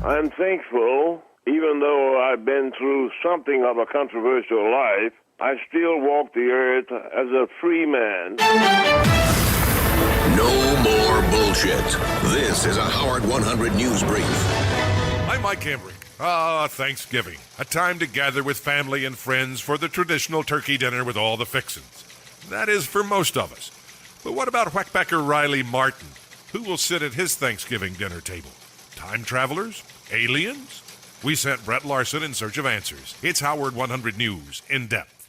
I'm thankful, even though I've been through something of a controversial life, I still walk the earth as a free man. No more bullshit. This is a Howard 100 News Brief. I'm Mike Embry. Thanksgiving. A time to gather with family and friends for the traditional turkey dinner with all the fixins'. That is for most of us. But what about whackbacker Riley Martin? Who will sit at his Thanksgiving dinner table? Time travelers? Aliens? We sent Brett Larson in search of answers. It's Howard 100 News in depth.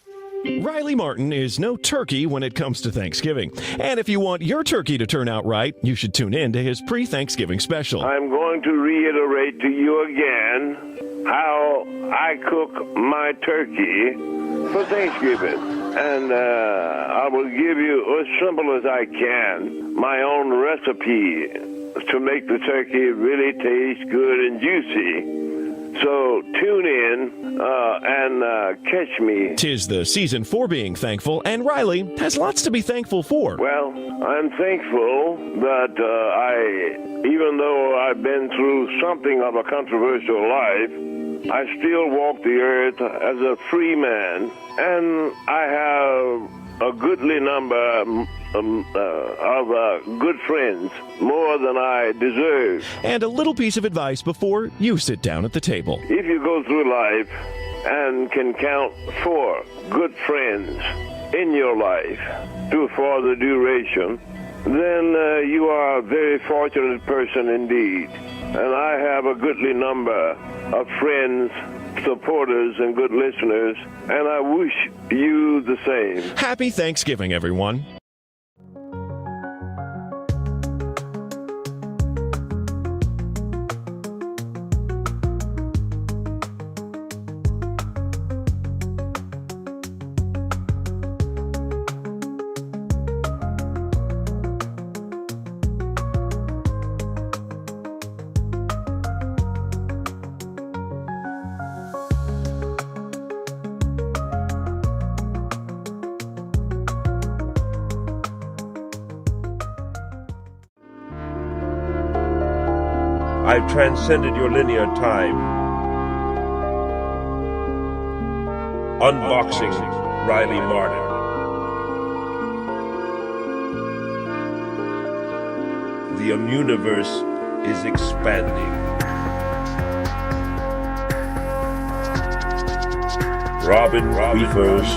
Riley Martin is no turkey when it comes to Thanksgiving. And if you want your turkey to turn out right, you should tune in to his pre-Thanksgiving special. I'm going to reiterate to you again how I cook my turkey for Thanksgiving. And I will give you, as simple as I can, my own recipe to make the turkey really taste good and juicy. So tune in and catch me. 'Tis the season for being thankful, and Riley has lots to be thankful for. Well, I'm thankful that even though I've been through something of a controversial life, I still walk the earth as a free man, and I have a goodly number of good friends, more than I deserve. And a little piece of advice before you sit down at the table. If you go through life and can count 4 good friends in your life for the duration, then you are a very fortunate person indeed. And I have a goodly number of friends, supporters, and good listeners, and I wish you the same. Happy Thanksgiving, everyone. I've transcended your linear time. Unboxing Riley Martin. The universe is expanding. Robin Weavers.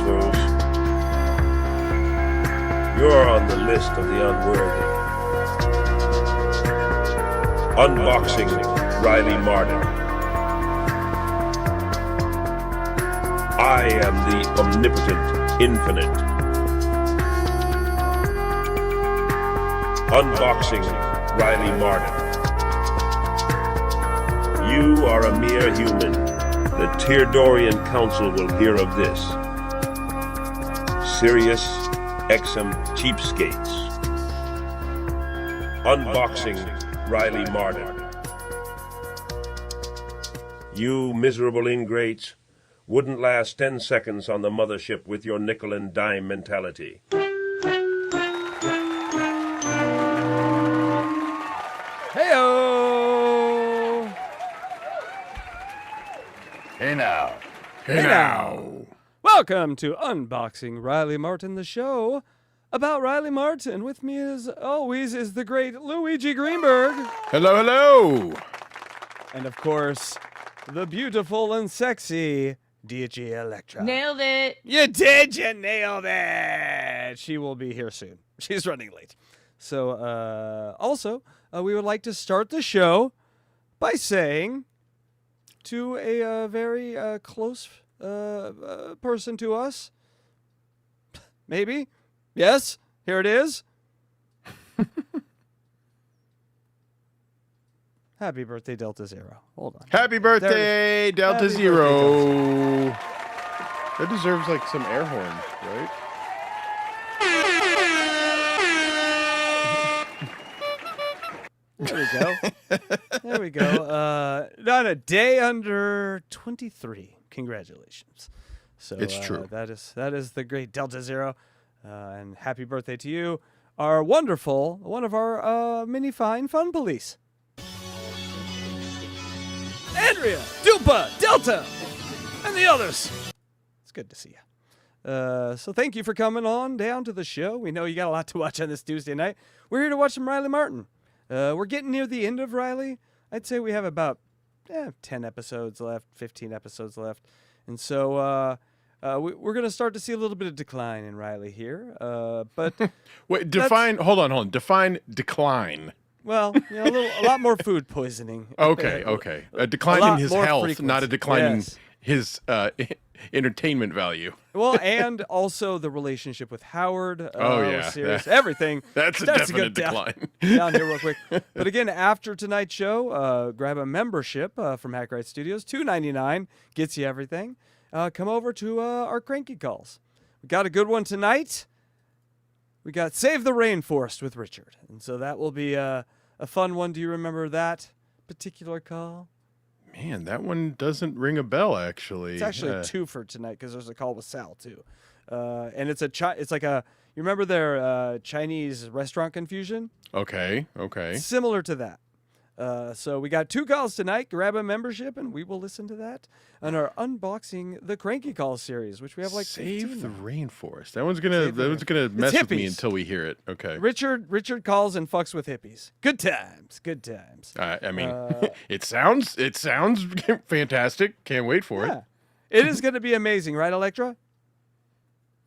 You're on the list of the unworthy. Unboxing Riley Martin. I am the omnipotent infinite. Unboxing Riley Martin. You are a mere human. The Teardorian Council will hear of this. Sirius XM cheapskates. Unboxing Riley Martin. You miserable ingrates wouldn't last 10 seconds on the mothership with your nickel and dime mentality. Hey-o! Hey now. Hey now. Welcome to Unboxing Riley Martin, the show about Riley Martin. With me, as always, is the great Luigi Greenberg. Hello, hello. And, of course, the beautiful and sexy DG Electra. Nailed it. You did. You nailed it. She will be here soon. She's running late. So, also, we would like to start the show by saying to a very close person to us, maybe. Yes, here it is. Happy birthday, Delta Zero. Hold on. Happy birthday, Delta Happy Zero. birthday, That deserves like some air horns, right? There we go. There we go. Not a day under 23. Congratulations. So It's true. That is the great Delta Zero. And happy birthday to you, our wonderful, one of our mini fine fun police. Andrea, Dupa, Delta, and the others. It's good to see you. So thank you for coming on down to the show. We know you got a lot to watch on this Tuesday night. We're here to watch some Riley Martin. We're getting near the end of Riley. I'd say we have about 10 episodes left, 15 episodes left. And so we're going to start to see a little bit of decline in Riley here. But Wait, hold on. Define decline. Well, a lot more food poisoning. Okay. A decline in his health, frequency. not a decline Yes. in his entertainment value. Well, and also the relationship with Howard. Yeah. Sirius, everything. That's a Starts to definite go decline. Down here real quick. But again, after tonight's show, grab a membership from Hackride Studios. $2.99 gets you everything. Come over to our cranky calls. We got a good one tonight. We got Save the Rainforest with Richard. And so that will be a fun one. Do you remember that particular call? Man, that one doesn't ring a bell, actually. It's actually two for tonight because there's a call with Sal too, and it's like a you remember their Chinese restaurant confusion? Okay. Similar to that. So we got 2 calls tonight. Grab a membership and we will listen to that on our Unboxing the Cranky Call series, which we have like Save 15 the now. Rainforest. That one's gonna mess with me until we hear it. Okay. Richard calls and fucks with hippies. Good times. I mean, it sounds fantastic. Can't wait for it. It is going to be amazing, right, Electra?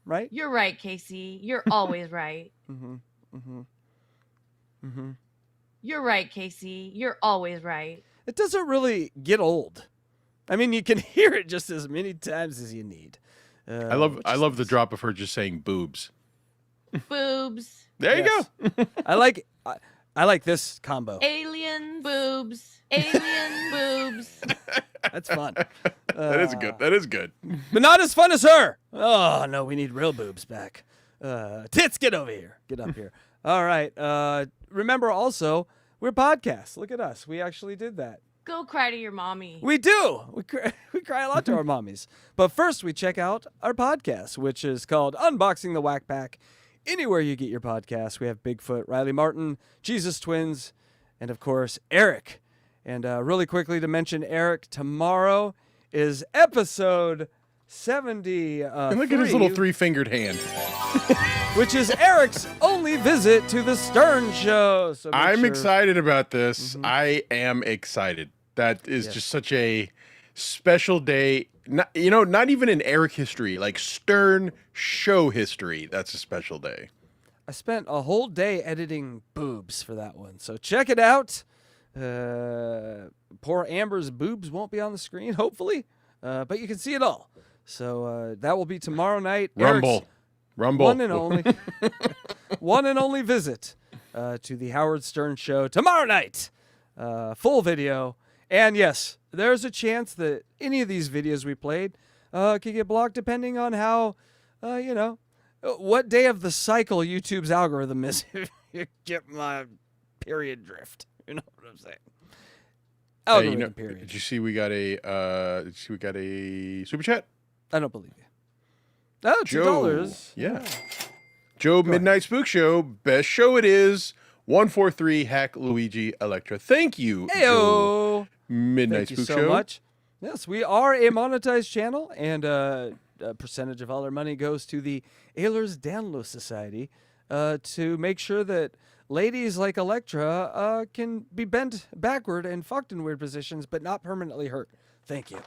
Right? You're right, Casey. You're always right. You're right, Casey. You're always right. It doesn't really get old. I mean, you can hear it just as many times as you need. I love the drop of her just saying boobs. Boobs. There you go. I like this combo. Alien boobs. Alien boobs. That's fun. That is good. That is good. But not as fun as her. Oh, no, we need real boobs back. Tits, get over here. Get up here. All right. Remember also, we're podcasts. Look at us. We actually did that. Go cry to your mommy. We do. We cry a lot to our mommies. But first, we check out our podcast, which is called Unboxing the Whack Pack. Anywhere you get your podcasts, we have Bigfoot, Riley Martin, Jesus Twins, and of course, Eric. And really quickly to mention Eric, tomorrow is episode 70. And look at his little 3-fingered hand. Which is Eric's only visit to the Stern Show. So I'm excited about this. I am excited. That is just such a special day. Not even in Eric history, like Stern Show history. That's a special day. I spent a whole day editing boobs for that one. So check it out. Poor Amber's boobs won't be on the screen, hopefully. But you can see it all. So that will be tomorrow night. Rumble. One and only visit to the Howard Stern Show tomorrow night. Full video. And yes, there's a chance that any of these videos we played could get blocked depending on how, what day of the cycle YouTube's algorithm is. If you get my period drift. You know what I'm saying? Algorithm period. Did you see we got a super chat? I don't believe you. Oh, $2. Yeah. Joe Midnight Spook Show. Best show it is. 143 Hack Luigi Electra. Thank you. Heyo. Joe Midnight Thank Spook you Show. so much. Yes, we are a monetized channel, and a percentage of all our money goes to the Ehlers Danlos Society to make sure that ladies like Electra can be bent backward and fucked in weird positions, but not permanently hurt. Thank you.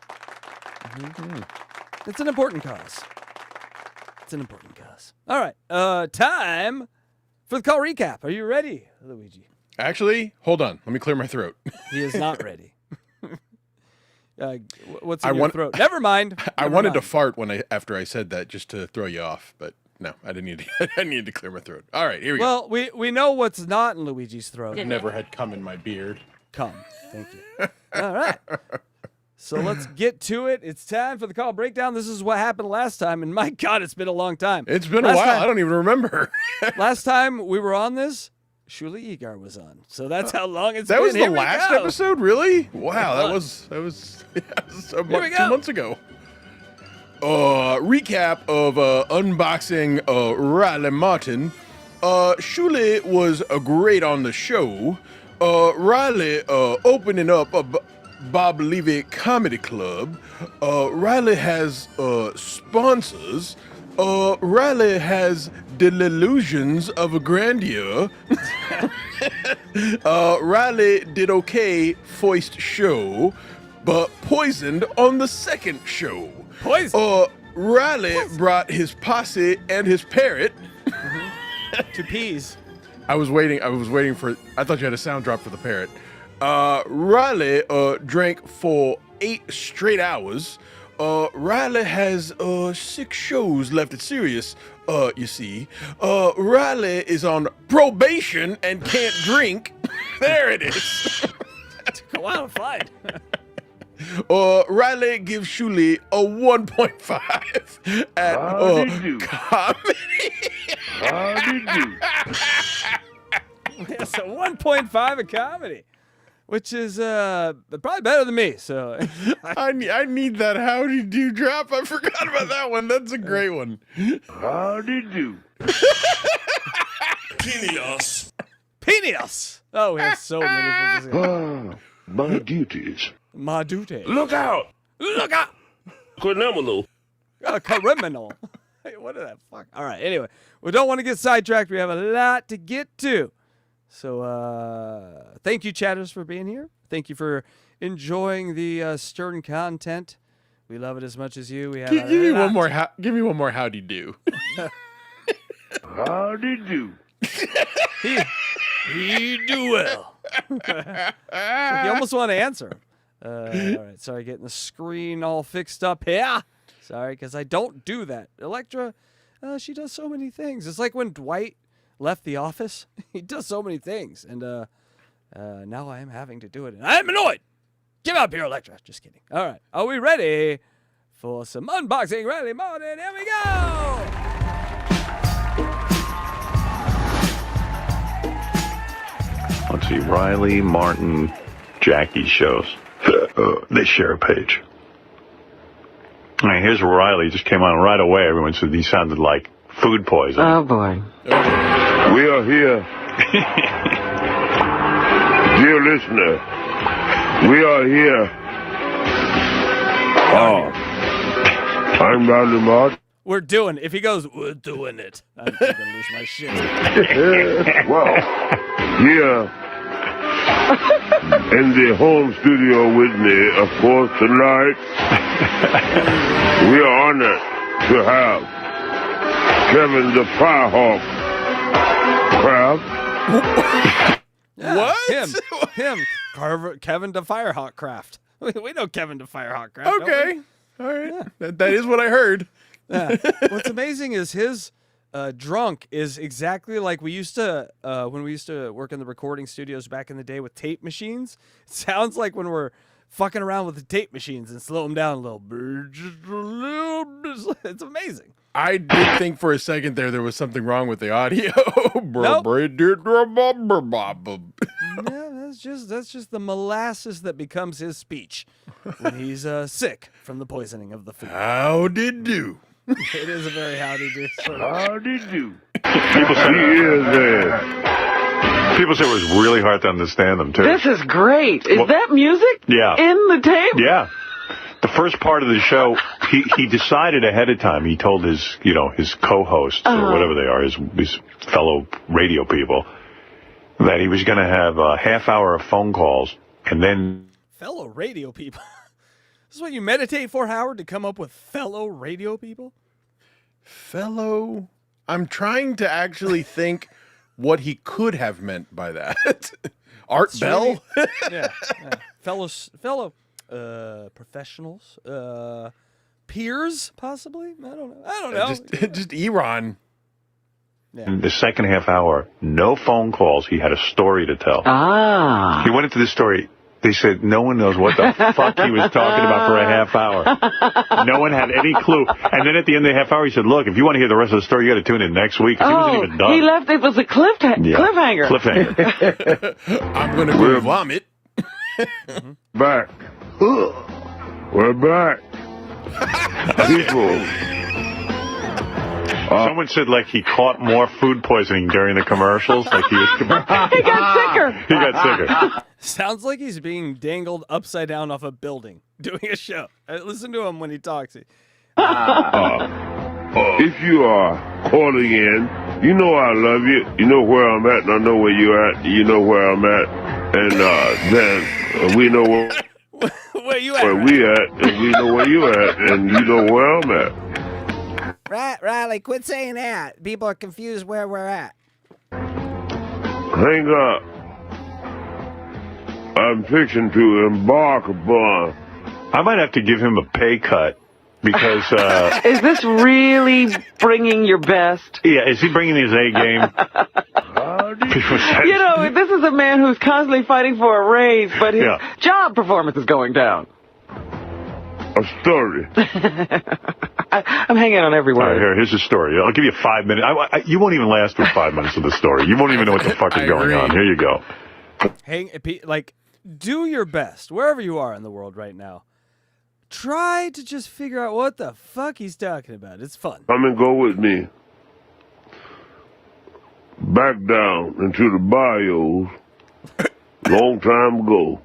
It's an important cause. All right. Time for the call recap. Are you ready, Luigi? Actually, hold on. Let me clear my throat. He is not ready. What's in your throat? Never mind. I wanted to fart after I said that just to throw you off, but no, I didn't need to. I needed to clear my throat. All right, here we go. Well, we know what's not in Luigi's throat. I've never had cum in my beard. Come. Thank you. All right. So let's get to it. It's time for the call breakdown. This is what happened last time, and my God, it's been a long time. It's been a while. I don't even remember. Last time we were on this, Shuli Egar was on. So that's how long it's been. That was the Here we last go. episode, really? Wow, that was 2 months ago. Recap of unboxing Riley Martin. Shuli was great on the show. Riley opening up Bob Levy Comedy Club. Riley has sponsors. Riley has the illusions of a grandeur. Riley did okay first show, but poisoned on the second show. Poison. Riley brought his posse and his parrot. To peas. I was waiting for. I thought you had a sound drop for the parrot. Riley drank for 8 straight hours. Riley has 6 shows left at Sirius. You see, Riley is on probation and can't drink. There it is. Go out and find. Riley gives Shuli a 1.5 at comedy. Yes, a 1.5 at comedy, which is probably better than me. So I need that howdy do drop. I forgot about that one. That's a great one. Howdy do. Penius. Oh, we have so many from this. My duties. My duty. Look out! Look out! Criminal. A criminal. Hey, what the fuck? All right. Anyway, we don't want to get sidetracked. We have a lot to get to. So, thank you, chatters, for being here. Thank you for enjoying the stern content. We love it as much as you. We have Give me one more. Give me one more. Howdy do. Howdy do. He do well. You almost want to answer. All right. Sorry, getting the screen all fixed up here. Sorry, because I don't do that. Electra, she does so many things. It's like when Dwight left the office. He does so many things. And now I am having to do it. And I am annoyed. Give up here, Electra. Just kidding. All right. Are we ready for some unboxing? Riley Martin. Here we go. Let's see. Riley Martin Jackie shows. They share a page. All right, here's Riley. Just came on right away. Everyone said he sounded like food poisoning. Oh, boy. We are here. Dear listener, we are here. I'm Riley Martin. We're doing. If he goes, we're doing it. I'm going to lose my shit. Well, here in the home studio with me, of course, tonight, we are honored to have Kevin the Firehawk Craft. Yeah, What? Him. Kevin the Firehawk Craft. We know Kevin the Firehawk Craft. don't Okay. we? All right. That is what I heard. Yeah. What's amazing is his drunk is exactly like we used to when we used to work in the recording studios back in the day with tape machines. It sounds like when we're fucking around with the tape machines and slow them down a little. Just a little bit. It's amazing. I did think for a second there was something wrong with the audio. Nope. Yeah, That's just the molasses that becomes his speech when he's sick from the poisoning of the food. Howdy do. It is a very howdy do. Howdy do. People said it was really hard to understand them, too. This is great. Is that music? Yeah. In the tape? Yeah. The first part of the show, he decided ahead of time. He told his co-hosts or whatever they are, his fellow radio people, that he was going to have a half hour of phone calls, and then Fellow radio people. This is what you meditate for, Howard, to come up with fellow radio people? Fellow. I'm trying to actually think what he could have meant by that. Art Bell? Yeah. Fellow professionals, peers, possibly. I don't know. Just Iran. in the second half hour, no phone calls. He had a story to tell. He went into this story. They said no one knows what the fuck he was talking about for a half hour. No one had any clue. And then at the end of the half hour, he said, look, if you want to hear the rest of the story, you got to tune in next week. 'Cause he wasn't even done. He left. It was a cliffhanger. Cliffhanger. I'm going to go vomit. Back. We're back. People. Someone said, like, he caught more food poisoning during the commercials. Like he was. He got sicker. He got sicker. Sounds like he's being dangled upside down off a building doing a show. Listen to him when he talks. If you are calling in, you know I love you. You know where I'm at, and I know where you're at. You know where I'm at, and then we know where you at, where we at, and we know where you at, and you know where I'm at. Right, Riley, quit saying that. People are confused where we're at. Hang up. I'm fixing to embark upon. I might have to give him a pay cut because. Is this really bringing your best? Yeah, is he bringing his A game? You know, this is a man who's constantly fighting for a raise, but his job performance is going down. A story. I'm hanging on every word. All right, here's the story. I'll give you 5 minutes. You won't even last for 5 minutes of the story. You won't even know what the fuck is going on. Here you go. Do your best wherever you are in the world right now. Try to just figure out what the fuck he's talking about. It's fun. Come and go with me. Back down into the bayous. Long time ago.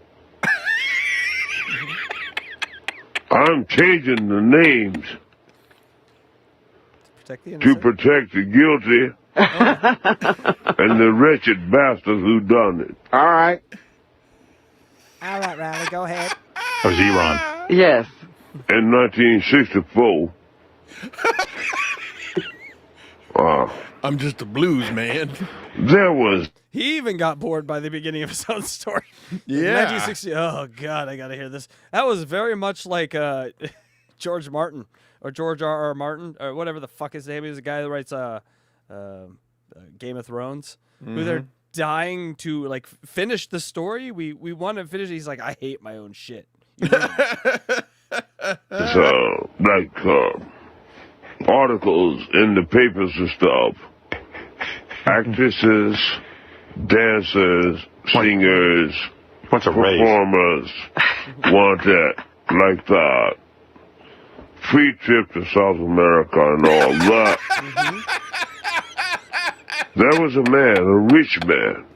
I'm changing the names to protect the guilty and the wretched bastard who done it. All right, Riley, go ahead. That was Iran. Yes. In 1964. I'm just a blues man. There was. He even got bored by the beginning of his own story. Yeah. 1960. Oh, God, I got to hear this. That was very much like George Martin or George R.R. Martin or whatever the fuck his name is. The guy that writes Game of Thrones, who they're dying to like finish the story. We want to finish it. He's like, I hate my own shit. So, like articles in the papers and stuff. Actresses, dancers, singers, performers want that, like that. Free trip to South America and all that. There was a man, a rich man.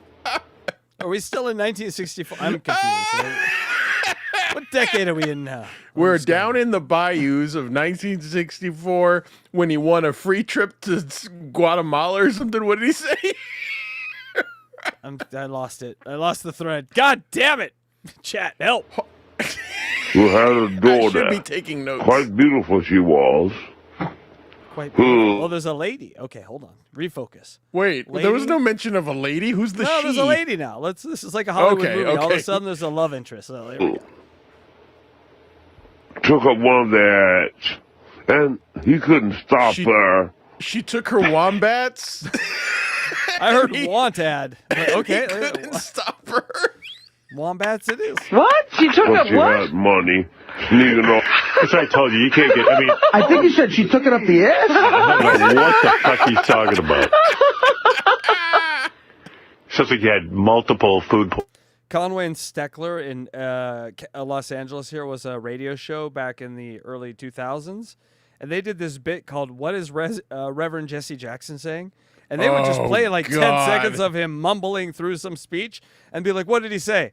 Are we still in 1964? I'm confused. What decade are we in now? We're down in the bayous of 1964 when he won a free trip to Guatemala or something. What did he say? I lost it. I lost the thread. God damn it! Chat, help. Who had a daughter. I should be taking notes. Quite beautiful she was. Quite beautiful. Oh, there's a lady. Okay, hold on. Refocus. Wait, lady? There was no mention of a lady? Who's the she? No, there's a lady now. This is like a Hollywood movie. Okay. All of a sudden, there's a love interest. So there we go. Took up one of their ads, and he couldn't stop her. She took her wombats? I heard want ad. Okay. He couldn't stop her. Wombats it is. What? She took up She what? had money. Sneaking off. That's what I told you. You can't get. I mean, I think he said she took it up the ass. I don't know what the fuck he's talking about. Sounds like you had multiple food. Conway and Steckler in Los Angeles here was a radio show back in the early 2000s. And they did this bit called What is Reverend Jesse Jackson Saying? And they would just play like 10 seconds of him mumbling through some speech and be like, what did he say?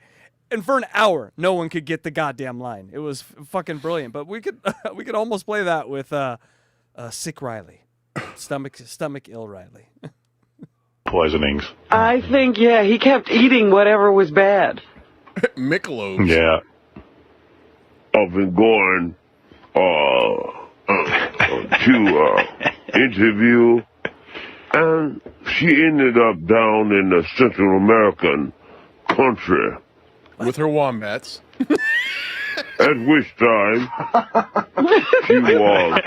And for an hour, no one could get the goddamn line. It was fucking brilliant. But we could almost play that with sick Riley. Stomach ill Riley. Poisonings. I think, he kept eating whatever was bad. Michelob. Yeah. I've been going to interview, and she ended up down in the Central American country. With her wombats. At which time she was.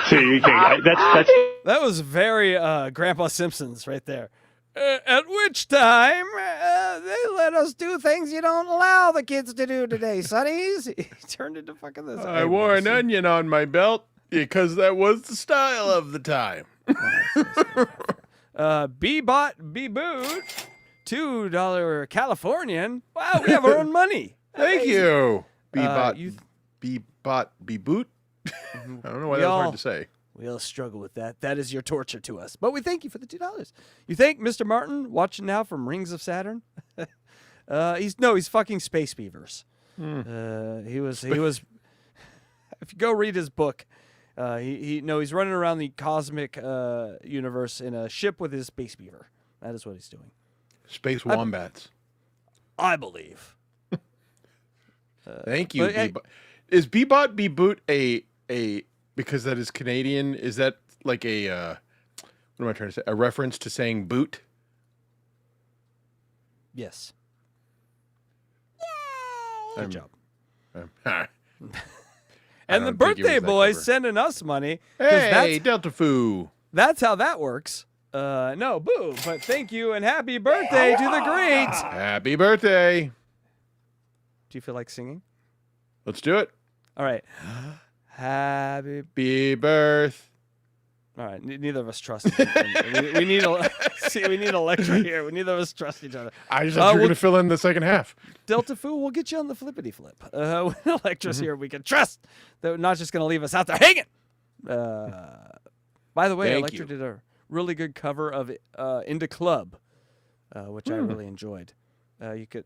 See, you can't. That was very Grandpa Simpsons right there. At which time they let us do things you don't allow the kids to do today, sonnies. He turned into fucking this. I wore an onion on my belt because that was the style of the time. Bebot, Beboot, $2 Californian. Wow, we have our own money. Thank you. Bebot, Beboot. I don't know why that was hard to say. We all struggle with that. That is your torture to us. But we thank you for the $2. You thank Mr. Martin, watching now from Rings of Saturn. He's fucking space beavers. He was. If you go read his book, he's running around the cosmic universe in a ship with his space beaver. That is what he's doing. Space wombats. I believe. Thank you, Bebot. Is Bebot Beboot a because that is Canadian? Is that like a what am I trying to say? A reference to saying boot? Yes. Yay! Good job. And the birthday boy's sending us money. Hey, Delta Foo. That's how that works. No, boo. But thank you and happy birthday to the greats. Happy birthday. Do you feel like singing? Let's do it. All right. Happy birth. All right. Neither of us trust each other. we need we need Electra here. Neither of us trust each other. I just thought you were going to fill in the second half. Delta Foo, we'll get you on the flippity flip. When Electra's here, we can trust that we're not just going to leave us out there hanging. By the way, Electra did a really good cover of Into Club, which I really enjoyed. You could,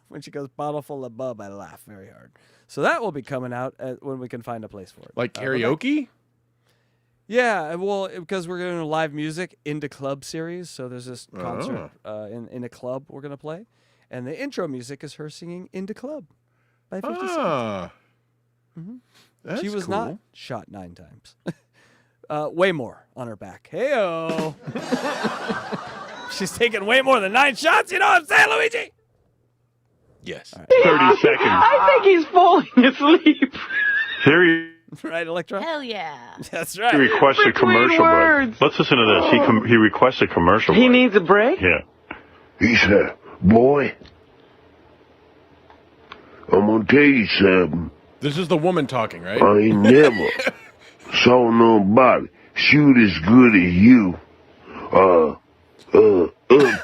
when she goes bottle full of bub, I laugh very hard. So that will be coming out when we can find a place for it. Like karaoke? Yeah, well, because we're doing a live music Into Club series, so there's this concert in a club we're gonna play, and the intro music is her singing Into Club by 50 Cent. She was not shot 9 times. Way more on her back. Hey-o. She's taking way more than 9 shots. You know what I'm saying, Luigi? Yes. Right. 30 seconds. I think he's falling asleep. Sirius. Right, Electra? Hell yeah. That's right. He requests a commercial break. Let's listen to this. He requests a commercial break. He needs a break? Yeah. He said, boy, I'm going to tell you something. This is the woman talking, right? I ain't never saw nobody shoot as good as you. Up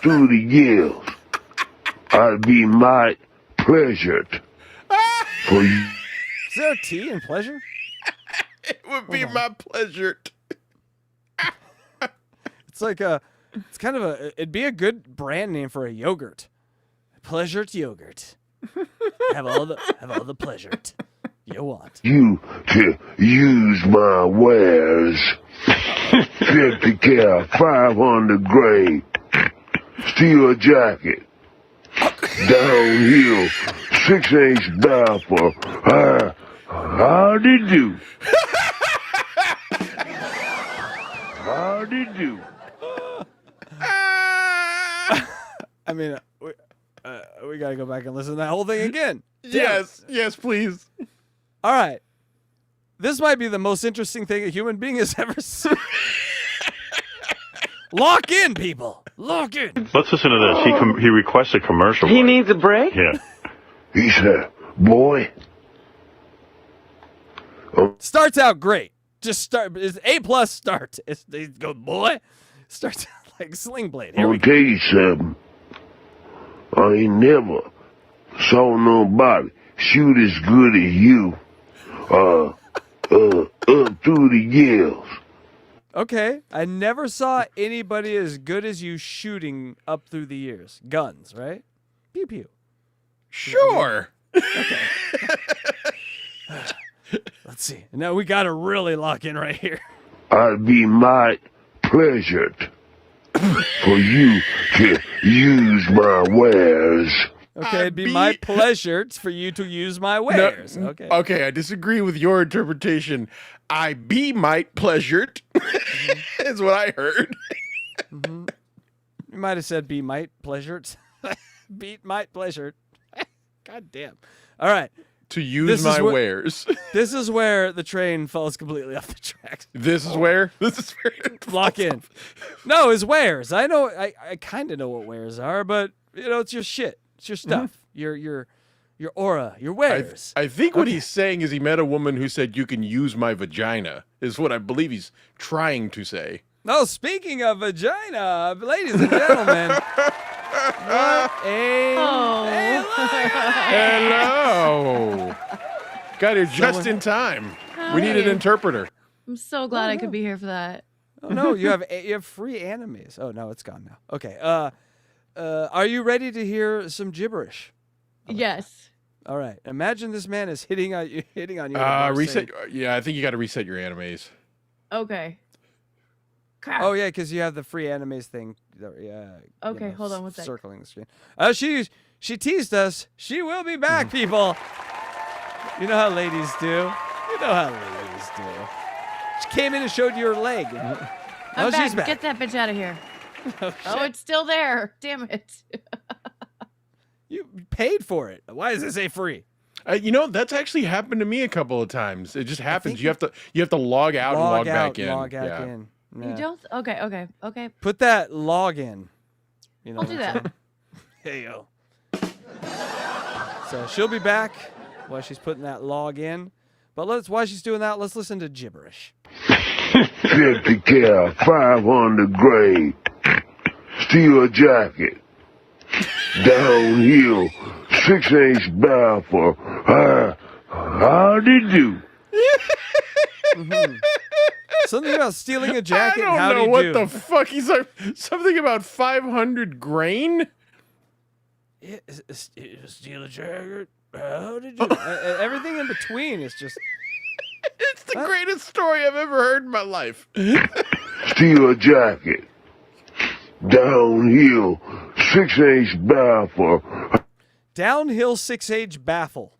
through the years. I'd be my pleasure for you. Is there a T in pleasure? It would be my pleasure. It's like it's kind of it'd be a good brand name for a yogurt. Pleasure yogurt. have all the pleasure you want. You to use my wares. 50 cal, 500 grain, steel jacket, downhill, 6-inch diaper. Howdy do? Howdy do? I mean, we gotta go back and listen to that whole thing again. Yes, please. All right. This might be the most interesting thing a human being has ever seen. Lock in, people. Lock in. Let's listen to this. He requests a commercial break. He needs a break? Yeah. He said, boy. Starts out great. Just start. It's A+ start. They go, boy. Starts out like Sling Blade. Here I'll we tell go. you something. I ain't never saw nobody shoot as good as you. Up through the years. Okay. I never saw anybody as good as you shooting up through the years. Guns, right? Pew pew. Sure. Okay. Let's see. Now we got to really lock in right here. I'd be my pleasure for you to use my wares. Okay, it'd be my pleasure for you to use my wares. Okay. Okay, I disagree with your interpretation. I be might pleasured is what I heard. You might have said be might pleasured. Beat might pleasured. God damn. All right. To use my wares. This is where the train falls completely off the tracks. This is where? This is where lock in. No, his wares. I know. I kind of know what wares are, but it's your shit. It's your stuff. Your aura. Your wares. I think what he's saying is he met a woman who said you can use my vagina. Is what I believe he's trying to say. No, speaking of vagina, ladies and gentlemen. What a hello. Got here just in time. We need an interpreter. I'm so glad I could be here for that. Oh no, you have free animes. Oh no, it's gone now. Okay. Are you ready to hear some gibberish? Yes. All right. Imagine this man is hitting on you. Reset. Yeah, I think you got to reset your animes. Okay. Crap. Oh yeah, because you have the free animes thing. Yeah. Okay, hold on one sec. Circling the screen. She teased us. She will be back, people. You know how ladies do. You know how ladies do. She came in and showed you her leg. I'm back. She's back. Get that bitch out of here. Oh, it's still there. Damn it. You paid for it. Why does it say free? That's actually happened to me a couple of times. It just happens. You have to log out and log back in. Log back in. Yeah. You don't? Okay. Put that log in. You know I'll do that. Hey, yo. So she'll be back while she's putting that log in. But while she's doing that, let's listen to gibberish. 50 cal, 500 grade, steel jacket, downhill, 6-inch barrel for how did you? Something about stealing a jacket. I don't know what the fuck he's like. Something about 500 grain. Steal a jacket. How did you? Everything in between is just. It's the greatest story I've ever heard in my life. Steel jacket, downhill, 6-inch barrel for. Downhill 6-inch baffle.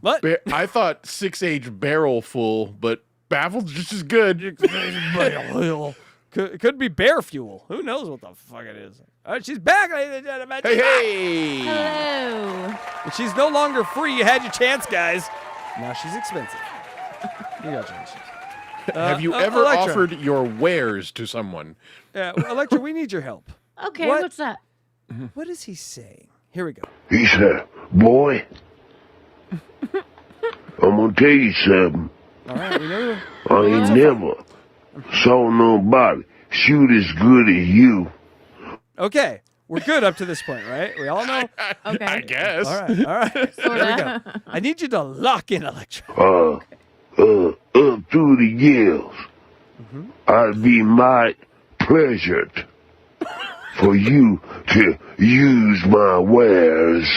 What? I thought 6-inch barrel full, but baffle's just as good. Could be bear fuel. Who knows what the fuck it is? All right, she's back, ladies and gentlemen. Hey! Hello. And she's no longer free. You had your chance, guys. Now she's expensive. Congratulations. Have you ever Electra. offered your wares to someone? Yeah, Electra, we need your help. Okay, what's that? What is he saying? Here we go. He said, boy, I'm gonna tell you something. All right, we know. I ain't never saw nobody shoot as good as you. Okay, we're good up to this point, right? We all know. Okay. I guess. All right. Here we go. I need you to lock in, Electra. Up through the years, I'd be my pleasure for you to use my wares.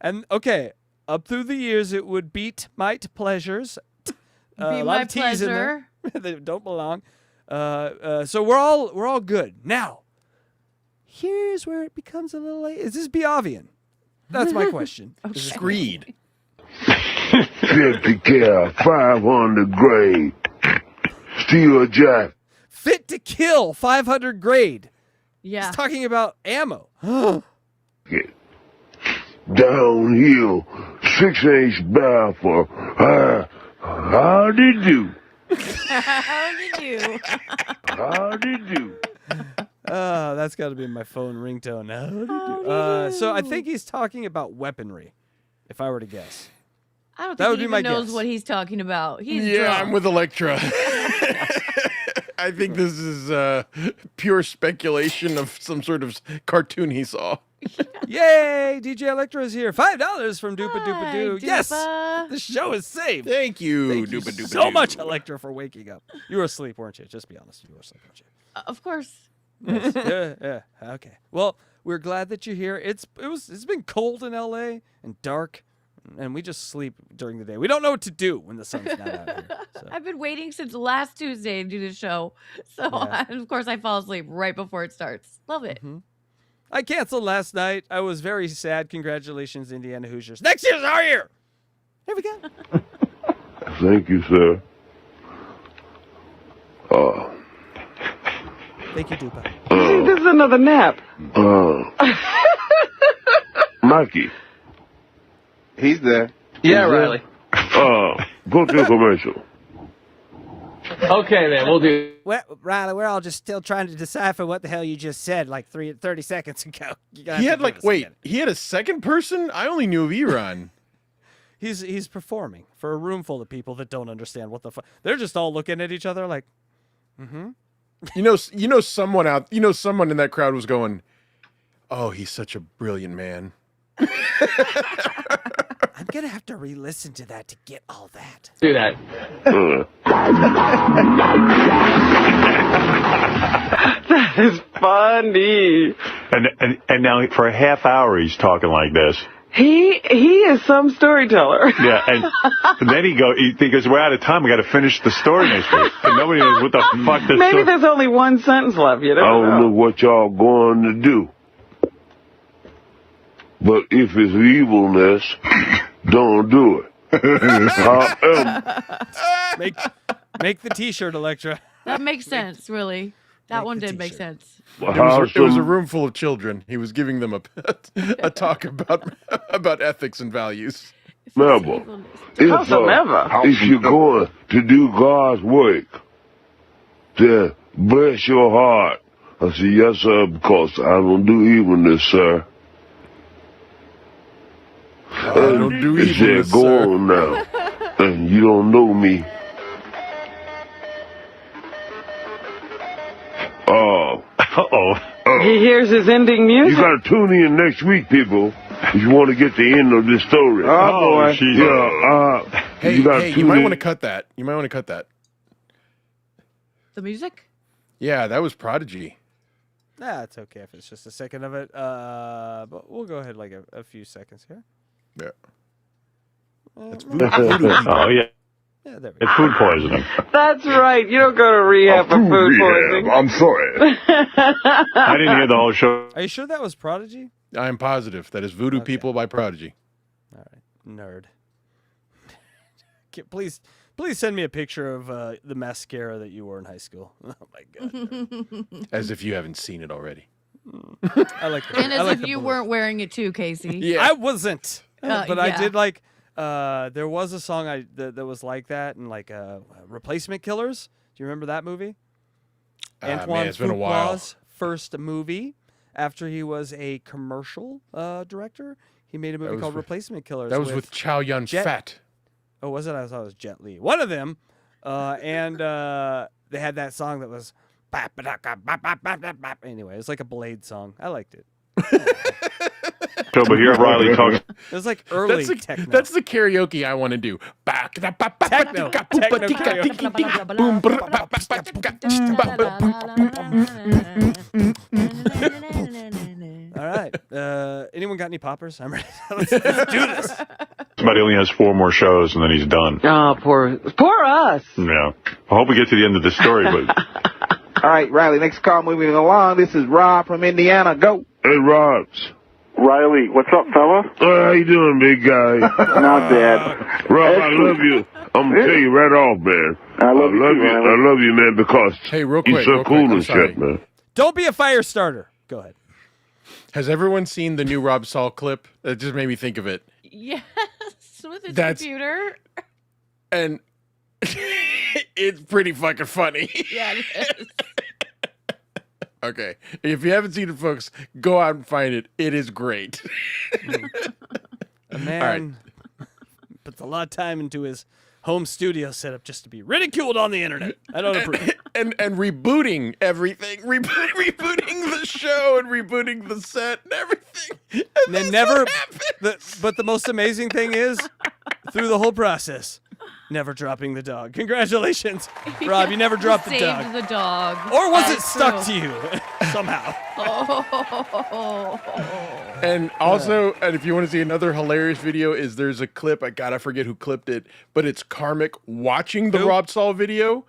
And okay, up through the years, it would beat might pleasures. Be a lot my of T's in there pleasure. that don't belong. So we're all good now. Here's where it becomes a little late. Is this Beovian? That's my question. Screed. 50 cal, 500 grade, steel jacket. Fit to kill, 500 grade. Yeah. He's talking about ammo. Downhill, 6-inch barrel for how did you? How did you? How did you? That's got to be my phone ringtone. How did you? So I think he's talking about weaponry, if I were to guess. I don't That think would he be my even knows guess. what he's talking about. He's Yeah, drunk. I'm with Electra. I think this is pure speculation of some sort of cartoon he saw. Yay! DJ Electra is here. $5 from Doopa Doopa Hi, Doo. Yes! Doopa. The show is saved. Thank you, Thank you Doopa Doopa so Doo. much, Electra, for waking up. You were asleep, weren't you? Just be honest. You were asleep, weren't you? Of course. Yes. Yeah. Okay. Well, we're glad that you're here. It's been cold in LA and dark, and we just sleep during the day. We don't know what to do when the sun's not out here. So. I've been waiting since last Tuesday to do the show. So, of course, I fall asleep right before it starts. Love it. I canceled last night. I was very sad. Congratulations, Indiana Hoosiers. Next year's our year. Here we go. Thank you, sir. Thank you, Doopa. This is another nap. Mikey. He's there. Yeah, Riley. Go to a commercial. Okay, then we'll do. Well, Riley, we're all just still trying to decipher what the hell you just said like 30 seconds ago. He had he had a second person? I only knew of Iran. He's performing for a room full of people that don't understand what the fuck. They're just all looking at each other like, You know, someone in that crowd was going, "Oh, he's such a brilliant man." I'm going to have to re-listen to that to get all that. Do that. That is funny. And now for a half hour he's talking like this. He is some storyteller. Yeah, and then he goes, we're out of time. We got to finish the story next week. And nobody knows what the fuck this. Maybe there's only one sentence left. You I don't know what y'all going to do. But if it's evilness, don't do it. Make the T-shirt, Electra. That makes sense, really. That one did make sense. It was a room full of children. He was giving them a talk about ethics and values. Remember, if you're going to do God's work, then bless your heart. I said, yes, sir, because I don't do evilness, sir. I don't do evilness, go sir. on now. And you don't know me. He hears his ending music. You got to tune in next week, people, if you want to get the end of this story. Oh, boy. Yeah, you might want to cut that. You might want to cut that. The music? Yeah, that was Prodigy. Nah, it's okay if it's just a second of it. But we'll go ahead like a few seconds here. Yeah. That's Oh, yeah. Yeah, there we It's food poisoning. That's right. You don't go to rehab for food poisoning. I'm sorry. I didn't hear the whole show. Are you sure that was Prodigy? I am positive. That is Voodoo People by Prodigy. All right. Nerd. Please send me a picture of the mascara that you wore in high school. Oh, my God. Nerd. As if you haven't seen it already. I like that. And as if you weren't wearing it too, Casey. Yeah. I wasn't. But I yeah. did like... there was a song that was like that, and like Replacement Killers. Do you remember that movie? Antoine it's been a while. Fuqua's first movie after he was a commercial director. He made a movie called Replacement Killers. That was with Chow Yun-Fat. Oh, was it? I thought it was Jet Li. One of them. And they had that song that was... Anyway, it was like a Blade song. I liked it. So, but here Riley talks. It was like early techno. That's the karaoke I want to do. Techno All right. Anyone got any poppers? I'm ready. Let's do this. Somebody only has 4 more shows and then he's done. Oh, poor us. Yeah. I hope we get to the end of the story, but. All right, Riley, next call moving along. This is Rob from Indiana. Go. Hey, Robs. Riley, what's up, fella? How you doing, big guy? Not bad. Rob, I love you. I'm going to tell you right off, man. I love you, I love you, man, because real you're quick, so cool and shit, man. Don't be a fire starter. Go ahead. Has everyone seen the new Rob Saul clip? It just made me think of it. Yes, with his That's- computer. And it's pretty fucking funny. Yeah, it is. Okay. If you haven't seen it, folks, go out and find it. It is great. A man puts a lot of time into his home studio setup just to be ridiculed on the internet. I don't approve. And rebooting everything. Rebooting the show and rebooting the set and everything. And then never. But the most amazing thing is, through the whole process, never dropping the dog. Congratulations, Rob. You never dropped the dog. Saved the dog. Or was it That's stuck true. to you somehow? Oh. And also, and if you want to see another hilarious video, there's a clip. I forget who clipped it, but it's Karmic watching the Rob Saul video.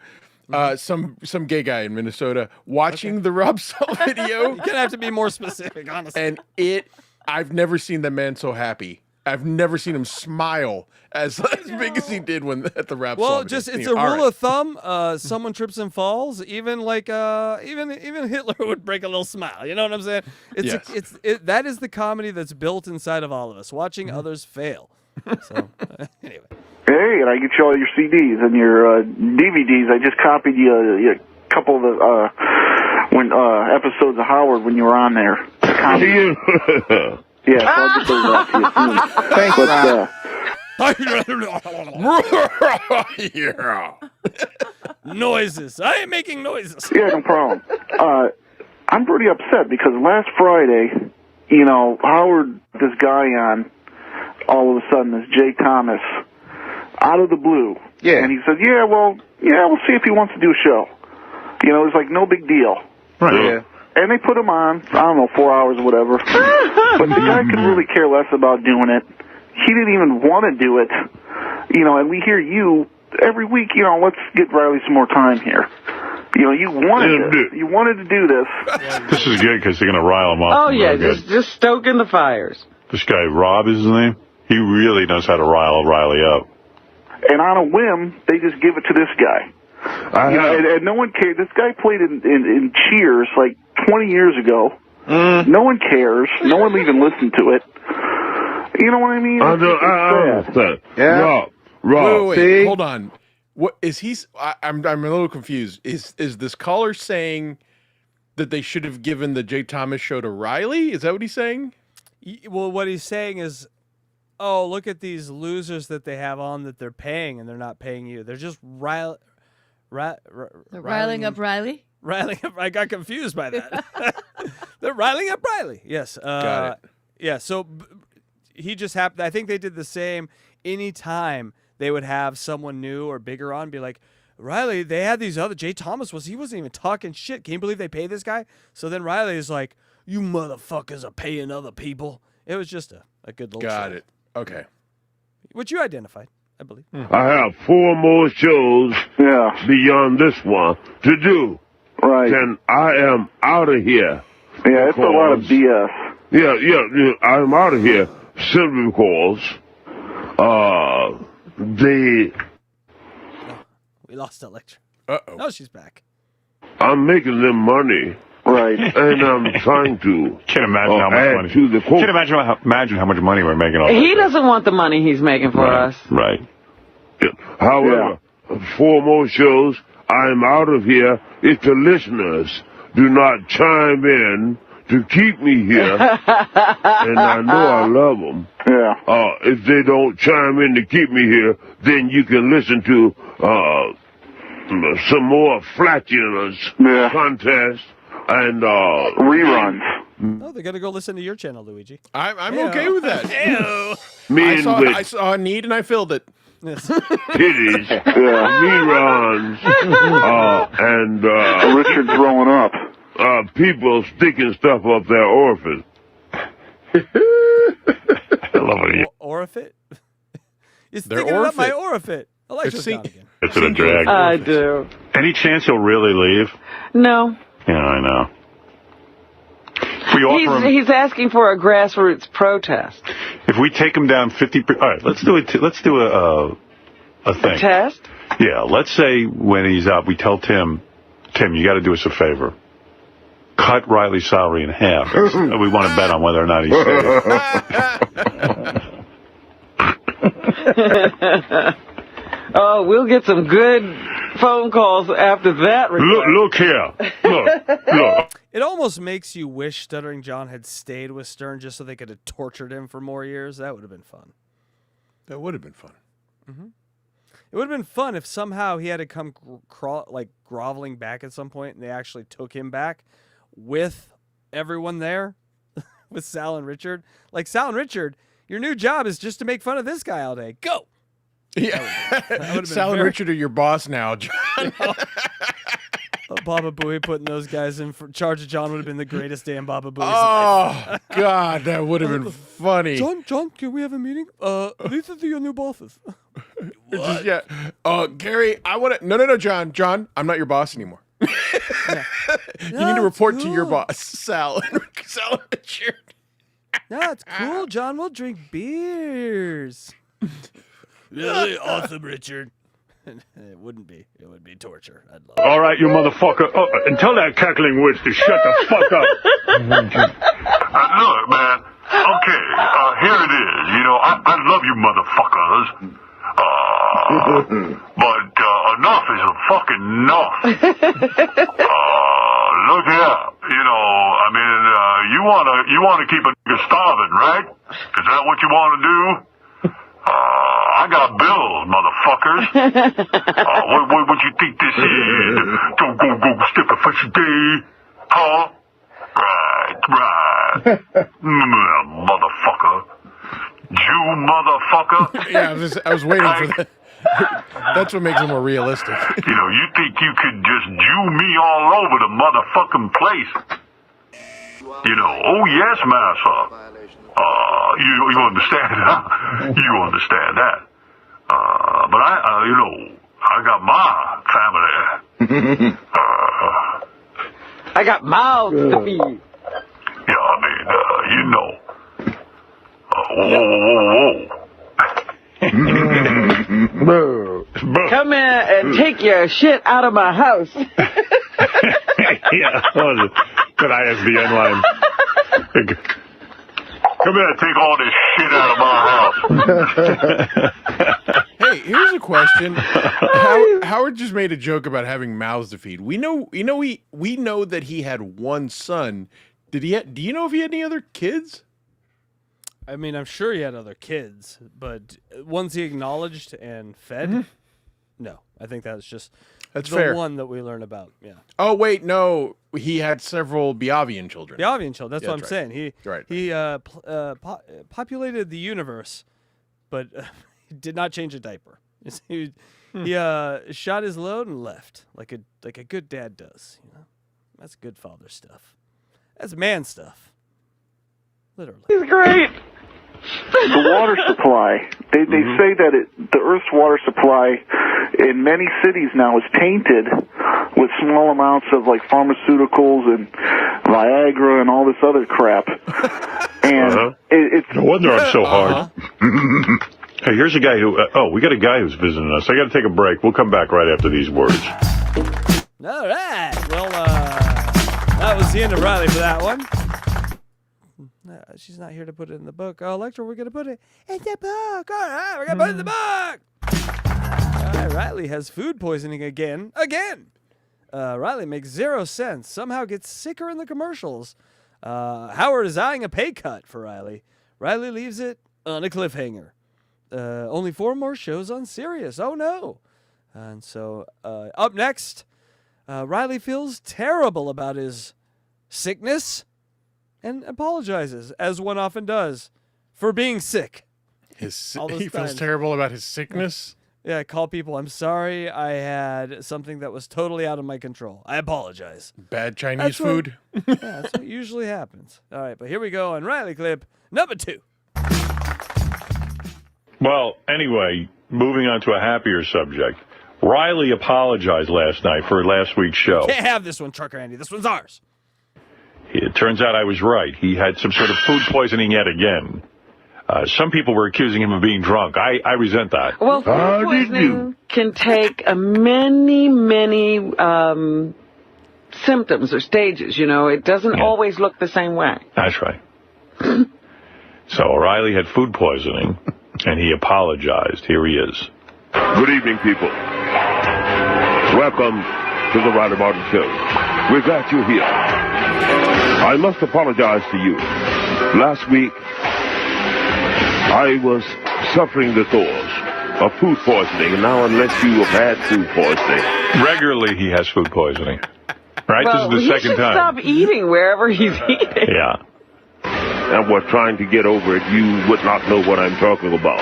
Some gay guy in Minnesota watching the Rob Saul video. You're gonna have to be more specific, honestly. And I've never seen the man so happy. I've never seen him smile as big as he did at the Rap Saul Well, video. just it's All a rule right. of thumb. Someone trips and falls. Even even Hitler would break a little smile. You know what I'm saying? That is the comedy that's built inside of all of us. Watching others fail. So anyway. Hey, and I get you all your CDs and your DVDs. I just copied you a couple of the episodes of Howard when you were on there. Yeah, so I'll get those out to you soon. Thanks, Yeah. Noises. I am making noises. Yeah, no problem. I'm pretty upset because last Friday, Howard, this guy on, all of a sudden, this Jay Thomas, out of the blue. Yeah. And he said, we'll see if he wants to do a show. You know, it was like no big deal. Right. Yeah. And they put him on, I don't know, 4 hours or whatever. But the guy could really care less about doing it. He didn't even want to do it. You know, and we hear you every week, you know, let's get Riley some more time here. You know, you wanted to do this. This is good because they're going to rile him up. Oh, yeah, just stoking the fires. This guy, Rob is his name. He really knows how to rile Riley up. And on a whim, they just give it to this guy. And no one cares. This guy played in Cheers like 20 years ago. No one cares. No one even listened to it. You know what I mean? I understand. Yeah. Rob. Wait, hold on. What is he? I'm a little confused. Is this caller saying that they should have given the Jay Thomas show to Riley? Is that what he's saying? Well, what he's saying is, oh, look at these losers that they have on that they're paying, and they're not paying you. They're just riling up Riley? Riling up. I got confused by that. They're riling up Riley. Yes. Got it. Yeah. So he just happened. I think they did the same. Anytime they would have someone new or bigger on, be like, Riley, they had these other. Jay Thomas he wasn't even talking shit. Can you believe they pay this guy? So then Riley is like, you motherfuckers are paying other people. It was just a good little Got show. it. Okay. Which you identified, I believe. I have 4 more shows beyond this one to do. Right. And I am out of here. Yeah, it's a lot of BS. Yeah, I'm out of here simply because We lost Electra. Uh-oh. No, she's back. I'm making them money. Right. And I'm trying to Can't imagine how much money. to the quote. Can't imagine how much money we're making off He that. doesn't want the money he's making for us. Right. However, 4 more shows, I'm out of here if the listeners do not chime in to keep me here. And I know I love them. Yeah. If they don't chime in to keep me here, then you can listen to some more flatulence contest and reruns. Oh, they got to go listen to your channel, Luigi. I'm okay with that. Ew. I saw a need and I filled it. Titties, reruns, and Richard throwing up. People sticking stuff up their orifice. I love it. Orifice? You're They're sticking it up my orifid. orifice. Electra's gone again. It's a drag. I do. Any chance he'll really leave? No. Yeah, I know. We offer him, He's asking for a grassroots protest. if we take him down 50%. All right, let's do it. Let's do a thing. A test? Yeah, let's say when he's out, we tell Tim, you got to do us a favor. Cut Riley's salary in half. We want to bet on whether or not he stays. Oh, we'll get some good phone calls after that. Look here. Look. It almost makes you wish Stuttering John had stayed with Stern just so they could have tortured him for more years. That would have been fun. That would have been fun. Mm-hmm. It would have been fun if somehow he had to come groveling back at some point and they actually took him back with everyone there, with Sal and Richard. Like, Sal and Richard, your new job is just to make fun of this guy all day. Go! Yeah. Sal and Richard are your boss now, John. Baba Booey putting those guys in charge of John would have been the greatest day in Baba Booey's life. Oh, God, that would have been funny. John, can we have a meeting? These are your new bosses. Just, yeah. Gary, I want to. No, John, I'm not your boss anymore. You need to report to your boss, Sal and Richard. No, it's cool, John. We'll drink beers. Really awesome, Richard. It wouldn't be. It would be torture. I'd love it. All right, you motherfucker. Oh, and tell that cackling witch to shut the fuck up. Look, man. Okay, here it is. You know, I love you motherfuckers. But enough is a fucking enough. Look here. You know, I mean, you wanna keep a nigga starving, right? Is that what you want to do? I got bills, motherfuckers. What you think this is? Don't go stick a fresh day, huh? Right. Motherfucker. Jew motherfucker. Yeah, I was waiting for that. That's what makes it more realistic. You know, you think you could just Jew me all over the motherfucking place? You know, oh yes, master. You understand, huh? You understand that. But I got my family. I got mouths to feed. Yeah, I mean, you know. Whoa. Come in and take your shit out of my house. Yeah, could I ask the line? Come here and take all this shit out of my house. Hey, here's a question. Howard just made a joke about having mouths to feed. We know that he had one son. Do you know if he had any other kids? I mean, I'm sure he had other kids, but ones he acknowledged and fed, no. I think that's just the fair. one that we learn about. Yeah. Oh wait, no, he had several Biavian children. Biavian children. That's what I'm saying. He Right. Populated the universe, but he did not change a diaper. He shot his load and left like a good dad does. You know, that's good father stuff. That's man stuff. Literally. He's great. The water supply. They say that the Earth's water supply in many cities now is tainted with small amounts of like pharmaceuticals and Viagra and all this other crap. And it's no wonder I'm so hard. Hey, here's a guy who. We got a guy who's visiting us. I got to take a break. We'll come back right after these words. All right. Well, that was the end of Riley for that one. She's not here to put it in the book. Oh, Electra, we're going to put it in the book. All right, we're going to put it in the book. All right, Riley has food poisoning again. Riley makes 0 cents. Somehow gets sicker in the commercials. Howard is eyeing a pay cut for Riley. Riley leaves it on a cliffhanger. Only 4 more shows on Sirius. Oh, no. And so up next, Riley feels terrible about his sickness and apologizes, as one often does, for being sick. He feels terrible about his sickness? Yeah, call people, I'm sorry, I had something that was totally out of my control. I apologize. Bad Chinese food? That's what usually happens. All right, but here we go on Riley clip number 2. Well, anyway, moving on to a happier subject. Riley apologized last night for last week's show. Can't have this one, Trucker Andy. This one's ours. It turns out I was right. He had some sort of food poisoning yet again. Some people were accusing him of being drunk. I resent that. Well, food poisoning can take many symptoms or stages, you know. It doesn't always look the same way. That's right. So O'Reilly had food poisoning, and he apologized. Here he is. Good evening, people. Welcome to the Riley Martin Show. We're glad you're here. I must apologize to you. Last week, I was suffering the thoughts of food poisoning, and now unless you have had food poisoning... Regularly he has food poisoning. Right? Well, this is the second time. Stop eating wherever he's eating. Yeah. And we're trying to get over it. You would not know what I'm talking about.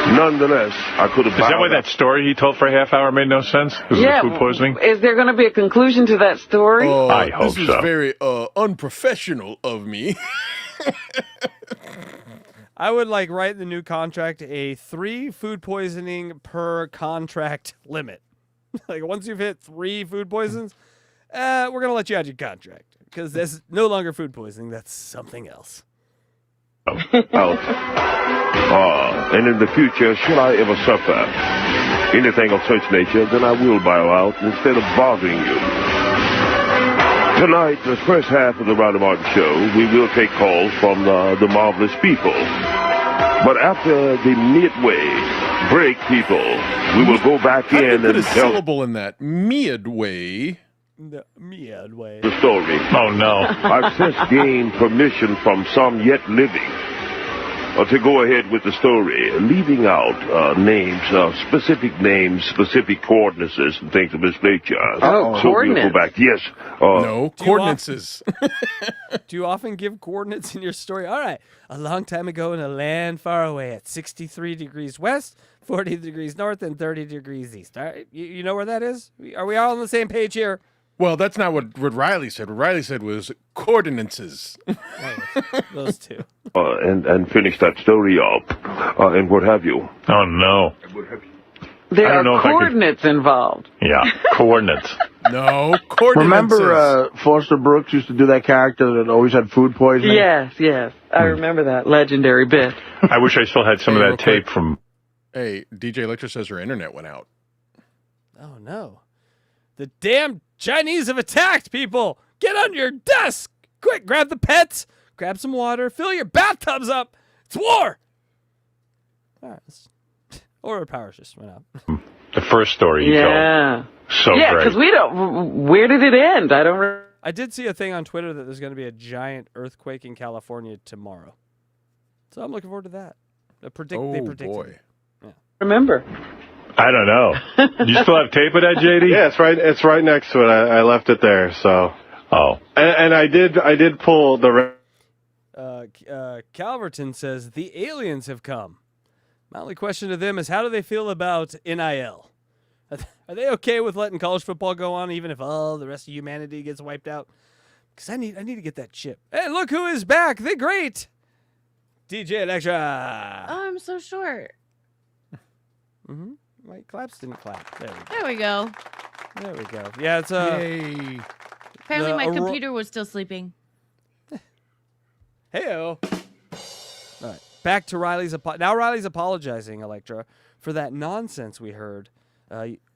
Nonetheless, I could have... Is that why that story he told for a half hour made no sense? Because of the food poisoning? Is there going to be a conclusion to that story? I hope this so. This is very unprofessional of me. I would write in the new contract a 3 food poisoning per contract limit. Once you've hit 3 food poisons, we're going to let you out your contract. Because that's no longer food poisoning. That's something else. And in the future, should I ever suffer anything of such nature, then I will bow out instead of bothering you. Tonight, the first half of the Riley Martin Show, we will take calls from the marvelous people. But after the midway break, people, we will go back in and put a tell... syllable in that. Midway. The midway. The story. Oh, no. I've since gained permission from some yet living to go ahead with the story, leaving out names, specific coordinates, and things of this nature. Oh, so coordinates. we'll go back. Yes. No, coordinates. Do you often give coordinates in your story? All right. A long time ago in a land far away at 63 degrees west, 40 degrees north, and 30 degrees east. All right. You know where that is? Are we all on the same page here? Well, that's not what Riley said. What Riley said was coordinates. Those two. And finish that story up, and what have you. Oh, no. There I don't know are if I could- coordinates involved. Yeah, coordinates. No, coordinates. Remember Foster Brooks used to do that character that always had food poisoning? Yes, yes. I remember that legendary bit. I wish I still had some of Hey, that real quick. tape from... Hey, DJ Electra says her internet went out. Oh, no. The damn Chinese have attacked, people. Get on your desk. Quick, grab the pets. Grab some water. Fill your bathtubs up. It's war. All right. Or our powers just went out. The first story you Yeah. told. So Yeah, great. because we don't. Where did it end? I don't. I did see a thing on Twitter that there's going to be a giant earthquake in California tomorrow. So I'm looking forward to that. They predicted boy. it. Remember. I don't know. Do you still have tape of that, JD? Yeah, it's right next to it. I left it there, so. Oh. And I did pull the. Calverton says the aliens have come. My only question to them is, how do they feel about NIL? Are they okay with letting college football go on, even if all the rest of humanity gets wiped out? Because I need to get that chip. Hey, look who is back! The great DJ Electra. Oh, I'm so short. Mm-hmm. My claps didn't clap. There we go. There we go. There we go. Yeah, it's Yay. Apparently my computer was still sleeping. Hey-o. All right. Back to Riley's now Riley's apologizing, Electra, for that nonsense we heard.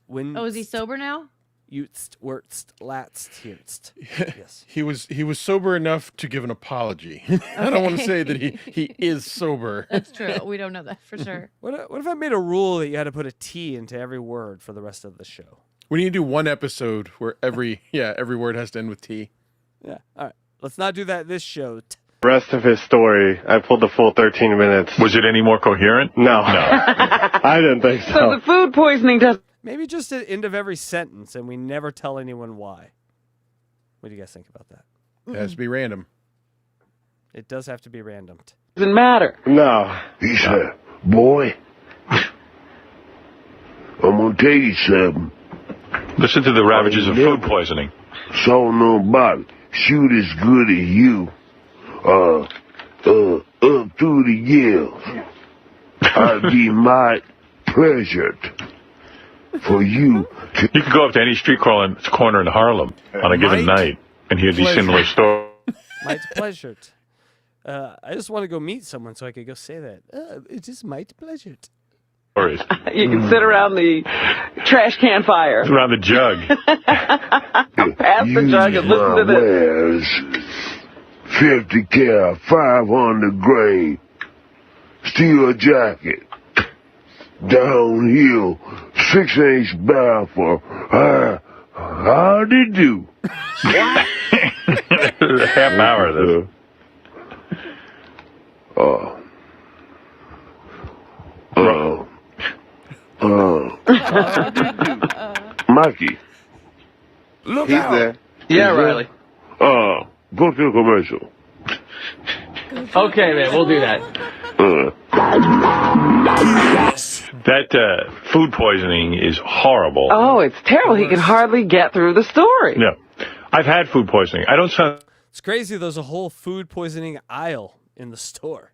When Oh, is he sober now? Utst, wurtst, latst, hirtst. Yes. He was sober enough to give an apology. I don't want to say that he is sober. That's true. We don't know that for sure. What if I made a rule that you had to put a T into every word for the rest of the show? We need to do one episode where every word has to end with T. Yeah. All right. Let's not do that this show. The rest of his story, I pulled the full 13 minutes. Was it any more coherent? No. I didn't think so. So the food poisoning does. Maybe just at the end of every sentence, and we never tell anyone why. What do you guys think about that? It has to be random. It does have to be random. Doesn't matter. No. He said, boy, I'm going to tell you something. Listen to the ravages of food poisoning. Saw nobody shoot as good as you. Up through the years. I'd be my pleasure for you to... You could go up to any street corner in Harlem on a given night and hear these similar stories. My pleasure. I just want to go meet someone so I could go say that. It is my pleasure. Stories. You can sit around the trash can fire. Around the jug. Pass the jug and listen to this. 50 cal, 500 grain, steel jacket, downhill, 6-inch barrel for, how'd it do? Half hour, though. Mikey. Look He's out. there. Yeah, Riley. Go to the commercial. Okay, man, we'll do that. That food poisoning is horrible. Oh, it's terrible. He can hardly get through the story. No. I've had food poisoning. I don't sound... It's crazy. There's a whole food poisoning aisle in the store.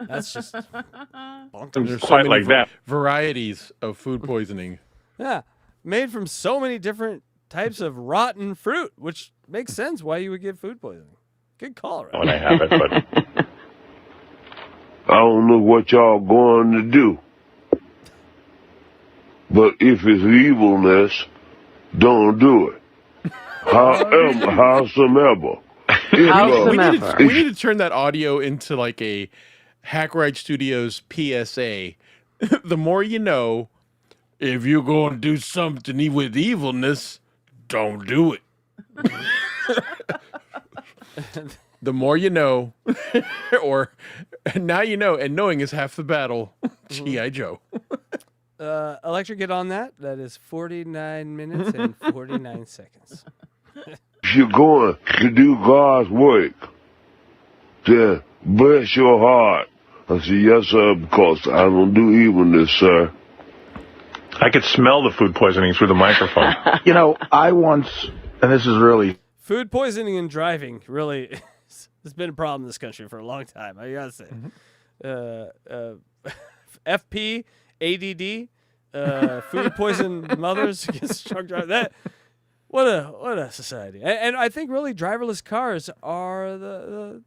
That's just bonkers. There's quite many like that. varieties of food poisoning. Yeah, made from so many different types of rotten fruit, which makes sense why you would get food poisoning. Good call, right? When I have it, but... I don't know what y'all going to do. But if it's evilness, don't do it. Howsoever. We need to turn that audio into like a Hackride Studios PSA. The more you know, if you're going to do something with evilness, don't do it. The more you know, or now you know, and knowing is half the battle. G.I. Joe. Electra, get on that. That is 49 minutes and 49 seconds. If you're going to do God's work, then bless your heart. I said, yes, sir, because I don't do evilness, sir. I could smell the food poisoning through the microphone. You know, I once, and this is really... Food poisoning and driving really has been a problem in this country for a long time, I gotta say. FP, ADD, food poisoned mothers against drunk driving. What a society. And I think really driverless cars are the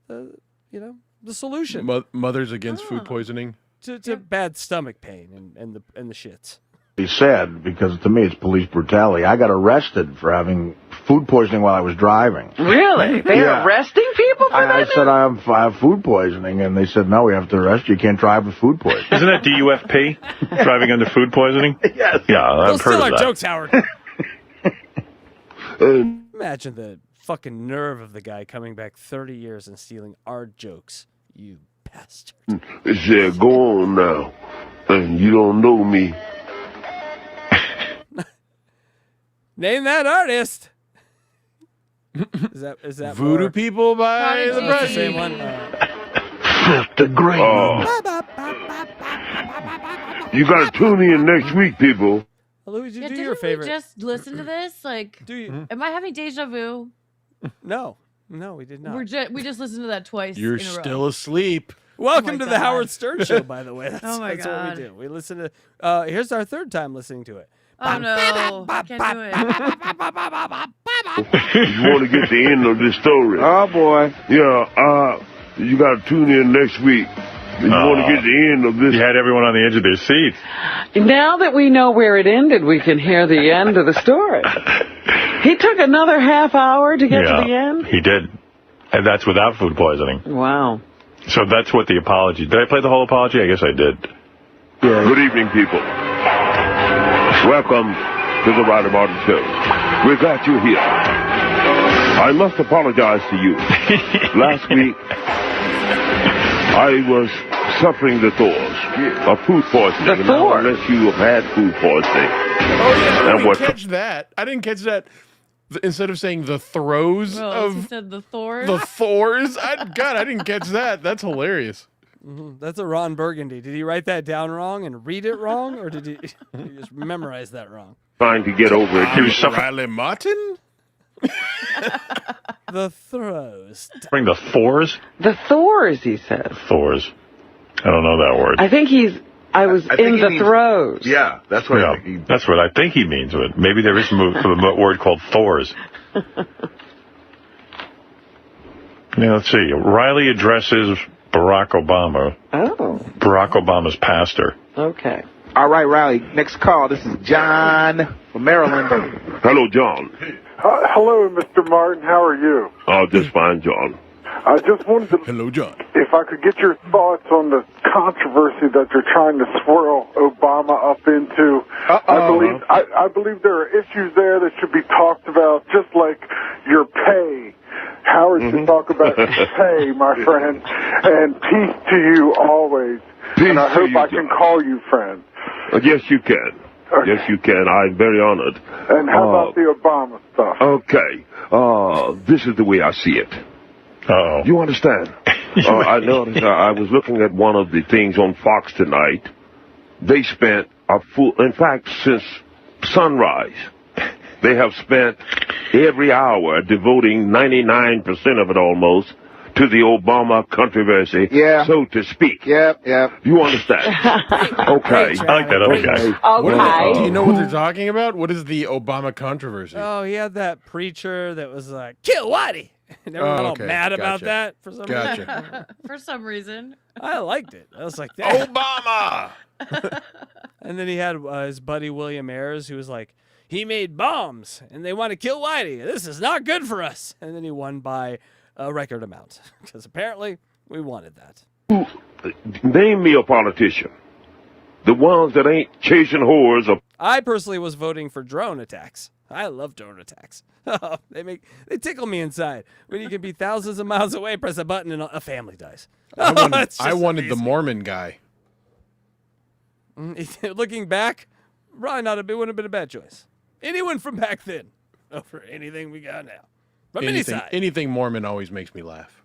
solution. Mothers against food poisoning. To bad stomach pain and the shits. He said, because to me it's police brutality. I got arrested for having food poisoning while I was driving. Really? They're arresting people for that? I said I have food poisoning, and they said, no, we have to arrest you. You can't drive with food poisoning. Isn't that DUFP? Driving under food poisoning? Yes. Yeah, I've heard Still of our that. jokes, Howard. Imagine the fucking nerve of the guy coming back 30 years and stealing our jokes. You bastard. It said, go on now, and you don't know me. Name that artist. Is that Voodoo more? People by the That's the same President. one. The great You got to tune in next week, people. Louis, you do didn't your favorite. we just listen to this? Like, Do you? am I having deja vu? No, we did not. We just listened to that twice. You're in a row. still asleep. Welcome my to the God. Howard Stern Show, by the way. That's, Oh my that's what God. we do. We listen to. Here's our third time listening to it. Oh no, I can't do it. You want to get the end of this story. Oh, boy. Yeah, you got to tune in next week. You want to get the end of this. You had everyone on the edge of their seats. Now that we know where it ended, we can hear the end of the story. He took another half hour to get to the end? He did. And that's without food poisoning. Wow. So that's what the apology... Did I play the whole apology? I guess I did. Yeah. Good evening, people. Welcome to the Ryder Martin Show. We're glad you're here. I must apologize to you. Last week, I was suffering the thors of food poisoning. The Thor? Unless you have had food poisoning. Oh, yeah, I And didn't catch that. I didn't catch that. Instead of saying the throes Well, he of said the Thor. the Thors. God, I didn't catch that. That's hilarious. That's a Ron Burgundy. Did he write that down wrong and read it wrong, or did he just memorize that wrong? Trying to get over it. He was suffering Riley Martin? The throws. the Thors? The Thors, he said. Thors. I don't know that word. I think I was I think in he the means- throes. Yeah, that's what I think. That's what I think he means. But maybe there is a word called Thors. Now, let's see. Riley addresses Barack Obama. Oh. Barack Obama's pastor. Okay. All right, Riley. Next call. This is John from Maryland. Hello, John. Hello, Mr. Martin. How are you? Oh, just fine, John. I just wanted to... Hello, John. If I could get your thoughts on the controversy that they're trying to swirl Obama up into. I believe there are issues there that should be talked about, just like your pay. Howard should talk about your pay, my friend. And peace to you always. Peace and I to hope you, I can John. call you friend. Yes, you can. Okay. Yes, you can. I'm very honored. And how about the Obama stuff? Okay. This is the way I see it. Uh-oh. You understand? I noticed I was looking at one of the things on Fox tonight. They spent in fact, since sunrise, they have spent every hour devoting 99% of it almost to the Obama controversy, so to speak. Yep. You understand? Okay. I like that other guy. Okay. Do you know what they're talking about? What is the Obama controversy? Oh, he had that preacher that was like, kill Whitey. And everyone all mad about that for some reason. For some reason. I liked it. I was like, Obama! And then he had his buddy William Ayers, who was like, he made bombs, and they want to kill Whitey. This is not good for us. And then he won by a record amount, because apparently we wanted that. Name me a politician. The ones that ain't chasing whores. I personally was voting for drone attacks. I love drone attacks. They tickle me inside. When you can be thousands of miles away, press a button, and a family dies. I wanted the Mormon guy. Looking back, probably wouldn't have been a bad choice. Anyone from back then over anything we got now. But anything Mormon always makes me laugh.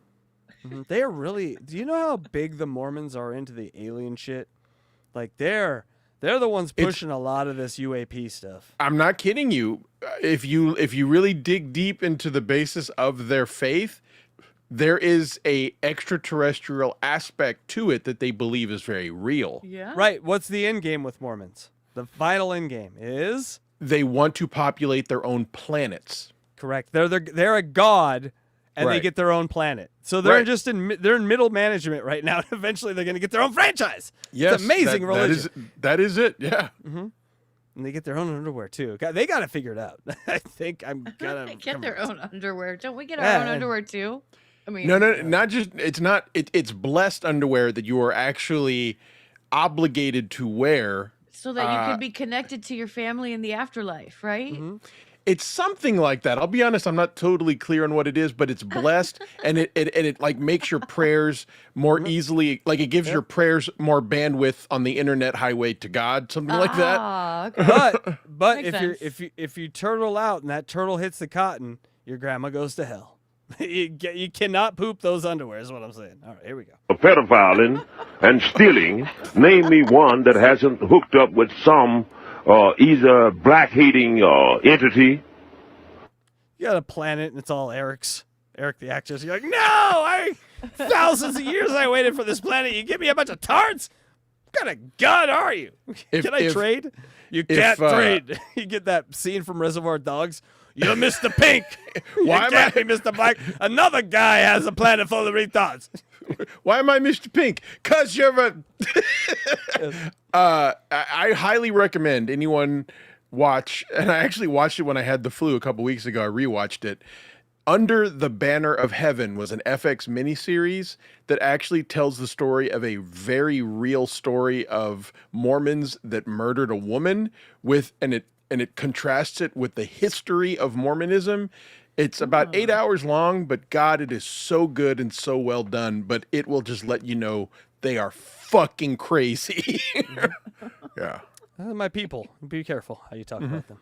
They are really. Do you know how big the Mormons are into the alien shit? Like they're the ones pushing a lot of this UAP stuff. I'm not kidding you. If you really dig deep into the basis of their faith, there is a extraterrestrial aspect to it that they believe is very real. Yeah. Right. What's the end game with Mormons? The final end game is they want to populate their own planets. Correct. They're a god, and they get their own planet. So they're just they're in middle management right now. Eventually, they're going to get their own franchise. Yes, it's amazing religion. That is it. Yeah. Mm-hmm. And they get their own underwear too. They got to figure it out. I think I'm gonna they get their own underwear. Don't we get our own underwear too? I mean, no, not just. It's not. It's blessed underwear that you are actually obligated to wear, so that you could be connected to your family in the afterlife, right? Mm-hmm. It's something like that. I'll be honest, I'm not totally clear on what it is, but it's blessed, and it like makes your prayers more easily, like it gives your prayers more bandwidth on the internet highway to God, something like that. Okay. But if you turtle out and that turtle hits the cotton, your grandma goes to hell. You cannot poop those underwear, is what I'm saying. All right, here we go. Pedophiling and stealing. Name me one that hasn't hooked up with some either black-hating entity. You got a planet and it's all Eric's. Eric the actress. You're like, no! Thousands of years I waited for this planet. You give me a bunch of tards? What kind of god are you? Can I trade? You can't trade. You get that scene from Reservoir Dogs. You're Mr. Pink. Why can't be Mr. Black. Another guy has a planet full of retards. Why am I Mr. Pink? Because you're a... I highly recommend anyone watch, and I actually watched it when I had the flu a couple weeks ago. I rewatched it. Under the Banner of Heaven was an FX miniseries that actually tells the story of a very real story of Mormons that murdered a woman and it contrasts it with the history of Mormonism. It's about 8 hours long, but God, it is so good and so well done, but it will just let you know they are fucking crazy. Yeah. My people, be careful how you talk about them.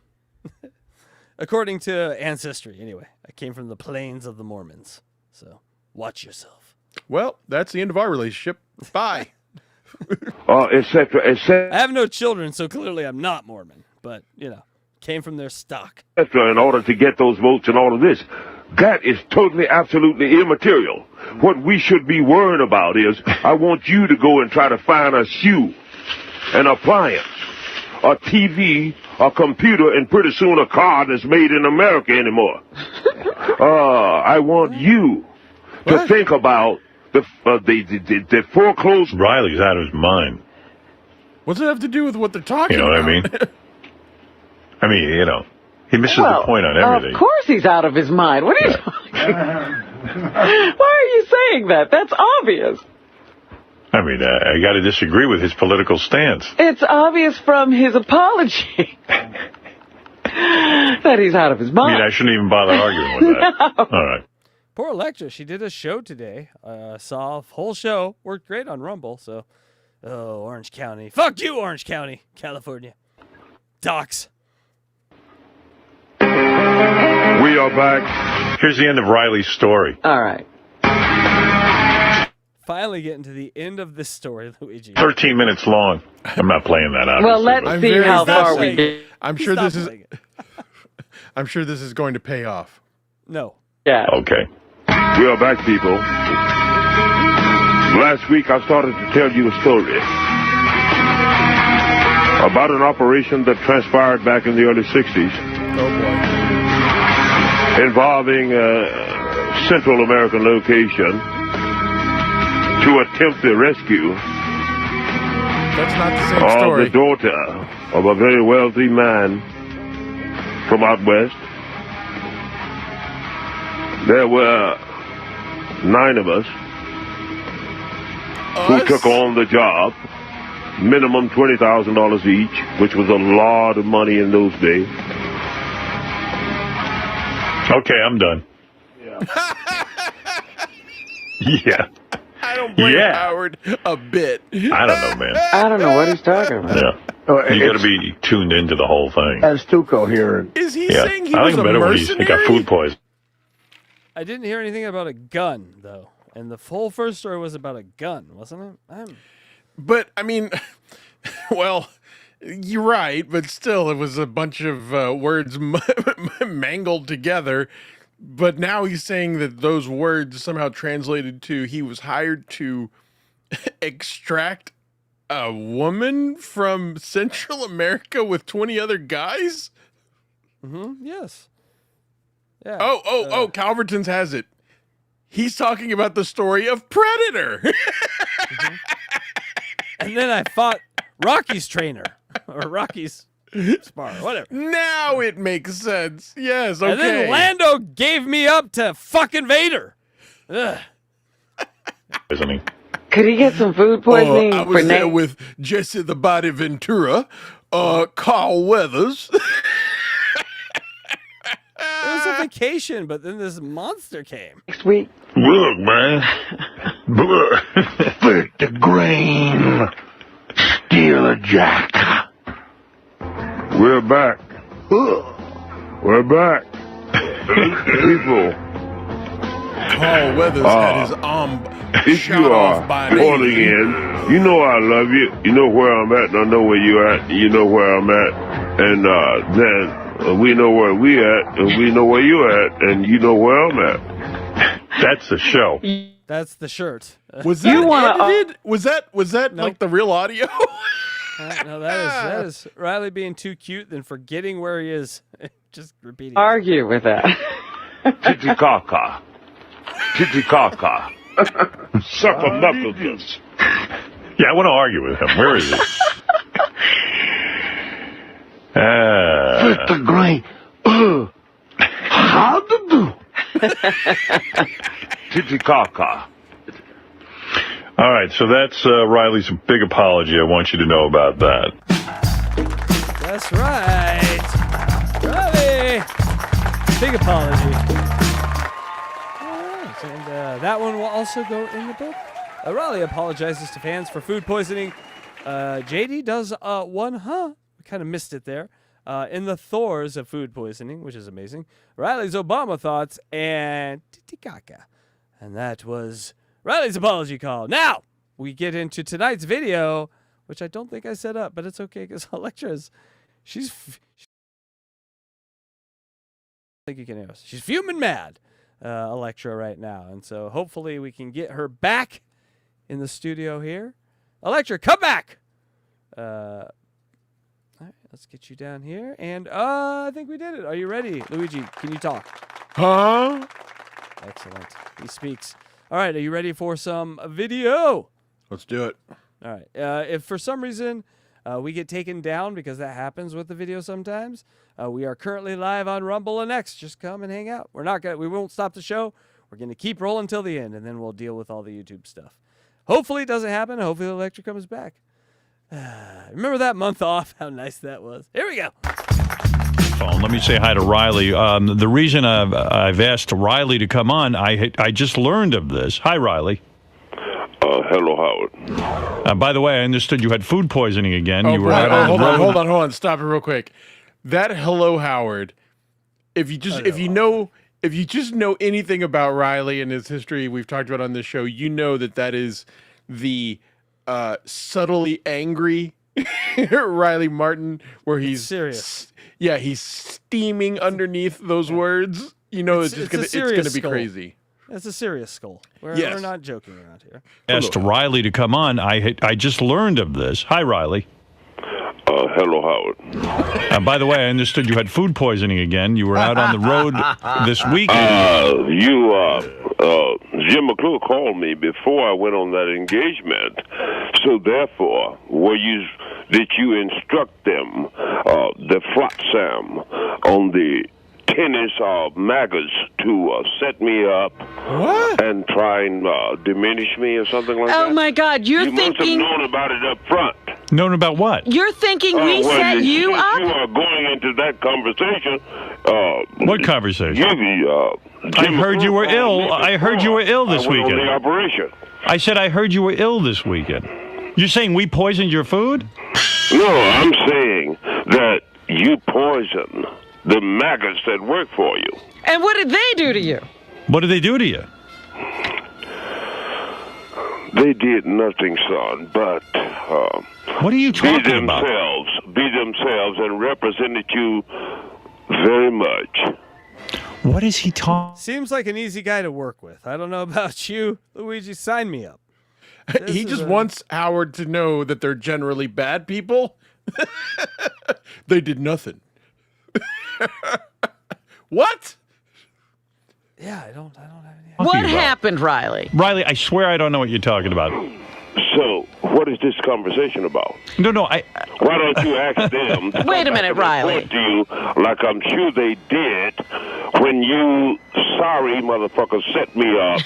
According to Ancestry, anyway. I came from the plains of the Mormons, so watch yourself. Well, that's the end of our relationship. Bye. Etc., etc. I have no children, so clearly I'm not Mormon, but, came from their stock. In order to get those votes and all of this. That is totally, absolutely immaterial. What we should be worrying about is, I want you to go and try to find a shoe, an appliance, a TV, a computer, and pretty soon a car that's made in America anymore. I want you to think about the foreclosed... Riley's out of his mind. What's it have to do with what they're talking about? You know what I mean? He misses the point on everything. Of course he's out of his mind. What are you talking about? Why are you saying that? That's obvious. I mean, I got to disagree with his political stance. It's obvious from his apology that he's out of his mind. I mean, I shouldn't even bother arguing with that. No. All right. Poor Electra. She did a show today. Saw a whole show. Worked great on Rumble. So, Orange County. Fuck you, Orange County, California. Docs. We are back. Here's the end of Riley's story. All right. Finally getting to the end of this story, Luigi. 13 minutes long. I'm not playing that out. Well, let's see how far we get. I'm sure this is going to pay off. No. Yeah. Okay. We are back, people. Last week I started to tell you a story about an operation that transpired back in the early 60s. Oh, boy. Involving a Central American location to attempt the rescue That's not the same story. of the daughter of a very wealthy man from out west. There were 9 of us who took on the job, minimum $20,000 each, which was a lot of money in those days. Okay, I'm done. Yeah. I don't blame Howard a bit. I don't know, man. I don't know what he's talking about. Yeah. You got to be tuned into the whole thing. As Tuco here. Is he saying he I was think a better when he got mercenary? food poisoning. I didn't hear anything about a gun, though. And the whole first story was about a gun, wasn't it? But, I mean, well, you're right, but still, it was a bunch of words mangled together. But now he's saying that those words somehow translated to he was hired to extract a woman from Central America with 20 other guys? Yes. Yeah. Oh, Calverton's has it. He's talking about the story of Predator. And then I fought Rocky's trainer, or Rocky's spar, whatever. Now it makes sense. Yes, okay. And then Lando gave me up to fucking Vader. Ugh. Could he get some food poisoning I for was there Nate? with Jesse the Body Ventura, Carl Weathers. It was a vacation, but then this monster came. Next week. Look, man. Look. Fit the grain. Steal a jack. We're back. We're back. People. Carl Weathers had his arm If shot you off are by an calling alien. in, you know I love you. You know where I'm at, and I know where you're at. You know where I'm at. And then we know where we at, and we know where you're at, and you know where I'm at. That's the show. That's the shirt. Was that edited? Was that like the real audio? No, that is Riley being too cute, then forgetting where he is. Just repeating. Argue with that. Titicaca. Titicaca. Suck a knuckles. Yeah, I want to argue with him. Where is he? Fit the grain. How to do? Titicaca. All right, so that's Riley's big apology. I want you to know about that. That's right. Riley. Big apology. All right, and that one will also go in the book. Riley apologizes to fans for food poisoning. JD does one, we kind of missed it there. In the Thors of food poisoning, which is amazing. Riley's Obama thoughts and Titicaca. And that was Riley's apology call. Now, we get into tonight's video, which I don't think I set up, but it's okay because ELECTRA's, I think you can hear us. She's fuming mad, ELECTRA, right now. And so hopefully we can get her back in the studio here. ELECTRA, come back! All right, let's get you down here. And I think we did it. Are you ready? Luigi, can you talk? Huh? Excellent. He speaks. All right, are you ready for some video? Let's do it. All right. If for some reason we get taken down, because that happens with the video sometimes, we are currently live on Rumble and X. Just come and hang out. We won't stop the show. We're going to keep rolling till the end, and then we'll deal with all the YouTube stuff. Hopefully it doesn't happen. Hopefully ELECTRA comes back. Remember that month off? How nice that was. Here we go. Let me say hi to Riley. The reason I've asked Riley to come on, I just learned of this. Hi, Riley. Hello, Howard. By the way, I understood you had food poisoning again. Hold on. Stop it real quick. That hello, Howard. If you just know anything about Riley and his history we've talked about on this show, you know that is the subtly angry Riley Martin, where he's serious. He's steaming underneath those words. You know, it's going to be crazy. It's a serious skull. We're not joking around here. Asked Riley to come on. I just learned of this. Hi, Riley. Hello, Howard. By the way, I understood you had food poisoning again. You were out on the road this weekend. Jim McClure called me before I went on that engagement. So therefore, did you instruct them, the Flotsam, on the tennis maggots to set me up and try and diminish me or something like that? Oh my God, you must have known about it up front. Known about what? You're thinking we set you up? You are going into that conversation, What conversation? Jimmy, I heard you were ill. I heard you were ill this weekend. On the operation. I said I heard you were ill this weekend. You're saying we poisoned your food? No, I'm saying that you poison the maggots that work for you. And what did they do to you? What did they do to you? They did nothing, son, but what are you talking about? Be themselves, and represented you very much. What is he talking? Seems like an easy guy to work with. I don't know about you, Luigi. Sign me up. He just wants Howard to know that they're generally bad people. They did nothing. What? Yeah, I don't have any. What happened, Riley? Riley, I swear I don't know what you're talking about. So, what is this conversation about? No, why don't you ask them? Wait a minute, Riley. To you, like I'm sure they did when you sorry motherfucker set me up.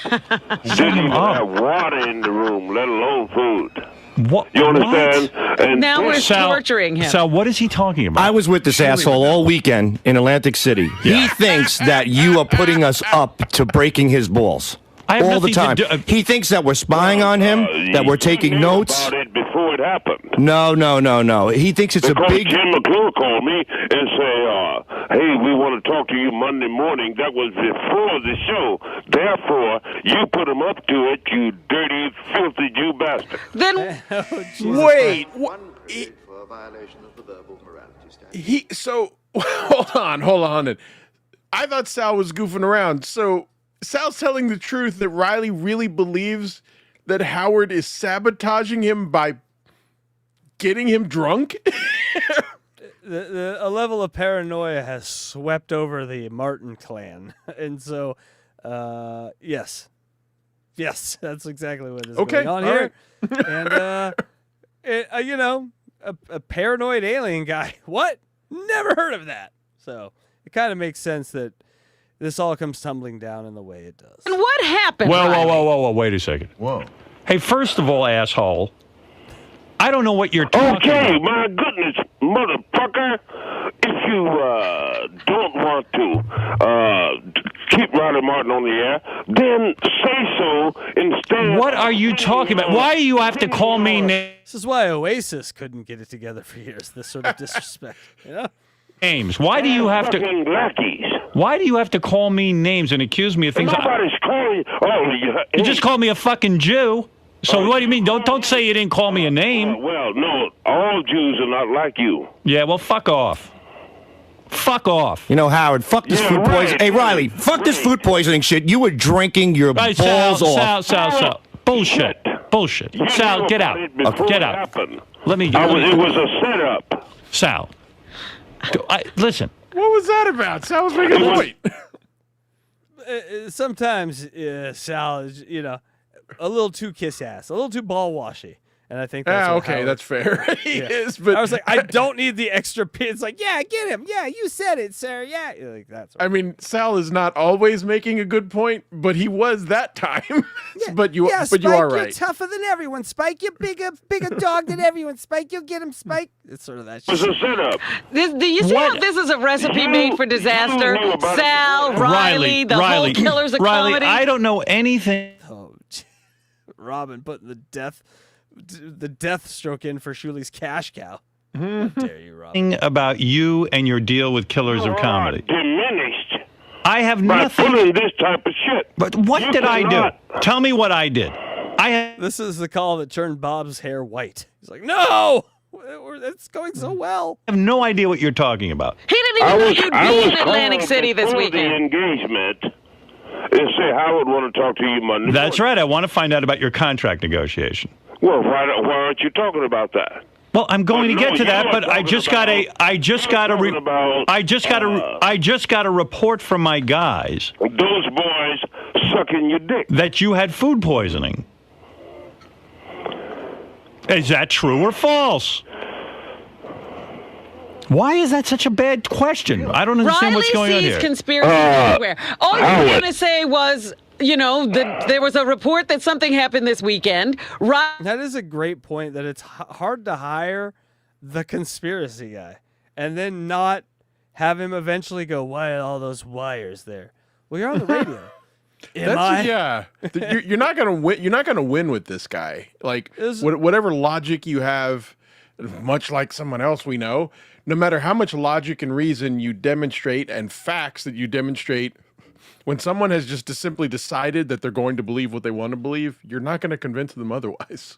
Didn't even have water in the room, let alone food. What? You understand? And now we're torturing him. Sal, what is he talking about? I was with this asshole all weekend in Atlantic City. Yeah. He thinks that you are putting us up to breaking his balls. All the time. He thinks that we're spying on him, that we're taking notes. About it before it happened. No. He thinks it's because a big... Jim McClure called me and say, hey, we want to talk to you Monday morning. That was before the show. Therefore, you put him up to it, you dirty, filthy Jew bastard. Then, wait. So, hold on. I thought Sal was goofing around. So, Sal's telling the truth that Riley really believes that Howard is sabotaging him by getting him drunk? A level of paranoia has swept over the Martin clan. And so, yes, that's exactly what is going on here. Right. And, a paranoid alien guy. What? Never heard of that. So it kind of makes sense that this all comes tumbling down in the way it does. And what happened? Whoa, wait a second. Whoa. Hey, first of all, asshole, I don't know what you're talking about. Okay, my goodness, motherfucker. If you don't want to keep Riley Martin on the air, then say so instead. What are you talking about? Why do you have to call me names? This is why Oasis couldn't get it together for years. This sort of disrespect, Names. Why do you have to? Lackeys. Why do you have to call me names and accuse me of things? Nobody's calling. You just called me a fucking Jew. So what do you mean? Don't say you didn't call me a name. Well, no, all Jews are not like you. Yeah, well, fuck off. Fuck off. Howard, fuck this food poisoning. Hey, Riley, fuck this food poisoning shit. You were drinking your balls off. Sal. Bullshit. Sal, get out. Get out. Let me. It was a setup. Sal. Listen. What was that about? Sal was making a point. Sometimes Sal is, a little too kiss ass, a little too ball washy. And I think that's okay, that's fair. He is, but I was like, I don't need the extra pin. It's like, yeah, get him. Yeah, you said it, sir. Yeah. Like that's I mean, Sal is not always making a good point, but he was that time. but you Spike, are right. You're tougher than everyone, Spike. You're bigger dog than everyone, Spike. You'll get him, Spike. It's sort of that shit. It's a setup. Do you see how this is a recipe made for disaster? Sal, Riley, the whole Killers of Comedy. I don't know anything. Oh, Robin putting the death stroke in for Shuli's cash cow. How dare you, Robin? About you and your deal with Killers of Comedy. Diminished. I have by nothing. pulling this type of shit. But what did I do? Tell me what I did. This is the call that turned Bob's hair white. He's like, no! It's going so well. I have no idea what you're talking about. He didn't even know you'd be in Atlantic City this weekend. The engagement and say Howard want to talk to you Monday. That's right. I want to find out about your contract negotiation. Well, why aren't you talking about that? Well, I'm going to get to that, but I just got a report from my guys. Those boys sucking your dick. That you had food poisoning. Is that true or false? Why is that such a bad question? I don't understand what's going on here. Riley sees conspiracy everywhere. All you were going to say was, there was a report that something happened this weekend. That is a great point, that it's hard to hire the conspiracy guy and then not have him eventually go, why are all those wires there? Well, you're on the radio. Yeah, you're not gonna win. You're not gonna win with this guy. Like whatever logic you have, much like someone else we know. No matter how much logic and reason you demonstrate and facts that you demonstrate, when someone has just simply decided that they're going to believe what they want to believe, you're not going to convince them otherwise.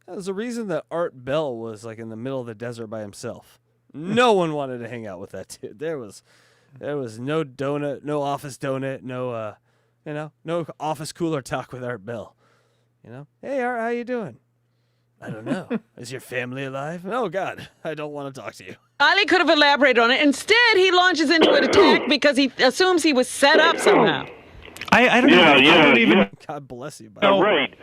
There's a reason that Art Bell was like in the middle of the desert by himself. No one wanted to hang out with that dude. There was no donut, no office donut, no no office cooler talk with Art Bell. Hey Art, how you doing? I don't know. Is your family alive? Oh God, I don't want to talk to you. Ali could have elaborated on it. Instead, he launches into an attack because he assumes he was set up somehow. I don't even. God bless you. Right.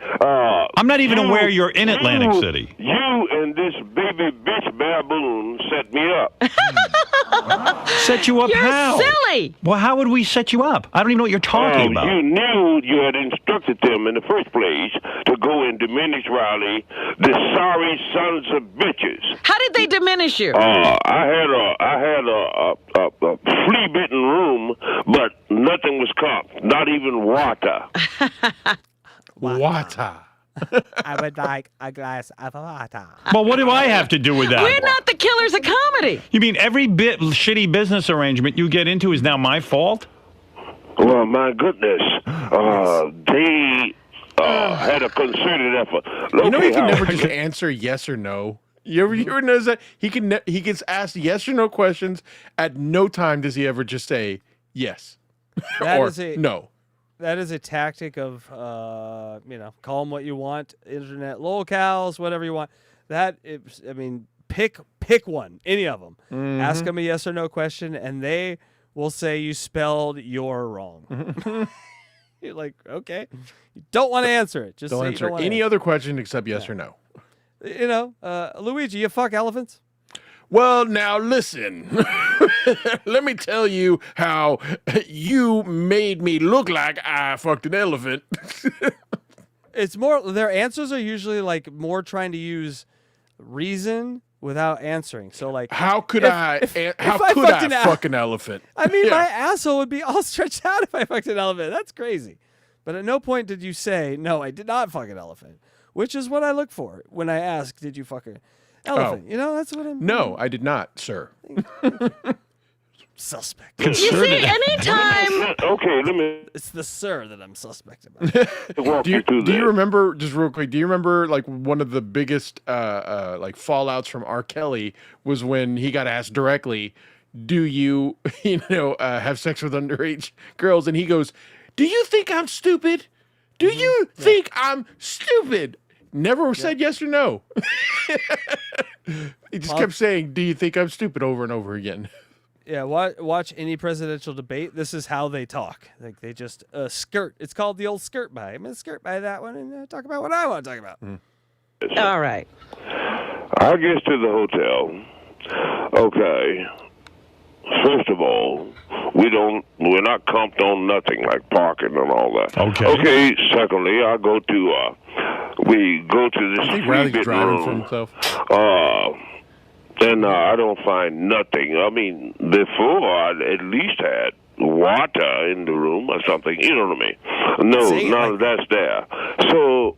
I'm not even aware you're in Atlantic City. You and this baby bitch baboon set me up. Set you up You're how? silly. Well, how would we set you up? I don't even know what you're talking about. You knew you had instructed them in the first place to go and diminish Riley, the sorry sons of bitches. How did they diminish you? I had a flea-bitten room, but nothing was comped, not even water. Water. I would like a glass of water. Well, what do I have to do with that? We're not the killers of comedy. You mean every bit shitty business arrangement you get into is now my fault? Well, my goodness. They had a concerted effort. You know he can never just answer yes or no. You ever notice that? He gets asked yes or no questions. At no time does he ever just say yes or no. That is a tactic of, call them what you want, internet locales, whatever you want. Pick one, any of them. Mm-hmm. Ask them a yes or no question, and they will say you spelled your wrong. You're like, okay. You don't want to answer it. Just don't say answer you don't any other question except yes or no. Luigi, you fuck elephants? Well, now listen. Let me tell you how you made me look like I fucked an elephant. It's more, their answers are usually like more trying to use reason without answering. So like, how could I fuck an elephant? I mean, my asshole would be all stretched out if I fucked an elephant. That's crazy. But at no point did you say, no, I did not fuck an elephant, which is what I look for when I ask, did you fuck an elephant? Oh. That's what I'm... No, I did not, sir. Suspect. You see, anytime... Okay, let me... It's the sir that I'm suspect about. Do you remember, just real quick, do you remember like one of the biggest like fallouts from R. Kelly was when he got asked directly, do you, have sex with underage girls? And he goes, do you think I'm stupid? Do you think I'm stupid? Never said yes or no. He just kept saying, do you think I'm stupid over and over again. Yeah, watch any presidential debate. This is how they talk. Like they just skirt. It's called the old skirt by. I'm going to skirt by that one and talk about what I want to talk about. All right. I get to the hotel. Okay. First of all, we're not comped on nothing like parking and all that. Okay. Secondly, we go to this. I think Riley's driving for himself. And I don't find nothing. I mean, before I at least had water in the room or something. You know what I mean? No, none of that's there. So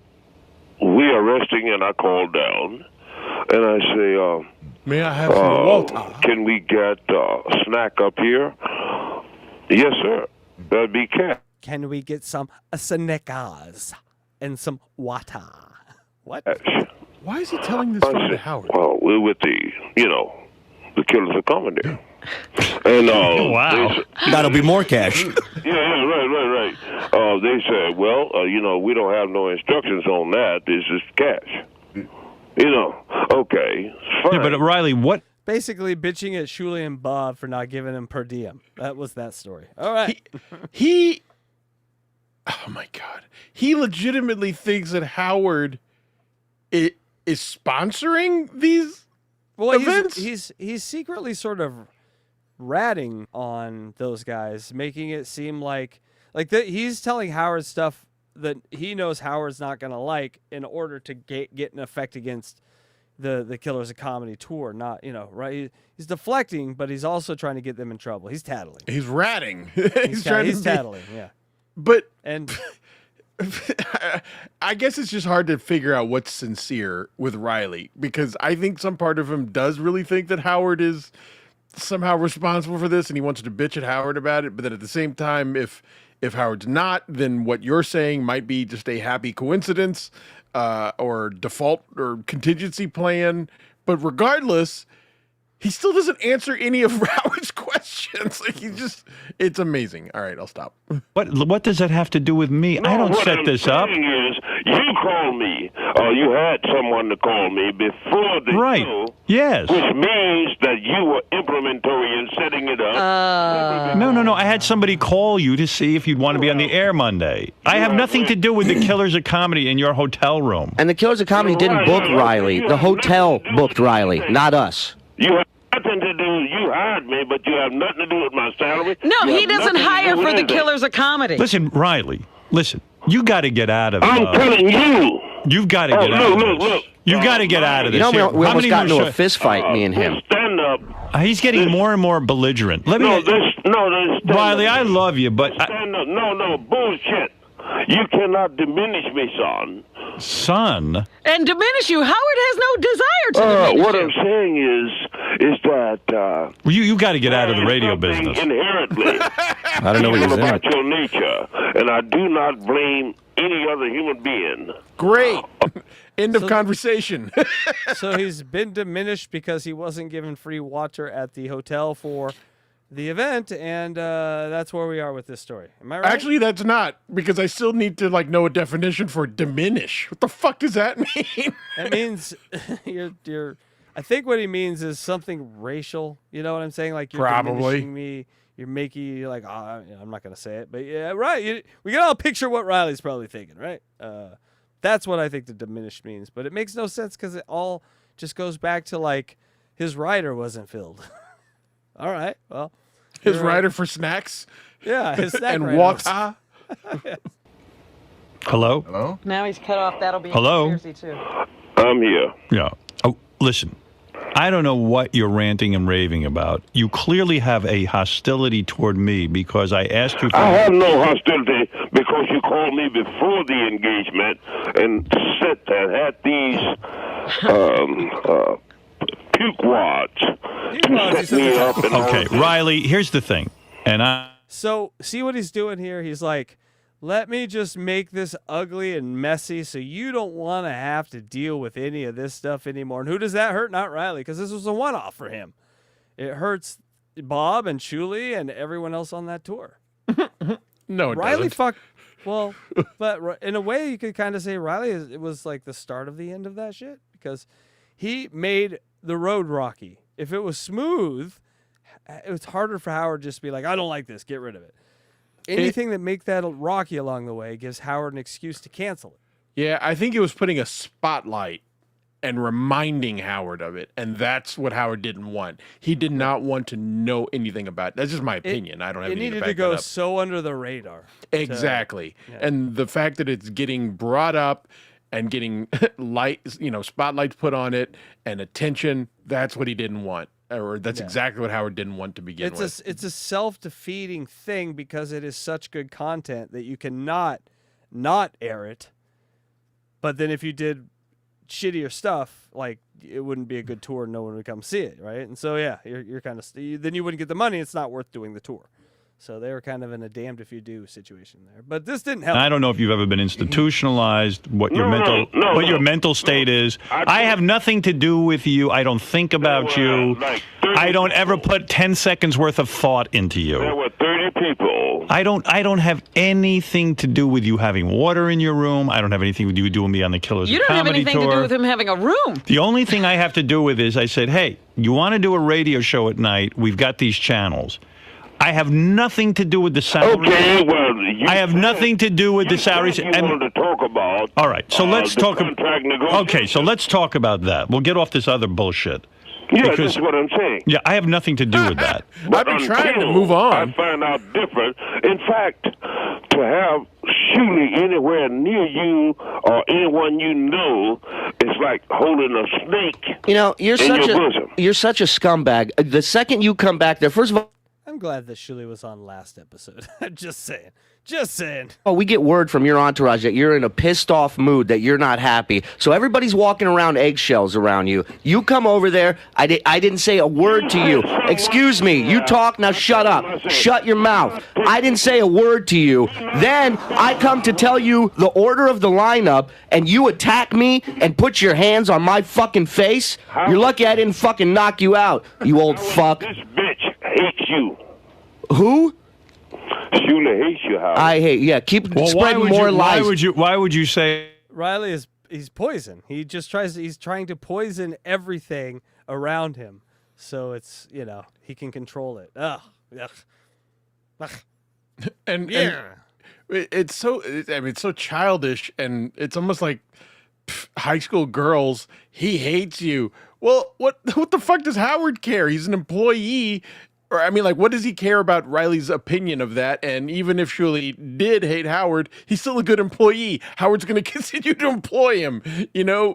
we are resting, and I call down, and I say, may I have some water? Can we get a snack up here? Yes, sir. That'd be cat. Can we get some Snickers and some water? What? Why is he telling this story to Howard? Well, we're with the killers of comedy. And wow, that'll be more cash. Yeah, right. They said, well, we don't have no instructions on that. This is cash. Okay, fine. Yeah, but Riley, what? Basically, bitching at Shuli and Bob for not giving him per diem. That was that story. All right. He oh my God, he legitimately thinks that Howard is sponsoring these events. He's secretly sort of ratting on those guys, making it seem like he's telling Howard stuff that he knows Howard's not going to like in order to get an effect against the Killers of Comedy tour. Not, right? He's deflecting, but he's also trying to get them in trouble. He's tattling. He's ratting. He's tattling. Yeah. But and I guess it's just hard to figure out what's sincere with Riley, because I think some part of him does really think that Howard is somehow responsible for this, and he wants to bitch at Howard about it. But then at the same time, if Howard's not, then what you're saying might be just a happy coincidence, or default or contingency plan. But regardless, he still doesn't answer any of Howard's questions. Like, it's amazing. All right, I'll stop. What does that have to do with me? I don't set this up. Is you called me, or you had someone to call me before the show. Yes. Which means that you were implementory in setting it up. No. I had somebody call you to see if you'd want to be on the air Monday. I have nothing to do with the Killers of Comedy in your hotel room. And the Killers of Comedy didn't book Riley. The hotel booked Riley, not us. You have nothing to do. You hired me, but you have nothing to do with my salary. No, he doesn't hire for the Killers of Comedy. Listen, Riley, you got to get out of I'm telling you. You've got to get out of this. Look. You've got to get out of this. We almost got into a fist fight, me and him. Stand up. He's getting more and more belligerent. Riley, I love you, but... Stand up. No, bullshit. You cannot diminish me, son. Son? And diminish you. Howard has no desire to diminish what you. I'm saying is that... you got to get out of the radio business. Inherently, I don't know what you're saying. about your nature, and I do not blame any other human being. Great. End of conversation. So he's been diminished because he wasn't given free water at the hotel for the event, and that's where we are with this story. Am I right? Actually, that's not, because I still need to know a definition for diminish. What the fuck does that mean? It means you're. I think what he means is something racial. You know what I'm saying? Like, you're diminishing me. You're making you like. I'm not gonna say it, but yeah, right. We can all picture what Riley's probably thinking, right? That's what I think the diminished means, but it makes no sense because it all just goes back to like his rider wasn't filled. All right, well, his rider for snacks. Yeah, his snack and rider water. Hello? Now he's cut off. That'll be Hello? a conspiracy, too. I'm here. Yeah. Oh, listen. I don't know what you're ranting and raving about. You clearly have a hostility toward me because I asked you for... I have no hostility because you called me before the engagement and said that had these PUKEWADs to set me up. Okay, Riley, here's the thing. So, see what he's doing here? He's like, let me just make this ugly and messy so you don't want to have to deal with any of this stuff anymore. And who does that hurt? Not Riley, because this was a one-off for him. It hurts Bob and Shuli and everyone else on that tour. No, it Riley doesn't. fucked. Well, but in a way, you could kind of say Riley it was like the start of the end of that shit, because he made the road rocky. If it was smooth, it was harder for Howard just to be like, I don't like this, get rid of it. Anything that make that rocky along the way gives Howard an excuse to cancel it. Yeah, I think it was putting a spotlight and reminding Howard of it, and that's what Howard didn't want. He did not want to know anything about it. That's just my opinion. I don't have anything to back It needed to go that up. so under the radar. Exactly. And the fact that it's getting brought up and getting spotlights put on it and attention, that's what he didn't want. Or that's exactly what Howard didn't want to begin with. It's a self-defeating thing because it is such good content that you cannot not air it. But then if you did shittier stuff, like, it wouldn't be a good tour and no one would come see it, right? And so, yeah, you're kind of... Then you wouldn't get the money. It's not worth doing the tour. So they were kind of in a damned if you do situation there. But this didn't help. I don't know if you've ever been institutionalized, what your mental state is. I have nothing to do with you. I don't think about you. I don't ever put 10 seconds worth of thought into you. There were 30 people. I don't have anything to do with you having water in your room. I don't have anything to do with me on the Killers You of don't have Comedy anything tour. to do with him having a room. The only thing I have to do with is I said, hey, you want to do a radio show at night? We've got these channels. I have nothing to do with the salary. Okay, well, I have nothing to do with the salaries. You wanted to talk about. All right, so let's talk. Contract negotiation. Okay, so let's talk about that. We'll get off this other bullshit. Yeah, that's what I'm saying. Yeah, I have nothing to do with that. I've been trying to move on. I find out different. In fact, to have Shuli anywhere near you or anyone you know It's like holding a snake You know, in your bosom. you're such a scumbag. The second you come back there, first of all, I'm glad that Shuli was on last episode. I'm just saying. Just saying. oh, we get word from your entourage that you're in a pissed off mood, that you're not happy. So everybody's walking around eggshells around you. You come over there. I didn't say a word to you. Excuse me. You talk, now shut up. Shut your mouth. I didn't say a word to you. Then I come to tell you the order of the lineup, and you attack me and put your hands on my fucking face? You're lucky I didn't fucking knock you out, you old fuck. This bitch hates you. Who? Shula hates you, Howard. I hate. Yeah, keep spreading more lies. Why would you say Riley he's poison. He just he's trying to poison everything around him. So it's, he can control it. Ugh. And it's so, it's so childish, and it's almost like high school girls. He hates you. Well, what the fuck does Howard care? He's an employee. Or, what does he care about Riley's opinion of that? And even if Shuli did hate Howard, he's still a good employee. Howard's going to continue to employ him,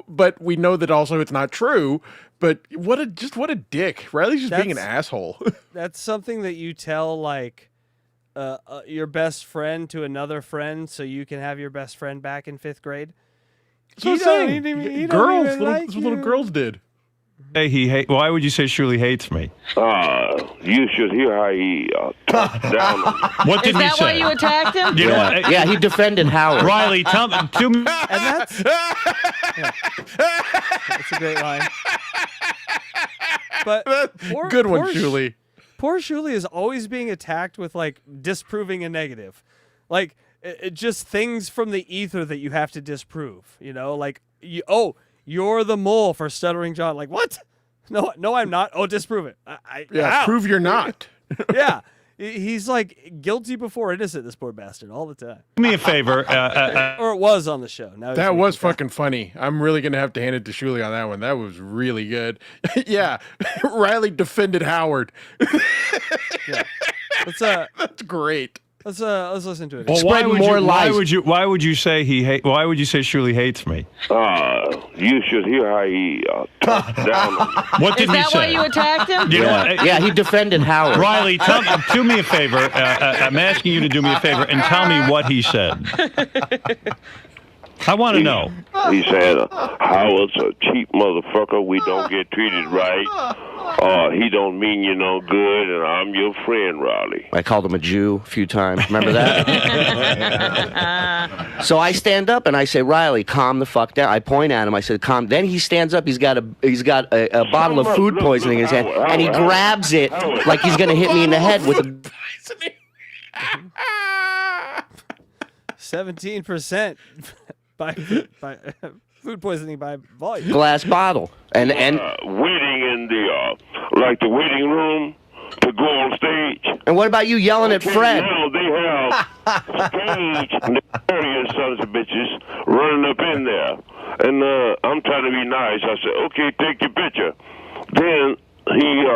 But we know that also it's not true. But what a dick. Riley's just being an asshole. That's something that you tell, your best friend to another friend so you can have your best friend back in 5th grade. So I'm saying, girls, little girls did. Hey, why would you say Shuli hates me? You should hear how he talks down. What did he say? Is that why you attacked him? You know what? Yeah, he defended Howard. Riley, tell me. And that's that's a great line. But good one, Shuli. Poor Shuli is always being attacked with disproving a negative, it just things from the ether that you have to disprove. You're the mole for stuttering John. What? No, I'm not. Oh, disprove it. Prove you're not. Yeah. He's guilty before innocent, this poor bastard, all the time. Do me a favor. Or it was on the show. Now that was fucking funny. I'm really going to have to hand it to Shuli on that one. That was really good. Yeah. Riley defended Howard. Yeah. That's great. Let's listen to it. Well, why would you say Shuli hates me? You should hear how he talks down. What did he say? Is that why you attacked him? Yeah, he defended Howard. Riley, do me a favor. I'm asking you to do me a favor and tell me what he said. I want to know. He said, Howard's a cheap motherfucker. We don't get treated right. He don't mean you no good, and I'm your friend, Riley. I called him a Jew a few times. Remember that? So I stand up and I say, Riley, calm the fuck down. I point at him. I said, calm. Then he stands up. He's got a bottle of food poisoning in his hand, and he grabs it like he's going to hit me in the head with a... 17% by food poisoning by volume. Glass bottle. And waiting in the waiting room to go on stage. And what about you yelling at Fred? Now they have stage nefarious sons of bitches running up in there. And I'm trying to be nice. I said, okay, take your picture. Then he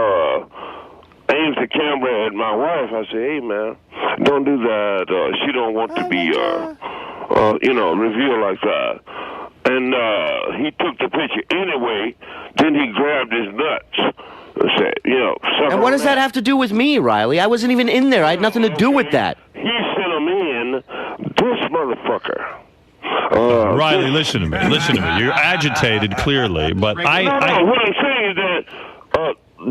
aims the camera at my wife. I say, hey, man, don't do that. She don't want to be, revealed like that. And he took the picture anyway. Then he grabbed his nuts. Said, and what does that have to do with me, Riley? I wasn't even in there. I had nothing to do with that. He sent him in. This motherfucker. Riley, listen to me. You're agitated, clearly, but what I'm saying is that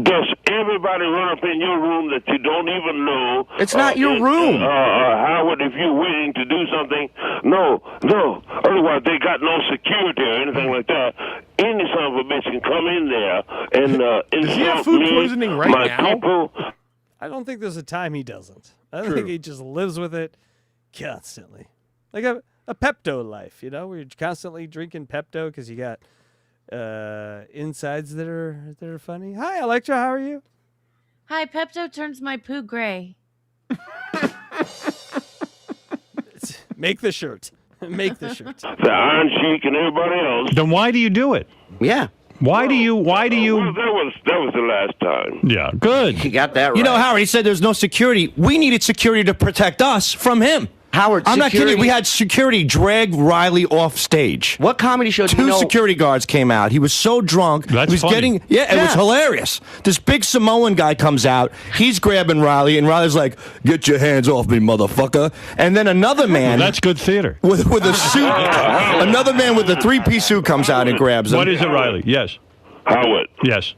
does everybody run up in your room that you don't even know? It's not your room. Howard, if you're waiting to do something, no. Otherwise, they got no security or anything like that. Any son of a bitch can come in there and does he have food poisoning right now? People. I don't think there's a time he doesn't. I think he just lives with it constantly. Like a Pepto life, where you're constantly drinking Pepto because you got insides that are funny. Hi, Electra, how are you? Hi, Pepto turns my poo gray. Make the shirt. Make the shirt. The Iron Sheik and everybody else. Then why do you do it? Yeah. Why do you? Well, that was the last time. Yeah, good. You got that right. You know, Howard, he said there's no security. We needed security to protect us from him. Howard, I'm not kidding. We had security drag Riley off stage. What comedy show? Two security guards came out. He was so drunk. That's he was funny. it was hilarious. This big Samoan guy comes out. He's grabbing Riley, and Riley's like, "Get your hands off me, motherfucker!" And then another man, that's good theater, with a suit. Another man with a 3-piece suit comes out and grabs him. What is it, Riley? Yes. Howard. Yes.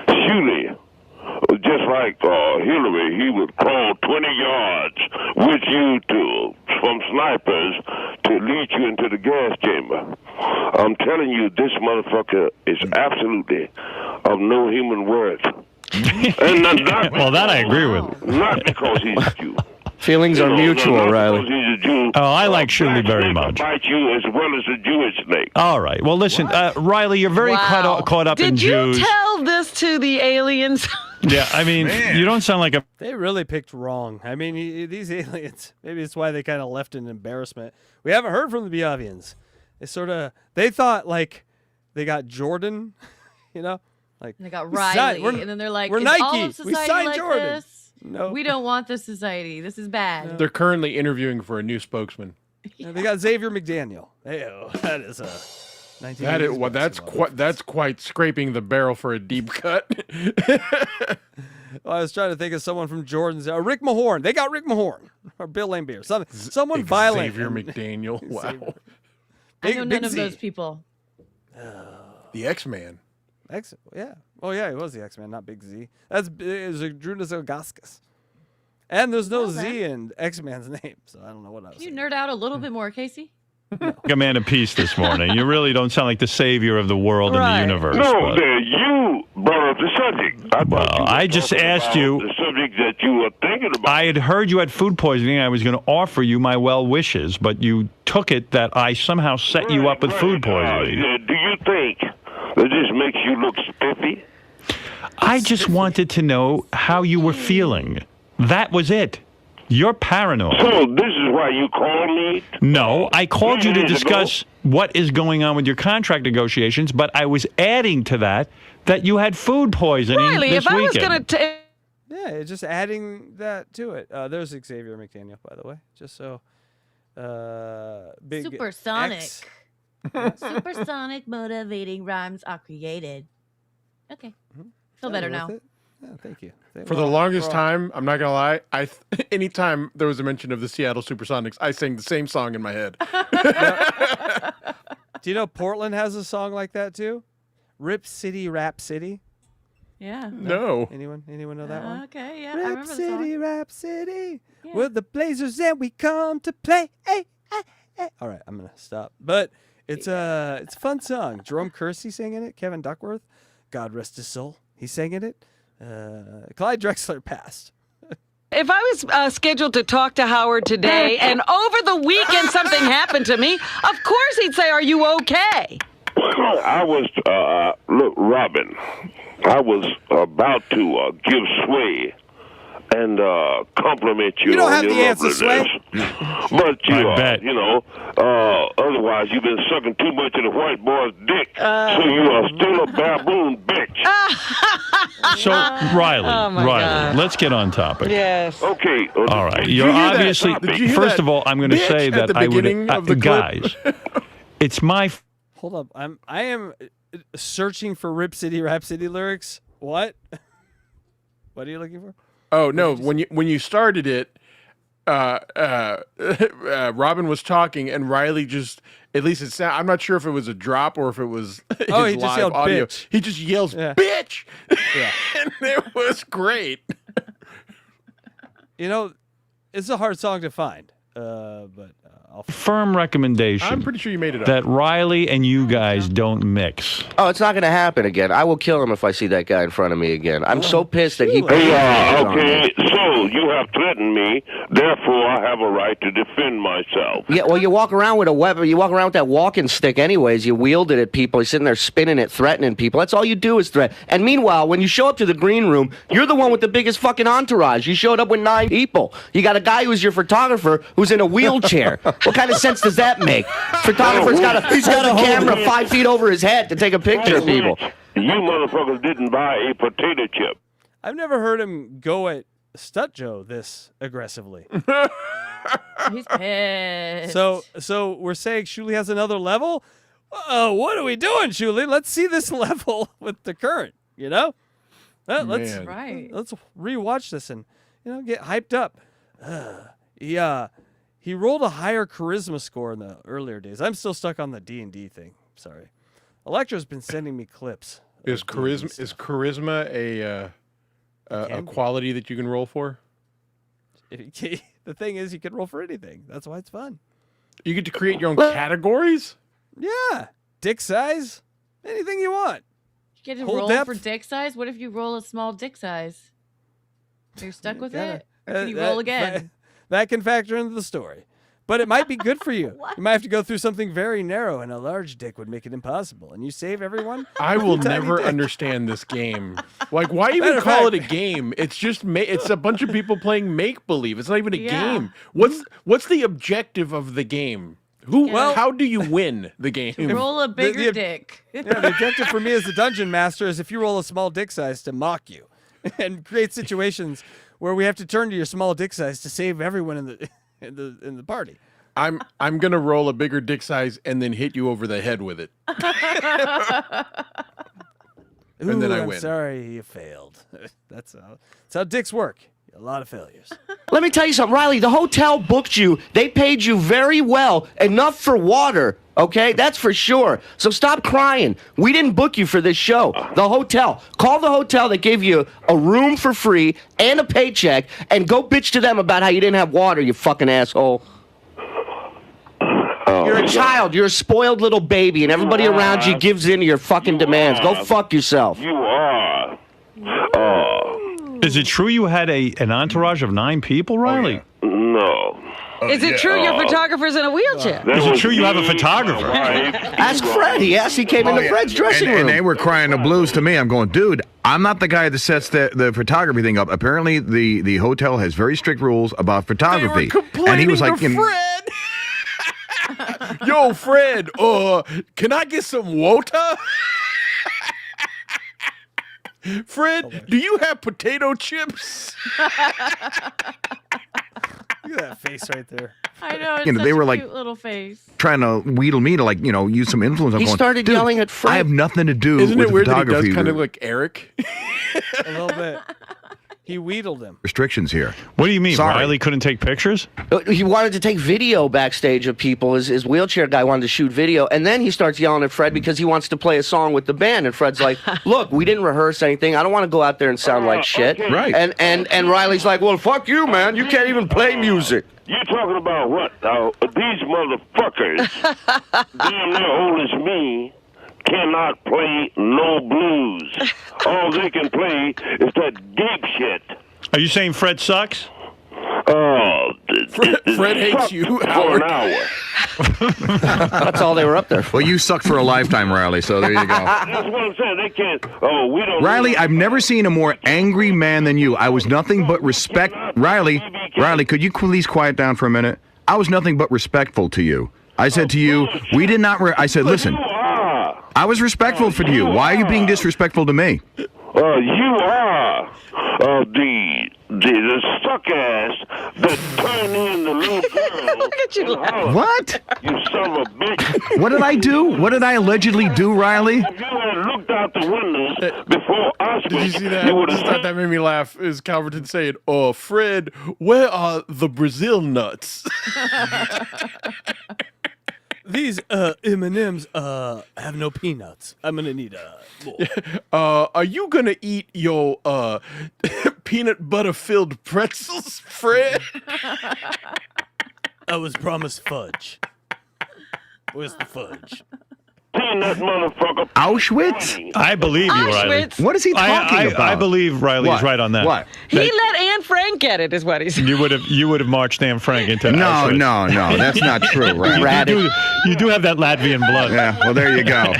Surely, just like Hillary, he would crawl 20 yards with you from snipers to lead you into the gas chamber. I'm telling you, this motherfucker is absolutely of no human worth. And not well, that I agree with. Not because he's a Jew. Feelings are mutual, Riley. He's a Jew. Oh, I like Shirley very much. Bite you as well as a Jewish snake. All right. Well, listen, Riley, you're very caught up in Jews. Did you tell this to the aliens? Yeah, I mean, you don't sound like a... They really picked wrong. I mean, these aliens, maybe it's why they kind of left in embarrassment. We haven't heard from the Biavians. They thought, like, they got Jordan, you know? Like, they got Riley, and then they're like, we're is Nike. all of society We signed like Jordan. this? No. We don't want this society. This is bad. They're currently interviewing for a new spokesman. Yeah, they got Xavier McDaniel. Hey-oh, that is a... That's quite scraping the barrel for a deep cut. Well, I was trying to think of someone from Jordan's. Rick Mahorn. They got Rick Mahorn or Bill Laimbeer. Someone violent. Xavier McDaniel. Wow. I know none of those people. The X-Man. Yeah. Oh yeah, he was the X-Man, not Big Z. It was Drunas Ilgauskas. And there's no Z in X-Man's name, so I don't know what I was. Can you nerd out a little bit more, Casey? A man of peace this morning. You really don't sound like the savior of the world and the universe. No, you brought up the subject. I just asked you the subject that you were thinking about. I had heard you had food poisoning. I was going to offer you my well wishes, but you took it that I somehow set you up with food poisoning. Do you think that this makes you look spiffy? I just wanted to know how you were feeling. That was it. You're paranoid. So this is why you called me? No, I called you to discuss what is going on with your contract negotiations, but I was adding to that you had food poisoning Riley, this if I weekend. was going to... Yeah, just adding that to it. There's Xavier McDaniel, by the way, just so... Big Supersonic. X. Supersonic motivating rhymes are created. Okay. Feel better now. Yeah, thank you. For the longest time, I'm not gonna lie, anytime there was a mention of the Seattle Supersonics, I sang the same song in my head. Do you know Portland has a song like that too? Rip City, Rap City. Yeah. No. Anyone know that one? Okay, yeah. I Rip remember the City, song. Rap City. Yeah. We're the Blazers and we come to play. Hey, hey, hey. All right, I'm gonna stop. But it's a fun song. Jerome Kersey singing it. Kevin Duckworth, God rest his soul, he's singing it. Clyde Drexler passed. If I was scheduled to talk to Howard today and over the weekend something happened to me, of course he'd say, "Are you okay?" I was, look, Robin, I was about to give sway and compliment you. You don't on have your the answer, Sway. But you, bet. otherwise you've been sucking too much of the white boy's dick, so you are still a baboon bitch. So, Riley, let's get on topic. Yes. Okay. All right. You're obviously... First of all, I'm going to say that I would... guys, it's my... Hold up. I am searching for Rip City, Rap City lyrics. What? What are you looking for? Oh no! When you started it, Robin was talking, and Riley just, at least it sound. I'm not sure if it was a drop or if it was his he just live yelled, audio. "Bitch." He just yells, "Bitch!" Yeah. And it was great. You know, it's a hard song to find, but I'll... Firm recommendation. I'm pretty sure you made it up. That Riley and you guys don't mix. Oh, it's not going to happen again. I will kill him if I see that guy in front of me again. I'm so pissed that he... Okay, so you have threatened me, therefore I have a right to defend myself. Yeah, well, you walk around with a weapon. You walk around with that walking stick anyways. You wield it at people. You're sitting there spinning it, threatening people. That's all you do is threat. And meanwhile, when you show up to the green room, you're the one with the biggest fucking entourage. You showed up with 9 people. You got a guy who's your photographer who's in a wheelchair. What kind of sense does that make? Photographer's got a camera 5 feet over his head to take a picture of people. You motherfuckers didn't buy a potato chip. I've never heard him go at Stut Joe this aggressively. He's pissed. So we're saying Shuli has another level? What are we doing, Shuli? Let's see this level with the current, you know? Let's rewatch this and, get hyped up. He rolled a higher charisma score in the earlier days. I'm still stuck on the D&D thing. Sorry. Electra's been sending me clips. Is charisma a quality that you can roll for? The thing is, you can roll for anything. That's why it's fun. You get to create your own categories? Yeah. Dick size. Anything you want. You get to Whole roll depth. for dick size? What if you roll a small dick size? You're stuck with it? Or can you roll again? That can factor into the story. But it might be good for you. You might have to go through something very narrow, and a large dick would make it impossible. And you save everyone? I will never understand this game. Like, why even call it a game? It's just it's a bunch of people playing make-believe. It's not even a game. What's the objective of the game? How do you win the game? Roll a bigger dick. The objective for me as the dungeon master is if you roll a small dick size to mock you and create situations where we have to turn to your small dick size to save everyone in the party. I'm gonna roll a bigger dick size and then hit you over the head with it. And then I win. I'm sorry you failed. That's how dicks work. A lot of failures. Let me tell you something, Riley. The hotel booked you. They paid you very well, enough for water. Okay, that's for sure. So stop crying. We didn't book you for this show. The hotel. Call the hotel that gave you a room for free and a paycheck, and go bitch to them about how you didn't have water, you fucking asshole. You're a child. You're a spoiled little baby, and everybody around you gives in to your fucking demands. Go fuck yourself. You are. Is it true you had an entourage of 9 people, Riley? No. Is it true your photographer's in a wheelchair? Is it true you have a photographer? Ask Fred. He came into Fred's dressing room. And they were crying the blues to me. I'm going, dude, I'm not the guy that sets the photography thing up. Apparently, the hotel has very strict rules about photography. And he was like, Fred. Yo, Fred, can I get some water? Fred, do you have potato chips? Look at that face right there. I know, it's such they were a like cute little face. trying to wheedle me to use some influence. I'm He going, started dude, yelling at Fred. I have nothing to do Isn't with it weird that he photography. does kind of like Eric? A little bit. He wheedled him. Restrictions here. What do you mean? Sorry. Riley couldn't take pictures? He wanted to take video backstage of people. His wheelchair guy wanted to shoot video, and then he starts yelling at Fred because he wants to play a song with the band. And Fred's like, "Look, we didn't rehearse anything. I don't want to go out there and sound like shit." Okay. Right. And Riley's like, "Well, fuck you, man. You can't even play music." You talking about what? These motherfuckers, damn near old as me, cannot play no blues. All they can play is that deep shit. Are you saying Fred sucks? Fred hates you, for Howard. an hour. That's all they were up there for. Well, you suck for a lifetime, Riley, so there you go. That's what I'm saying. They can't. We don't. Riley, I've never seen a more angry man than you. I was nothing but respect. Riley, could you please quiet down for a minute? I was nothing but respectful to you. I said to you, we did not. I said, listen. I was respectful for you. Why are you being disrespectful to me? You are the suck ass that turned in the little girl. Look at you. What? You son of a bitch. What did I do? What did I allegedly do, Riley? If you had looked out the windows before I spoke, Did you see that? you would have Just thought that made me laugh. Is Calverton saying, "Oh, Fred, where are the Brazil nuts?" These M&Ms have no peanuts. I'm gonna need more. Are you gonna eat your peanut butter filled pretzels, Fred? I was promised fudge. Where's the fudge? peanut motherfucker. Auschwitz? I believe you, Riley. Auschwitz? What is he talking about? I believe Riley is right on that. What? He let Anne Frank get it, is what he said. You would have marched Anne Frank into No, Auschwitz. no, that's not true, right? You do have that Latvian blood. Yeah, well, there you go.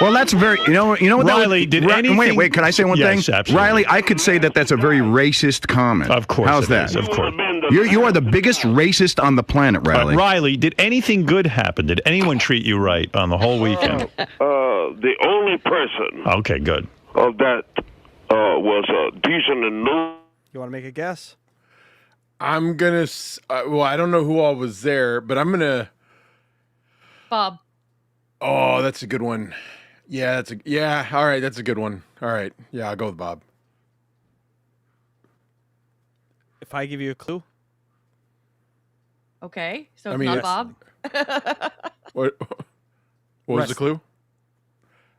Well, that's very, you know what Riley, that was, anything... Wait, can I say one yes, thing? Absolutely. Riley, I could say that that's a very racist comment. Of course How's it that? is, of course. You are the biggest racist on the planet, Riley. Riley, did anything good happen? Did anyone treat you right on the whole weekend? The only person Okay, good. that was decent and no. You want to make a guess? I'm gonna. Well, I don't know who all was there, but I'm gonna. Bob. Oh, that's a good one. Yeah, all right, that's a good one. All right, yeah, I'll go with Bob. If I give you a clue. Okay, so I it's mean, not Bob. What was the clue?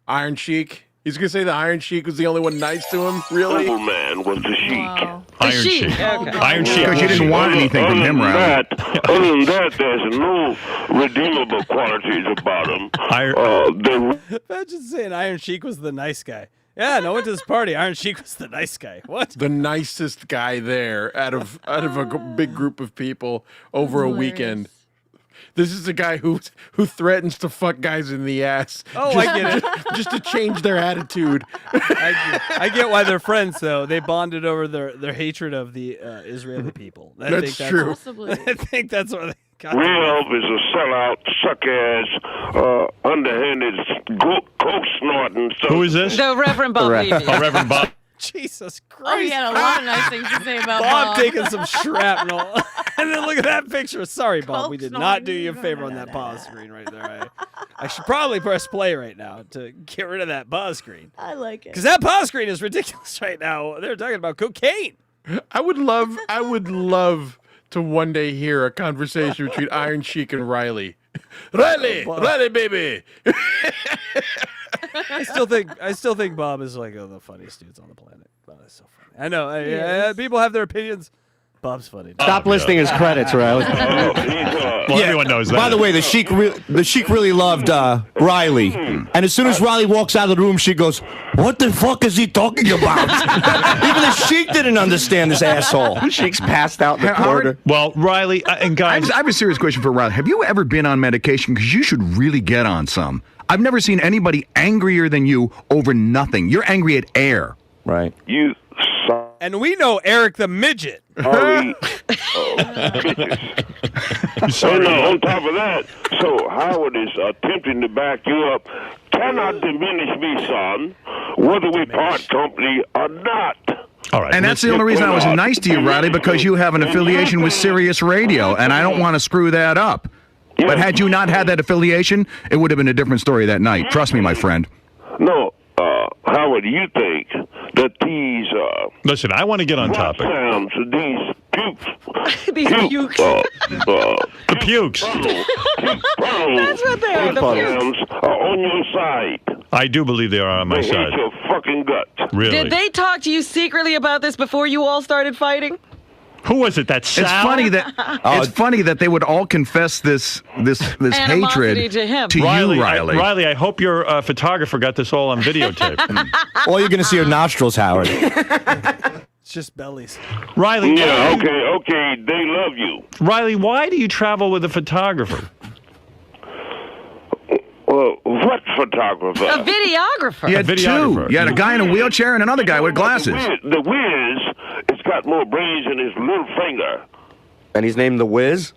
Iron Sheik. He's gonna say the Iron Sheik was the only one nice to him. Really? Man was the Sheik. Wow. Iron Sheik. Okay. Iron Sheik. Because you didn't want anything from him, Riley. Other than that, there's no redeemable qualities about him. Imagine saying Iron Sheik was the nice guy. Yeah, no one to this party. Iron Sheik was the nice guy. What? The nicest guy there out of a big group of people over a weekend. This is a guy who threatens to fuck guys in the ass. Oh, I get it. Just to change their attitude. I get why they're friends, though. They bonded over their hatred of the Israeli people. That's true. I think that's what they got. Real is a sellout, suck-ass, underhanded, coke snorting. Who is this? The Reverend Bob Levy. Oh, Reverend Bob. Jesus Christ. Oh, he had a lot of nice things to say about Bob Bob. taking some shrapnel. And then look at that picture. Sorry, Bob. We did not do you a favor on that pause screen right there. I should probably press play right now to get rid of that pause screen. I like it. Because that pause screen is ridiculous right now. They're talking about cocaine. I would love to one day hear a conversation between Iron Sheik and Riley. Riley, baby. I still think Bob is like the funniest dudes on the planet. Bob is so funny. I know. People have their opinions. Bob's funny. Stop listing his credits, Riley. Well, everyone knows that. By the way, the Sheik really loved Riley. And as soon as Riley walks out of the room, she goes, "What the fuck is he talking about?" Even the Sheik didn't understand this asshole. The Sheik's passed out in the corner. Well, Riley, and guys, I have a serious question for Riley. Have you ever been on medication? Because you should really get on some. I've never seen anybody angrier than you over nothing. You're angry at air. Right. You And we know Eric the Midget. sorry. Sorry. On top of that, so Howard is attempting to back you up. Cannot diminish me, son, whether we part company or not. All right. And that's the only reason I was nice to you, Riley, because you have an affiliation with Sirius Radio, and I don't want to screw that up. But had you not had that affiliation, it would have been a different story that night. Trust me, my friend. No, Howard, do you think that these Listen, I want to get on topic. sounds, these pukes, These pukes. The pukes. That's what they are, the sounds are on your side? I do believe they are on my They hate side. your fucking guts. Really? Did they talk to you secretly about this before you all started fighting? Who was it? That Sal? It's funny that they would all confess this Animosity hatred to him. you, Riley. Riley, I hope your photographer got this all on videotape. All you're going to see are nostrils, Howard. It's just bellies. Riley. Yeah, okay, they love you. Riley, why do you travel with a photographer? What photographer? A videographer. You had two. You had a guy in a wheelchair and another guy with glasses. The Wiz has got more brains in his little finger. And he's named the Wiz?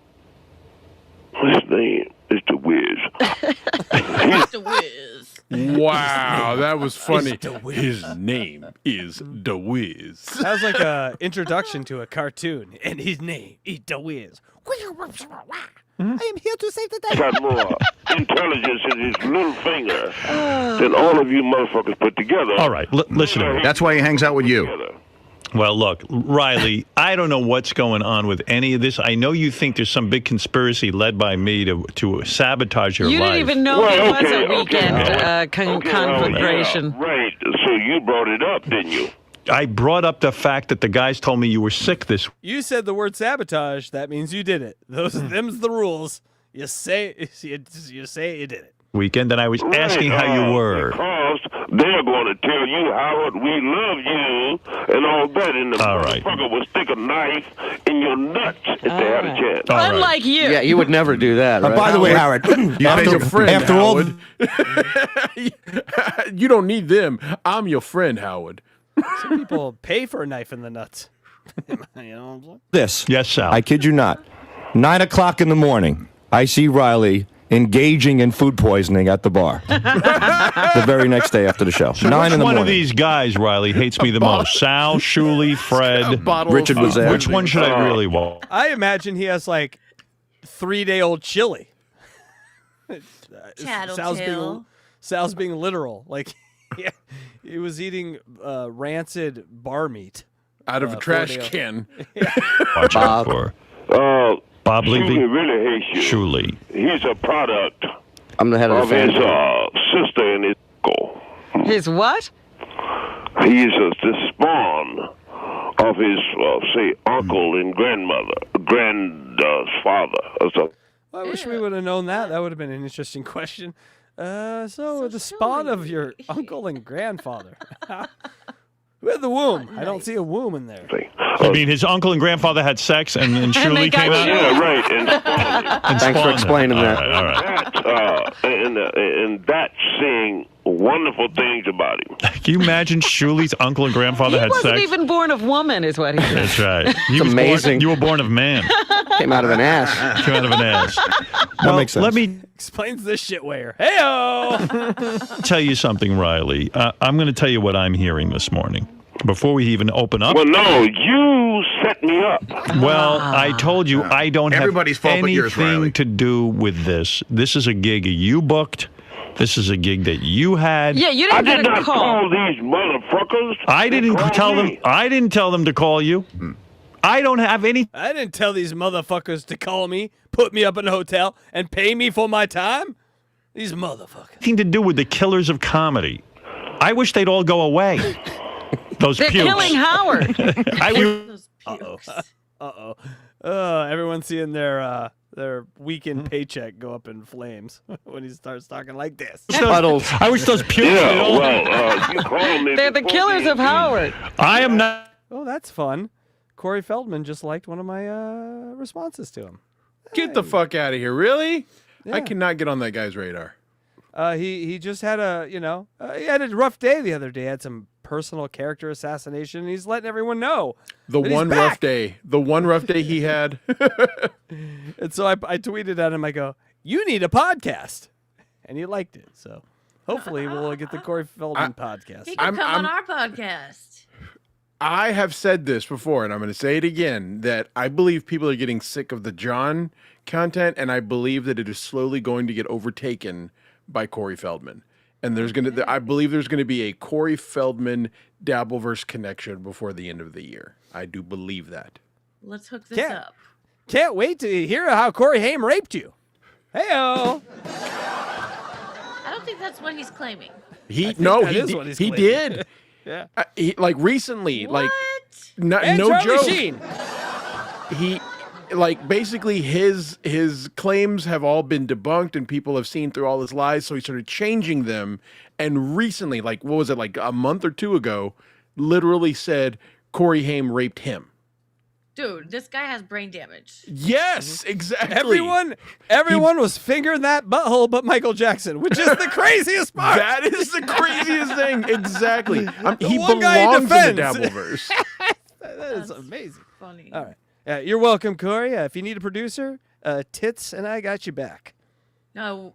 His name is the Wiz. Mr. Wiz. Wow, that was funny. His name is The Wiz. That was like an introduction to a cartoon. And his name is The Wiz. I am here to save the day. He's got more intelligence in his little finger than all of you motherfuckers put together. All right, listen to me. That's why he hangs out with you. Well, look, Riley, I don't know what's going on with any of this. I know you think there's some big conspiracy led by me to sabotage your You life. didn't even know there was a weekend conflagration. Yeah, right. So you brought it up, didn't you? I brought up the fact that the guys told me you were sick this week. You said the word sabotage. That means you did it. Them's the rules. You say you did it. Weekend, and I was asking how you were. Because they're going to tell you, Howard, we love you and all that. And the All right. motherfucker will stick a knife in your nuts if they had a chance. Unlike you. Yeah, you would never do that, right? By the way, Howard, I'm your friend, after all, Howard. You don't need them. I'm your friend, Howard. Some people pay for a knife in the nuts. You know what I'm saying? this. Yes, Sal. I kid you not. 9 o'clock in the morning, I see Riley engaging in food poisoning at the bar. The very next day after the show. So 9 in the one morning. of these guys, Riley, hates me the most? Sal, Shuley, Fred, Richard was there. Which one should I really want? I imagine he has like 3-day-old chili. Sal's being literal. Like he was eating rancid bar meat out of a trash can. Watch out for Bob Levy. Shuley really hates you. Shuley. He's a product I'm the head of the his family. sister and his uncle. His what? He's the spawn of his, say, uncle and grandfather. So, I wish we would have known that. That would have been an interesting question. So the spawn of your uncle and grandfather. Who had the womb? I don't see a womb in there. I mean, his uncle and grandfather had sex, and Shuley came out. Yeah, right. And Thanks for spawned explaining them. that. All right. And that's saying wonderful things about him. Can you imagine Shuley's uncle and grandfather He had wasn't sex? even born of woman, is what he said. That's right. It's amazing. You were born of man. Came out of an ass. Came out of an ass. That makes sense. Let me Explains this shit where. Heyo! tell you something, Riley. I'm going to tell you what I'm hearing this morning. Before we even open up. Well, no, you set me up. Well, I told you I don't have Everybody's fault but yours, anything Riley. to do with this. This is a gig you booked. This is a gig that you had. Yeah, you I didn't did get a not call. call these motherfuckers. I didn't They tell called them. me. I didn't tell them to call you. I don't have anything I didn't tell these motherfuckers to call me, put me up in a hotel, and pay me for my time. These motherfuckers. to do with the killers of comedy. I wish they'd all go away. Those They're pukes. killing Howard. Uh-oh. Everyone's seeing their weekend paycheck go up in flames when he starts talking like this. I wish those pukes. Yeah, well, you called me. They're the killers of Howard. I am not. Oh, that's fun. Corey Feldman just liked one of my responses to him. Get the fuck out of here. Really? Yeah. I cannot get on that guy's radar. He just had he had a rough day the other day. Had some personal character assassination. And he's letting everyone know. The that he's one back. rough day. The one rough day he had. And so I tweeted at him. I go, "You need a podcast," and he liked it. So hopefully we'll get the Corey Feldman podcast. He can come on our podcast. I have said this before, and I'm going to say it again, that I believe people are getting sick of the John content, and I believe that it is slowly going to get overtaken by Corey Feldman. And I believe there's going to be a Corey Feldman Dabbleverse connection before the end of the year. I do believe that. Let's hook this up. Can't wait to hear how Corey Haim raped you. Heyo. I don't think that's what he's claiming. He is what he's he claiming. did. Yeah. Like recently, What? like no And Charlie joke. Sheen. He like basically his claims have all been debunked and people have seen through all his lies, so he started changing them. And recently, like what was it, like a month or two ago, literally said Corey Haim raped him. Dude, this guy has brain damage. Yes, exactly. Everyone was fingering that butthole but Michael Jackson, which is the craziest part. That is the craziest thing. Exactly. He one guy belongs in the defends. Dabbleverse. That is amazing. Funny. All right. You're welcome, Corey. If you need a producer, Tits and I got you back. No,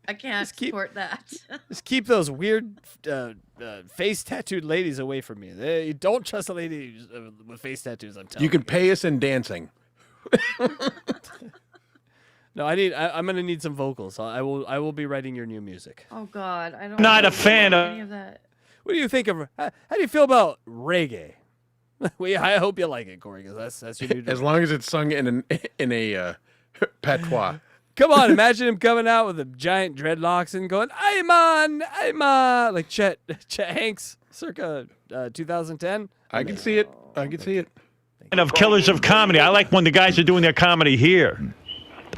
I can't support that. Just keep those weird face tattooed ladies away from me. You don't trust a lady with face tattoos. I'm telling you. You can pay us in dancing. No, I'm gonna need some vocals. I will be writing your new music. Oh God, I don't. Not a fan of any of that. What do you think of? How do you feel about reggae? I hope you like it, Corey, because that's your new. As long as it's sung in a patois. Come on, imagine him coming out with a giant dreadlocks and going, I'm on, like Chet Hanks, circa 2010. I can see it. I can see it. And of killers of comedy. I like when the guys are doing their comedy here.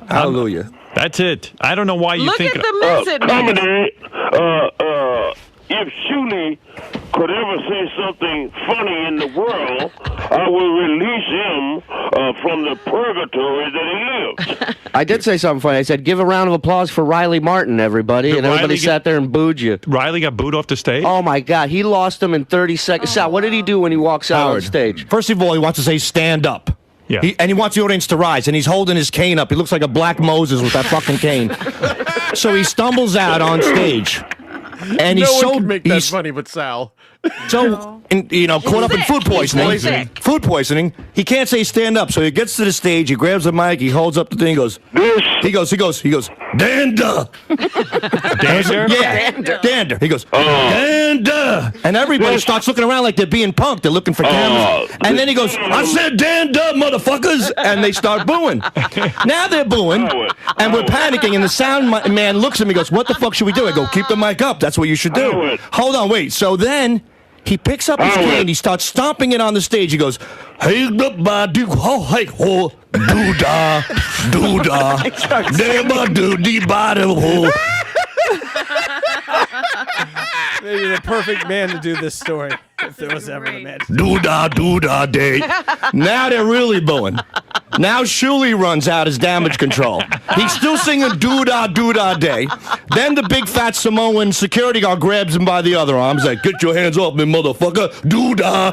Hallelujah. That's it. I don't know why you Look think at the mess it makes. Comedy, if Shuley could ever say something funny in the world, I will release him from the purgatory that he lives. I did say something funny. I said, give a round of applause for Riley Martin, everybody. Did And everybody Riley sat there and booed you. Riley got booed off the stage? Oh, my God. He lost him in 30 seconds. Sal, what did he do when he walks out on Howard, stage? First of all, he wants to say stand up. Yeah. And he wants the audience to rise, and he's holding his cane up. He looks like a black Moses with that fucking cane. So he stumbles out on stage, and he's no one so can make that funny, but Sal. So, caught up in food poisoning. Food poisoning. He can't say stand up, so he gets to the stage. He grabs the mic. He holds up the thing. He goes. Dander. Dander? Yeah. Dander. He goes. Dander. And everybody starts looking around like they're being punked. They're looking for cameras. And then he goes, I said dander, motherfuckers. And they start booing. Now they're booing, and we're panicking. And the sound man looks at me and goes, what the fuck should we do? I go, keep the mic up. That's what you should do. Hold on, wait. So then he picks up his cane, he starts stomping it on the stage. He goes, hey, do ho, hey, ho, do da, never do the bottom ho. Maybe the perfect man to do this story, if there was ever a man. Do da day. Now they're really booing. Now Shuli runs out as damage control. He's still singing do da day. Then the big fat Samoan security guard grabs him by the other arm. He's like, get your hands off me, motherfucker. Do da.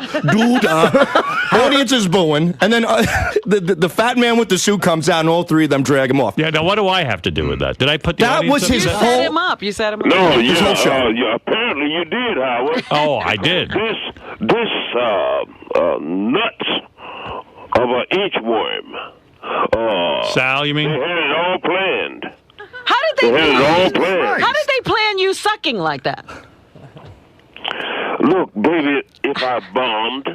Audience is booing. And then the fat man with the suit comes out, and all three of them drag him off. Yeah, now what do I have to do with that? Did I put the That was his You whole... set him up. You set him up. No, his whole show. Apparently you did, Howard. Oh, I did. This nuts of an inchworm. Sal, you mean? They had it all planned. How did they had it all planned. How did they plan you sucking like that? Look, baby, if I bombed,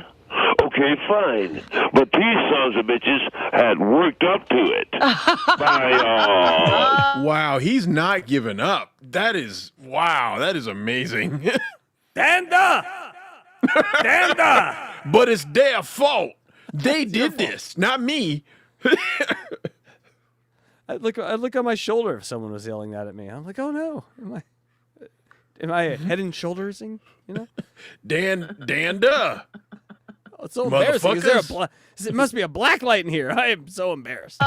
okay, fine. But these sons of bitches had worked up to it. Wow, he's not giving up. That is amazing. Dander! But it's their fault. They did this, not me. I'd look on my shoulder if someone was yelling that at me. I'm like, oh no, am I head and shoulders-ing? You know, Dander. Oh, it's so embarrassing. It must be a black light in here. I am so embarrassed.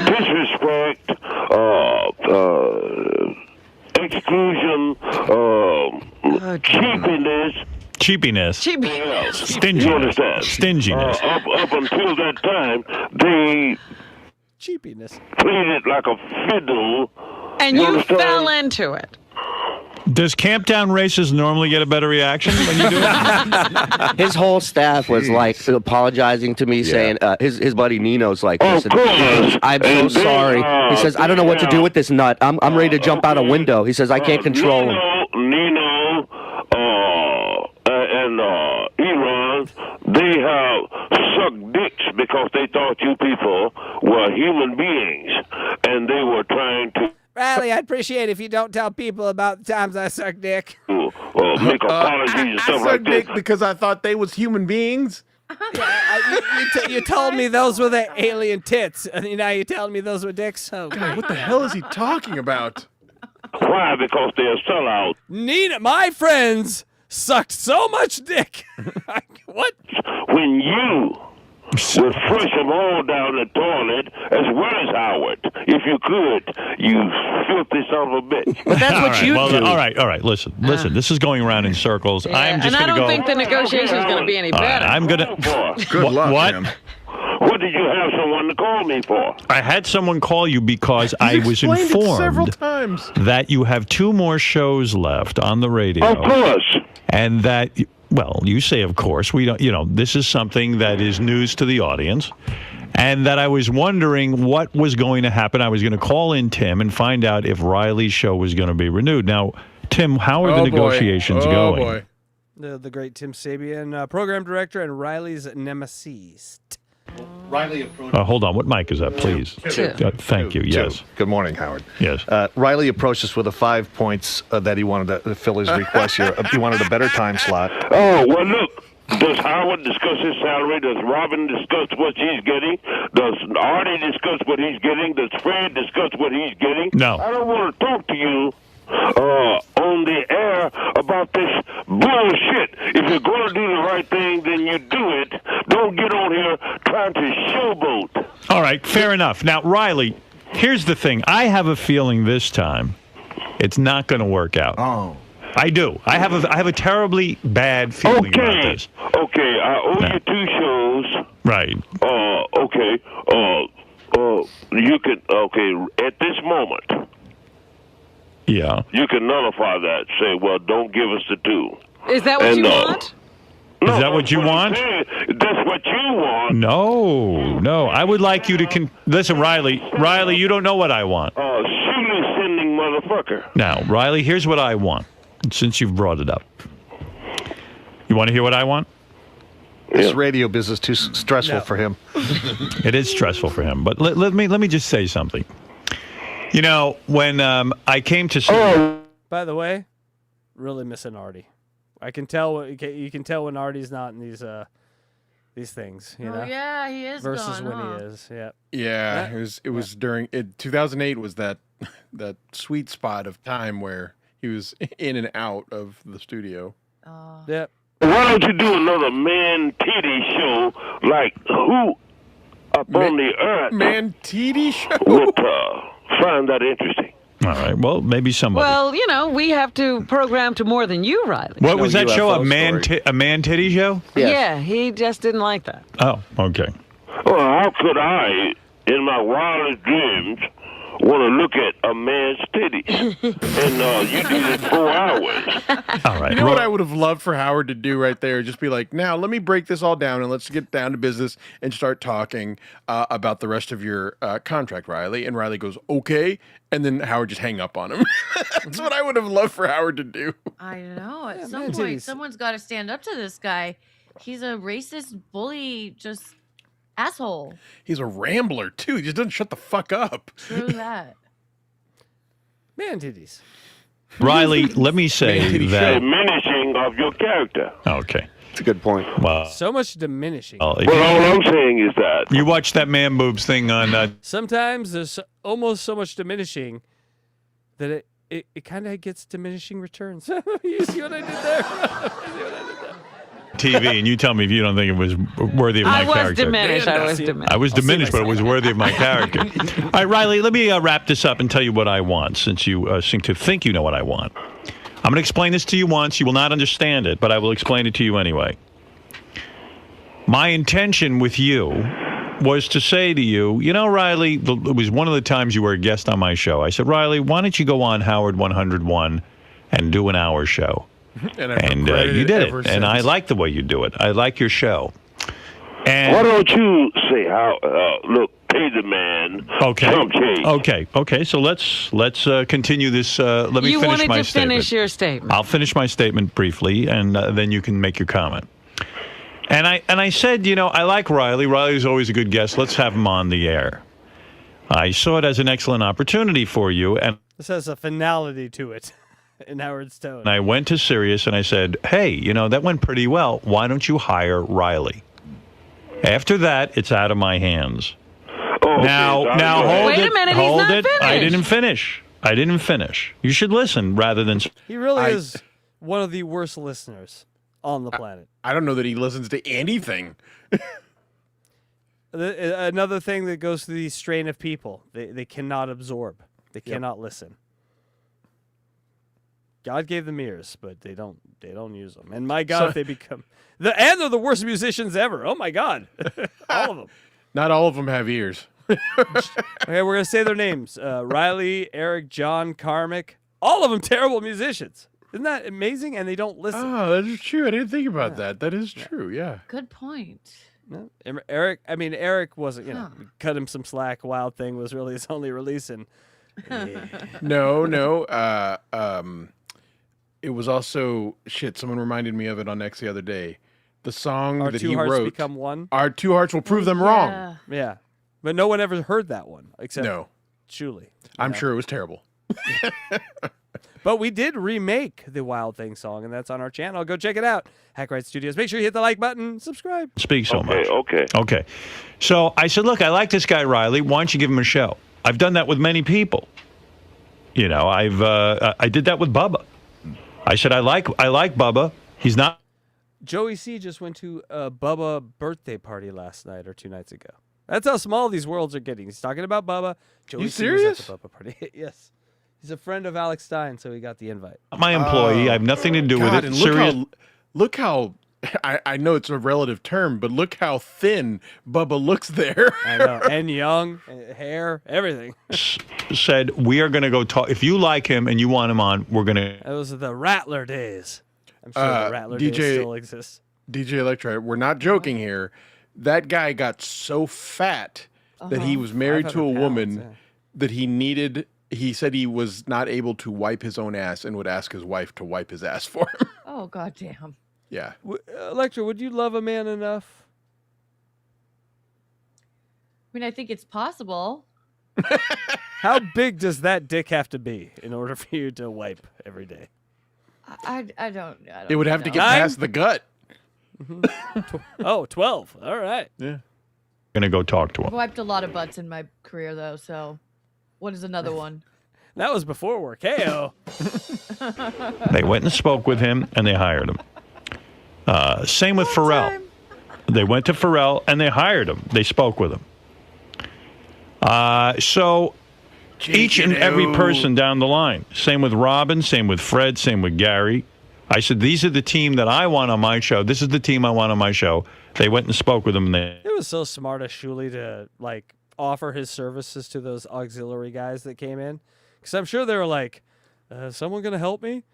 Disrespect, exclusion, cheapiness. Stinginess. You understand? Stinginess. Up until that time, they cheapiness played it like a fiddle. And you fell into it. Does Camptown Races normally get a better reaction when you do it? His whole staff was like apologizing to me, saying his buddy Nino's like, listen, I'm so sorry. He says, I don't know what to do with this nut. I'm ready to jump out a window. He says, I can't control him. Nino and Iran, they have sucked dicks because they thought you people were human beings, and they were trying to Riley, I'd appreciate it if you don't tell people about the times I suck dick. make apologies and stuff I like sucked this. dick because I thought they was human beings. You told me those were the alien tits, and now you're telling me those were dicks? Oh, God, what the hell is he talking about? Why? Because they're sellouts. Nina, my friends sucked so much dick. What? When you would flush them all down the toilet, as well as Howard, if you could, you filthy son of a bitch. But that's what you do. All right. Listen. This is going around in circles. I'm just and I going to don't go. think the negotiation is going to be any better. I'm going to. Good luck, What? Jim. What did you have someone to call me for? I had someone call you because I was Explained it several informed times. that you have 2 more shows left on the radio. Of course. And that, well, you say of course. We don't, this is something that is news to the audience. And that I was wondering what was going to happen. I was going to call in Tim and find out if Riley's show was going to be renewed. Now, Tim, how are the negotiations going? The great Tim Sabian, program director and Riley's nemesis. Riley approached. Hold on. What mic is that, please? Thank you. Yes. Good morning, Howard. Yes. Riley approached us with 5 points that he wanted to fill his request here. He wanted a better time slot. Oh, well, look. Does Howard discuss his salary? Does Robin discuss what she's getting? Does Artie discuss what he's getting? Does Fred discuss what he's getting? No. I don't want to talk to you on the air about this bullshit. If you're going to do the right thing, then you do it. Don't get on here trying to showboat. All right, fair enough. Now, Riley, here's the thing. I have a feeling this time it's not going to work out. Oh. I do. I have a terribly bad feeling about this. Okay, I owe you 2 shows. shows. Right. Okay. You can, at this moment, Yeah. you can nullify that. Say, well, don't give us the 2. Is that what you want? Is that what you want? That's what you want. No. I would like you to listen, Riley. Riley, you don't know what I want. Shooting sending motherfucker. Now, Riley, here's what I want. Since you've brought it up, you want to hear what I want? This radio business too stressful for him. It is stressful for him. But let me just say something. You know, when I came to By the way, really missing Artie. I can tell you can tell when Artie's not in these things. You know? Yeah, he is versus gone, when huh? he is. Yeah. Yeah, it was during 2008 was that sweet spot of time where he was in and out of the studio. Yep. Why don't you do another man titty show like Who Up on the Earth? Man titty show? Would find that interesting. All right. Well, maybe somebody. Well, you know, we have to program to more than you, Riley. What was that show? A man titty show? Yeah, he just didn't like that. Oh, okay. Well, how could I, in my wildest dreams, want to look at a man's titty? And you did it 4 hours. All right. You know what I would have loved for Howard to do right there? Just be like, now let me break this all down and let's get down to business and start talking about the rest of your contract, Riley. And Riley goes, okay. And then Howard just hang up on him. That's what I would have loved for Howard to do. I know. At some point, someone's got to stand up to this guy. He's a racist bully, just asshole. He's a rambler, too. He just doesn't shut the fuck up. True that. Man titties. Riley, let me say that. Diminishing of your character. Okay. That's a good point. Well, So much diminishing. well, Well, all I'm saying is that you watch that man boobs thing on. Sometimes there's almost so much diminishing that it kind of gets diminishing returns. You see what I did there? TV, and you tell me if you don't think it was worthy of my I was character. diminished. I was diminished. I was diminished, but it was worthy of my character. All right, Riley, let me wrap this up and tell you what I want, since you seem to think you know what I want. I'm going to explain this to you once. You will not understand it, but I will explain it to you anyway. My intention with you was to say to you, you know, Riley, it was one of the times you were a guest on my show. I said, Riley, why don't you go on Howard 101 and do an hour show? And you did it, and I like the way you do it. I like your show. And why don't you say look, pay the man. Okay. So let's continue this. Let me you finish wanted my to statement. finish your statement. I'll finish my statement briefly, and then you can make your comment. And I said, you know, I like Riley. Riley's always a good guest. Let's have him on the air. I saw it as an excellent opportunity for you, and This has a finality to it in Howard's tone. I went to Sirius and I said, hey, you know, that went pretty well. Why don't you hire Riley? After that, it's out of my hands. Now hold Wait it. a minute, Hold he's not it. finished. I didn't finish. You should listen rather than. He really is one of the worst listeners on the planet. I don't know that he listens to anything. Another thing that goes to the strain of people, they cannot absorb. They cannot listen. God gave them ears, but they don't use them. And my God, if they become they're the worst musicians ever. Oh my God, all of them. Not all of them have ears. Okay, we're gonna say their names: Riley, Eric, John, Carmick. All of them terrible musicians. Isn't that amazing? And they don't listen. Oh, that is true. I didn't think about that. That is true. Yeah. Good point. No, Eric wasn't. We cut him some slack. Wild Thing was really his only release, and No. It was also someone reminded me of it on X the other day. The song Our that Two he Hearts wrote. Become One? Our two hearts will prove them wrong. Yeah, but no one ever heard that one except Julie. I'm sure it was terrible. But we did remake the Wild Thing song, and that's on our channel. Go check it out. Hackride Studios. Make sure you hit the like button. Subscribe. Speak so much. Okay. So I said, look, I like this guy, Riley. Why don't you give him a show? I've done that with many people. You know, I did that with Bubba. I said, I like Bubba. He's not. Joey C just went to a Bubba birthday party last night or 2 nights ago. That's how small these worlds are getting. He's talking about Bubba. Joey You C serious? was at the Bubba party. Yes. He's a friend of Alex Stein, so he got the invite. My employee. I have nothing to do with it. And Serious. look how I know it's a relative term, but look how thin Bubba looks there. I know, and young, hair, everything. Said, we are going to go talk. If you like him and you want him on, we're going to. That was the Rattler days. I'm sure the Rattler days still exists. DJ Electra, we're not joking here. That guy got so fat that he was married to a woman that he said he was not able to wipe his own ass and would ask his wife to wipe his ass for him. Oh, goddamn. Yeah. Electra, would you love a man enough? I mean, I think it's possible. How big does that dick have to be in order for you to wipe every day? I don't It would have to get past the gut. 12. All right. Yeah. Going to go talk to I've him. wiped a lot of butts in my career, though, so what is another one? That was before work. Hey-o. They went and spoke with him, and they hired him. Same with Pharrell. They went to Pharrell, and they hired him. They spoke with him. So each and every person down the line. Same with Robin, same with Fred, same with Gary. I said, these are the team that I want on my show. This is the team I want on my show. They went and spoke with him. It was so smart of Shuley to, like, offer his services to those auxiliary guys that came in. Because I'm sure they were like, is someone going to help me?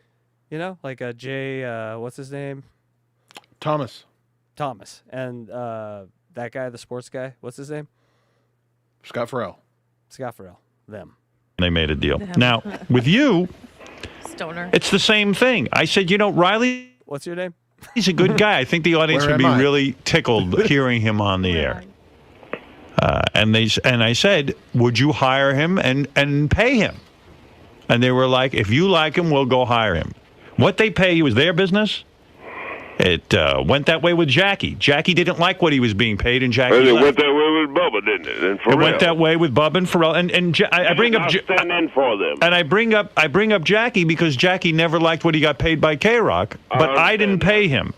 You know, like a Jay, what's his name? Thomas. And that guy, the sports guy, what's his name? Scott Farrell. Them. They made a deal. Now, with you, Stoner. It's the same thing. I said, Riley. What's your name? He's a good guy. I think the audience would be really tickled hearing him on the air. And I said, would you hire him and pay him? And they were like, if you like him, we'll go hire him. What they pay you is their business. It went that way with Jackie. Jackie didn't like what he was being paid, and Jackie It left. went that way with Bubba, didn't it? And It went that way with Bubba and Pharrell, and I bring up stand in for them. and I bring up Jackie because Jackie never liked what he got paid by K-Rock, but I didn't pay him.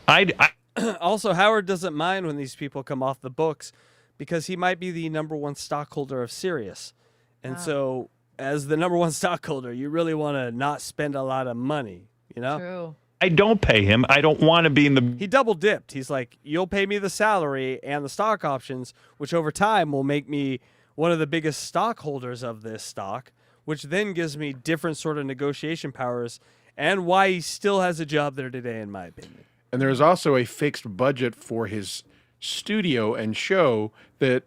Also, Howard doesn't mind when these people come off the books because he might be the #1 stockholder of Sirius, and so as the #1 stockholder, you really want to not spend a lot of money, True. I don't pay him. I don't want to be in the. He double dipped. He's like, you'll pay me the salary and the stock options, which over time will make me one of the biggest stockholders of this stock, which then gives me different sort of negotiation powers and why he still has a job there today, in my opinion. And there's also a fixed budget for his studio and show that,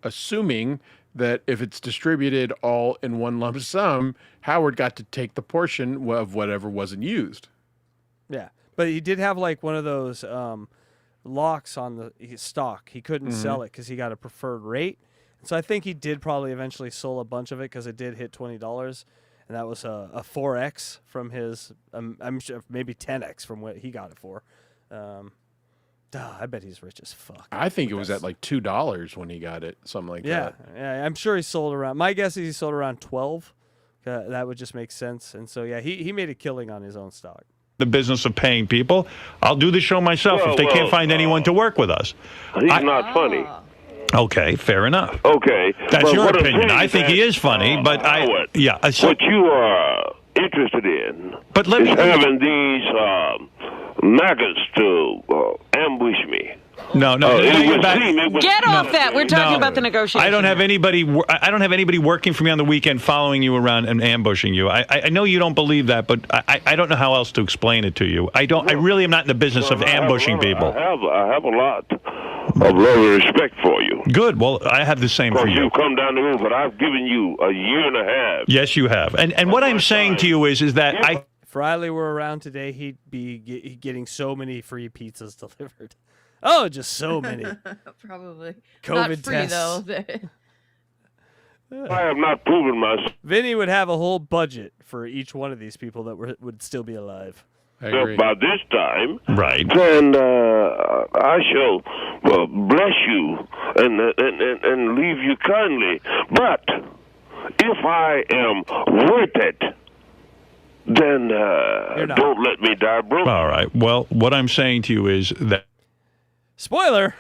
assuming that if it's distributed all in one lump sum, Howard got to take the portion of whatever wasn't used. Yeah, but he did have like one of those locks on his stock. He couldn't sell it because he got a preferred rate. And so I think he did probably eventually sold a bunch of it because it did hit $20. And that was a 4X from his, I'm sure maybe 10X from what he got it for. I bet he's rich as fuck. I think it was at like $2 when he got it, something like that. Yeah, I'm sure he sold around, my guess is he sold around 12. That would just make sense. And so, yeah, he made a killing on his own stock. The business of paying people. I'll do the show myself if they can't find anyone to work with us. He's not funny. Okay, fair enough. Okay. That's your opinion. I think he is funny, but Howard, so, what you are interested in but let is me having these maggots to ambush me. No. Get off that. We're talking about the negotiation. I don't have anybody working for me on the weekend following you around and ambushing you. I know you don't believe that, but I don't know how else to explain it to you. I really am not in the business of ambushing people. I have a lot of love and respect for you. Good. Well, I have the same for you. You've come down the road, but I've given you a year and a half. Yes, you have. And what I'm saying to you is that If Riley were around today, he'd be getting so many free pizzas delivered. Oh, just so many. Probably. COVID Not free, tests. though. I have not proven myself. Vinny would have a whole budget for each one of these people that would still be alive. By this time, right? Then I shall bless you and leave you kindly. But if I am worth it, then don't let me die broke. All right. Well, what I'm saying to you is that. Spoiler.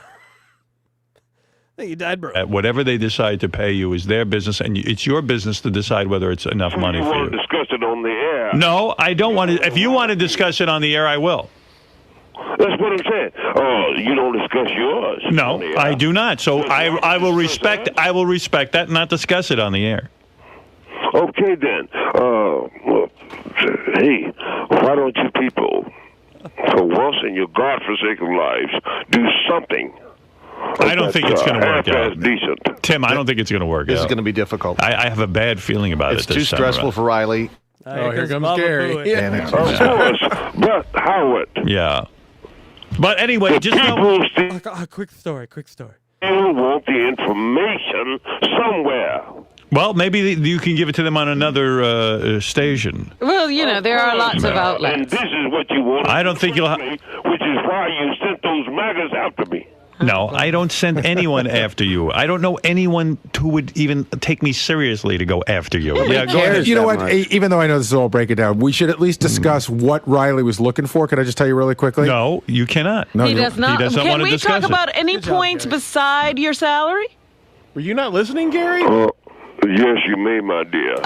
I think he died broke. Whatever they decide to pay you is their business, and it's your business to decide whether it's enough money for you. Discuss it on the air. No, I don't want to. If you want to discuss it on the air, I will. If That's what I'm saying. Oh, you don't discuss yours. No, I do not. So I will respect that and not discuss it on the air. Okay, then. Well, hey, why don't you people, for once in your godforsaken lives, do something? I don't think it's going to work out. Decent. Tim, I don't think it's going to work out. This is going to be difficult. I have a bad feeling about it's it. It's too stressful for Riley. Here comes Gary. Yeah. Of course. But Howard. Yeah. But anyway, just know. Quick story. You want the information somewhere. Well, maybe you can give it to them on another station. Well, there are lots of outlets. And this is what you want. I don't think you'll. Which is why you sent those maggots after me. No, I don't send anyone after you. I don't know anyone who would even take me seriously to go after you. Yeah, go ahead. You know what? Even though I know this is all break it down, we should at least discuss what Riley was looking for. Could I just tell you really quickly? No, you cannot. No, He does not. He doesn't Can want to we discuss talk about any points beside your salary? Were you not listening, Gary? Yes, you may, my dear.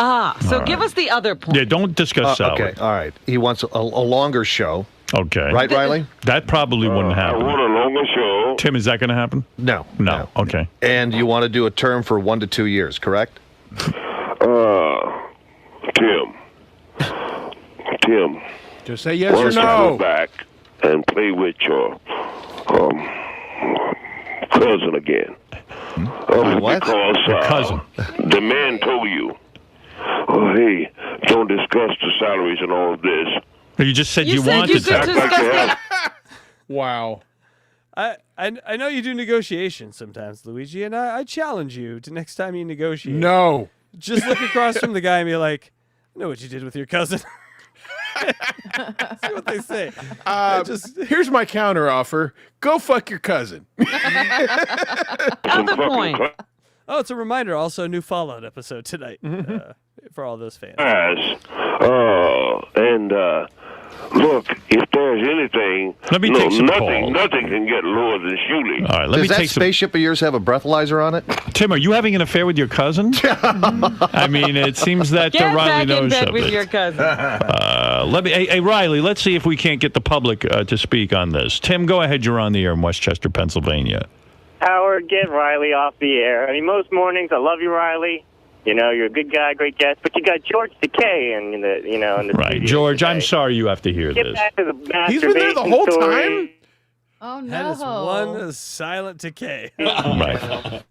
So give us the other point. Yeah, don't discuss salary. Okay, all right. He wants a longer show. Okay. Right, Riley? That probably wouldn't happen. I want a longer show. Tim, is that going to happen? No. Okay. And you want to do a term for 1 to 2 years, correct? Tim. Just say yes or Go no. back and play with your cousin again. What? Because Your cousin. the man told you, hey, don't discuss the salaries and all of this. You just said you wanted to. Wow. I know you do negotiations sometimes, Luigi, and I challenge you to next time you negotiate. No. Just look across from the guy and be like, I know what you did with your cousin. See what they say. Here's my counter offer. Go fuck your cousin. Other point. Oh, it's a reminder. Also, a new Fallout episode tonight for all those fans. Look, if there's anything, Let me take some calls. Nothing can get lower than shooting. All right, let Does me that take some. spaceship of yours have a breathalyzer on it? Tim, are you having an affair with your cousin? I mean, it seems that Get Riley back in knows bed something. with your cousin. Hey, Riley, let's see if we can't get the public to speak on this. Tim, go ahead. You're on the air in Westchester, Pennsylvania. Howard, get Riley off the air. I mean, most mornings, I love you, Riley. You're a good guy, great guest, but you got George Takei in the Right, studio George. today. I'm sorry you have to hear Get this. back to the masturbation He's been there the whole story. time? Oh, no. That is one silent decay. Right. All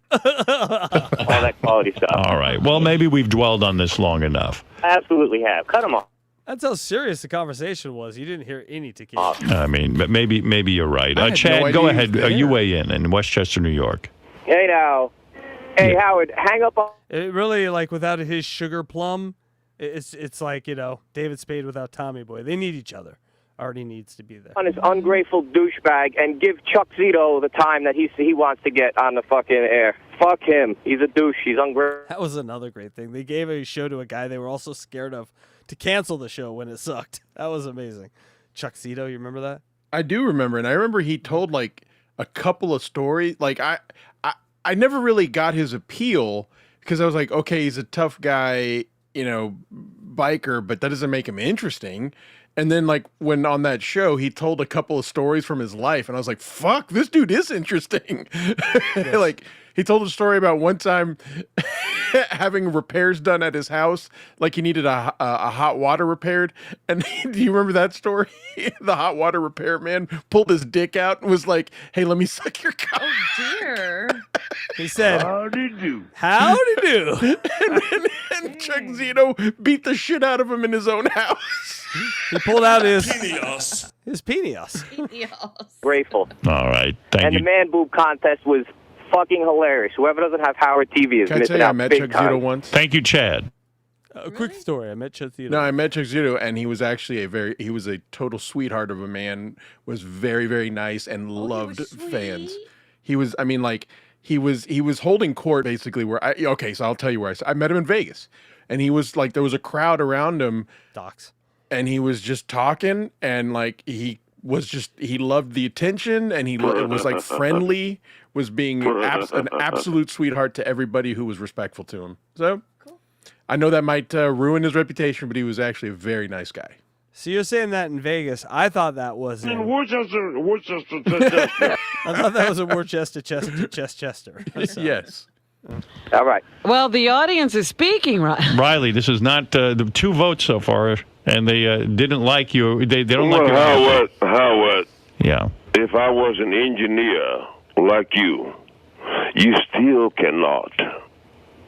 that quality stuff. All right. Well, maybe we've dwelled on this long enough. I absolutely have. Cut him off. That's how serious the conversation was. You didn't hear any decay. I mean, but maybe you're right. I had Chad, no go idea ahead. he was You there. weigh in Westchester, New York. Hey, now. Hey, Howard, hang up on... It really, like, without his sugar plum, it's like, David Spade without Tommy Boy. They need each other. Artie needs to be there. on his ungrateful douchebag and give Chuck Zito the time that he wants to get on the fucking air. Fuck him. He's a douche. He's ungrateful. That was another great thing. They gave a show to a guy they were also scared of to cancel the show when it sucked. That was amazing. Chuck Zito, you remember that? I do remember, and I remember he told like a couple of stories. Like I never really got his appeal because I was like, okay, he's a tough guy, biker, but that doesn't make him interesting. And then like when on that show, he told a couple of stories from his life, and I was like, fuck, this dude is interesting. Like he told a story about one time having repairs done at his house, like he needed a hot water repaired. And do you remember that story? The hot water repair man pulled his dick out and was like, hey, let me suck your cock. Oh, dear. He said, Howdy do. Howdy do. and Chuck Zito beat the shit out of him in his own house. He pulled out his Penios. His penios. Grateful. All right. Thank And you. the man boob contest was fucking hilarious. Whoever doesn't have Howard TV is Can I tell missing you I out met big Chuck time. Zito once? Thank you, Chad. A quick story. I met Chuck Zito. No, I met Chuck Zito, and he was actually he was a total sweetheart of a man, was very, very nice, and loved fans. He was, I mean, like, he was holding court basically so I'll tell you where I met him in Vegas, and he was like, there was a crowd around him. Docs. And he was just talking, and like, he loved the attention, and it was like friendly, was being an absolute sweetheart to everybody who was respectful to him. So I know that might ruin his reputation, but he was actually a very nice guy. So you're saying that in Vegas. I thought that was in Worcester, Chester. I thought that was in Worcester, Chester. Yes. All right. Well, the audience is speaking, right? Riley, this is not the 2 votes so far, and they didn't like you. They don't like you. Howard. Yeah. If I was an engineer like you, you still cannot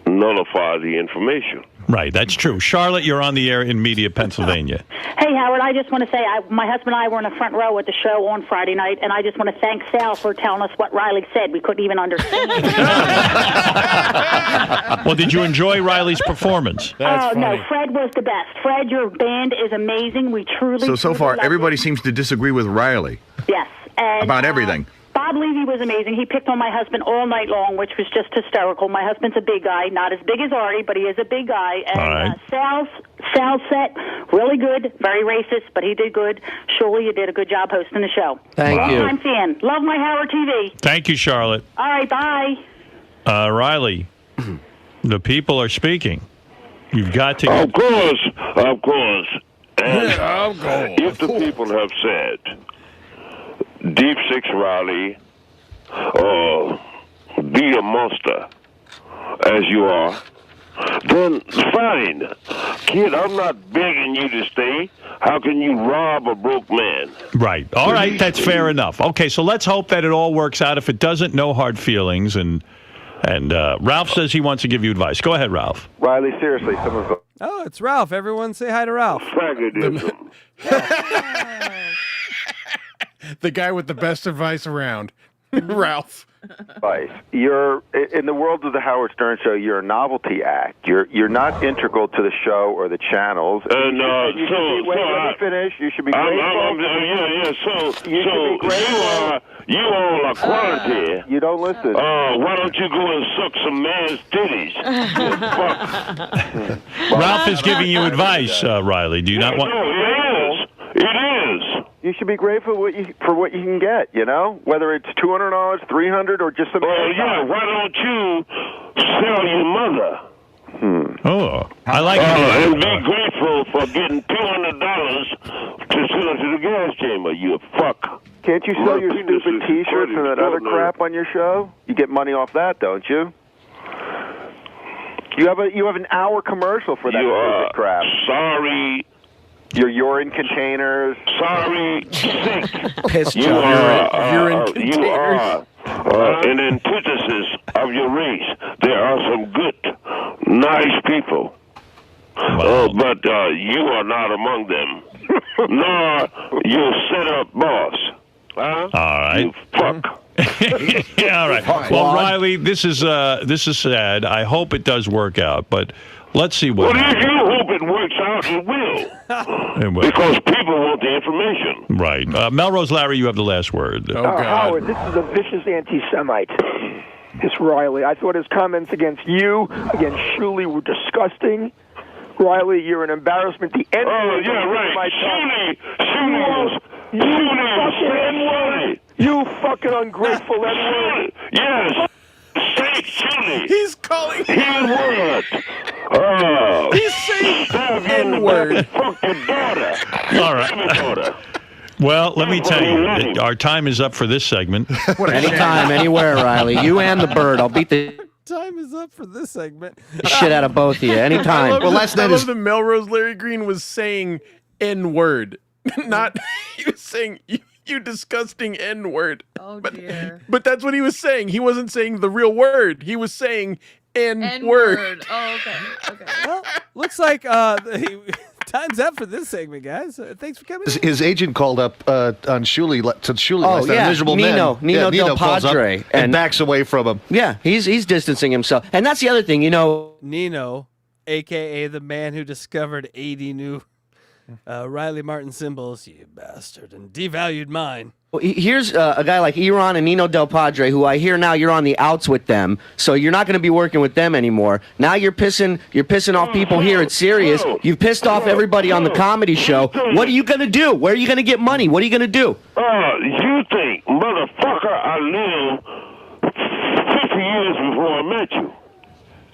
nullify the information. Right, that's true. Charlotte, you're on the air in Media, Pennsylvania. Hey, Howard, I just want to say my husband and I were in the front row at the show on Friday night, and I just want to thank Sal for telling us what Riley said. We couldn't even understand it. Well, did you enjoy Riley's performance? No, Fred was the best. Fred, your band is amazing. We truly So far, love everybody it. seems to disagree with Riley. Yes. And, about everything. Bob Levy was amazing. He picked on my husband all night long, which was just hysterical. My husband's a big guy, not as big as Artie, but he is a big guy. And Sal's set, really good, very racist, but he did good. Shuli, you did a good job hosting the show. Thank you. Long-time fan. Love my Howard TV. Thank you, Charlotte. All right, bye. Riley, the people are speaking. You've got to... Of course. And if the people have said... Deep Six Riley, be a monster, as you are, then fine. Kid, I'm not begging you to stay. How can you rob a broke man? Right. All right, that's fair enough. Okay, so let's hope that it all works out. If it doesn't, no hard feelings. And Ralph says he wants to give you advice. Go ahead, Ralph. Riley, seriously, someone's... Oh, it's Ralph. Everyone say hi to Ralph. The guy with the best advice around, Ralph. Advice. You're in the world of the Howard Stern Show. You're a novelty act. You're not integral to the show or the channels. Let me finish. You should be grateful. You all are quality. You don't listen. Why don't you go and suck some man's titties? Ralph is giving you advice, Riley. Do you not want... It is. You should be grateful for what you can get, you know? Whether it's $200, $300, or just some... yeah, why don't you sell your mother? Oh, I like it. And be grateful for getting $200 to sell it to the gas chamber, you fuck. Can't you sell your stupid T-shirts and that other crap on your show? You get money off that, don't you? You have an hour commercial for that stupid crap. Sorry. Your urine containers. Sorry, sick. Piss You are an antithesis of your race. There are some good, nice people. But you are not among them. Nor your set-up boss. Huh? All right. You fuck. Yeah, all right. Well, Riley, this is sad. I hope it does work out, but let's see what happens. If you hope it works out, it will. Because people want the information. Right. Melrose Larry, you have the last word. Oh, God. Howard, this is a vicious anti-Semite. This Riley. I thought his comments against you, against Shuli, were disgusting. Riley, you're an embarrassment. The N-word. Oh, yeah, right. Shuli. You fucking ungrateful N-word. Yes. Say Shuli. He's calling N-word. Oh. He's saying N-word. Fuck your daughter. All right. Well, let me tell you, our time is up for this segment. Anytime, anywhere, Riley. You and the bird. I'll beat the Time is up for this segment. shit out of both of you. Anytime. I love that Melrose Larry Green was saying N-word. Not, he was saying, you disgusting N-word. Oh, dear. But that's what he was saying. He wasn't saying the real word. He was saying N-word. Oh, okay. Well, looks like time's up for this segment, guys. Thanks for coming. His agent called up on Shuli last night. Miserable Nino Del calls up Padre, and backs away from him. Yeah, he's distancing himself, and that's the other thing, you know. Nino, a.k.a. the man who discovered 80 new Riley Martin symbols, you bastard, and devalued mine. Well, here's a guy like Iran and Nino Del Padre, who I hear now you're on the outs with them, so you're not going to be working with them anymore. Now you're pissing off people here at Sirius. You've pissed off everybody on the comedy show. What are you going to do? Where are you going to get money? What are you going to do? You think, motherfucker, I lived 50 years before I met you.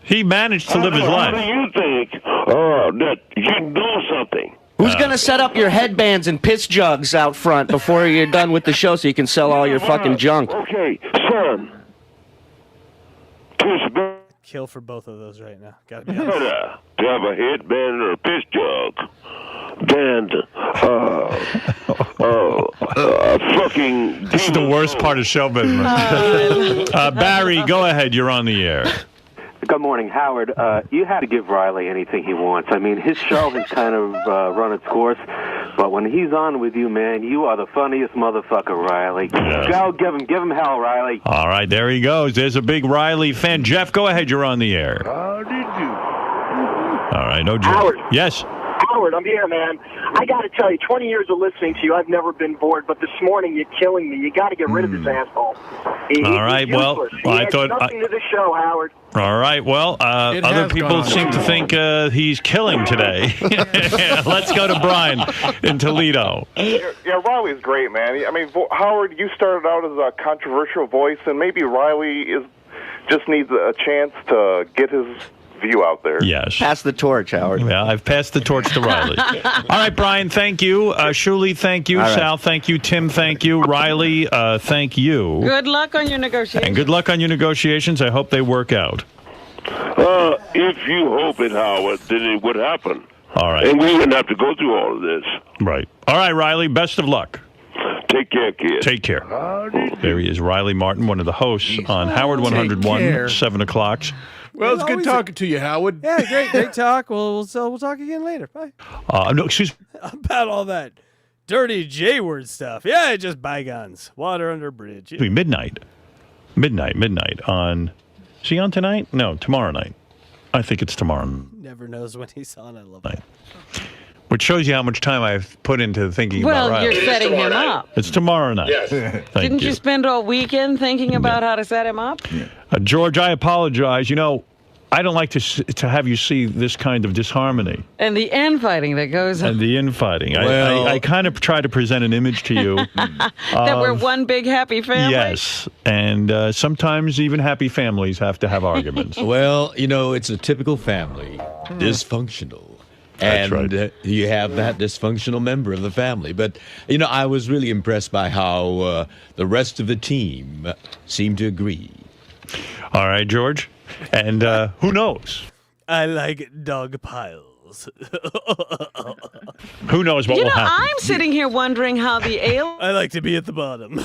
He managed to live his life. How do you think that you know something? Who's going to set up your headbands and piss jugs out front before you're done with the show so you can sell all your fucking junk? Okay, son. Kill for both of those right now. Gotta be Better honest. to have a headband or a piss jug than fucking. This is the worst part of show business. Barry, go ahead. You're on the air. Good morning, Howard. You had to give Riley anything he wants. I mean, his show has kind of run its course, but when he's on with you, man, you are the funniest motherfucker, Riley. Yes. Go, give him hell, Riley. All right, there he goes. There's a big Riley fan. Jeff, go ahead. You're on the air. How did you? All right, no Jeff. Howard. Yes. Howard, I'm here, man. I got to tell you, 20 years of listening to you, I've never been bored, but this morning you're killing me. You got to get rid of this asshole. All right, well, I thought nothing to the show, Howard. All right, well, other people seem to think he's killing today. Let's go to Brian in Toledo. Yeah, Riley's great, man. I mean, Howard, you started out as a controversial voice, and maybe Riley just needs a chance to get his view out there. Yes. Pass the torch, Howard. Yeah, I've passed the torch to Riley. All right, Brian, thank you. Shuli, thank you. All right. Sal, thank you. Tim, thank you. Riley, thank you. Good luck on your negotiations. And good luck on your negotiations. I hope they work out. If you hope it, Howard, then it would happen. All right. And we wouldn't have to go through all of this. Right. All right, Riley, best of luck. Take care, kid. Take care. There he is, Riley Martin, one of the hosts on Howard 101, 7 o'clock. Well, it's good talking to you, Howard. Yeah, great talk. We'll talk again later. Bye. No, excuse me. About all that dirty J-word stuff. Yeah, just bygones. Water under a bridge. Yeah. Midnight on... Is he on tonight? No, tomorrow night. I think it's tomorrow. Never knows when he's on. I love that. Which shows you how much time I've put into thinking about Riley. Well, you're setting him up. It's tomorrow night. Yes. Didn't you spend all weekend thinking about how to set him up? George, I apologize. You know, I don't like to have you see this kind of disharmony. And the infighting that goes on. And the infighting. Well, I kind of try to present an image to you. that we're one big happy family? Yes. And sometimes even happy families have to have arguments. Well, you know, it's a typical family. Dysfunctional. That's and right. You have that dysfunctional member of the family. But, you know, I was really impressed by how the rest of the team seemed to agree. All right, George. And who knows? I like dog piles. Who knows what will happen? I'm sitting here wondering how the I like to be at the bottom.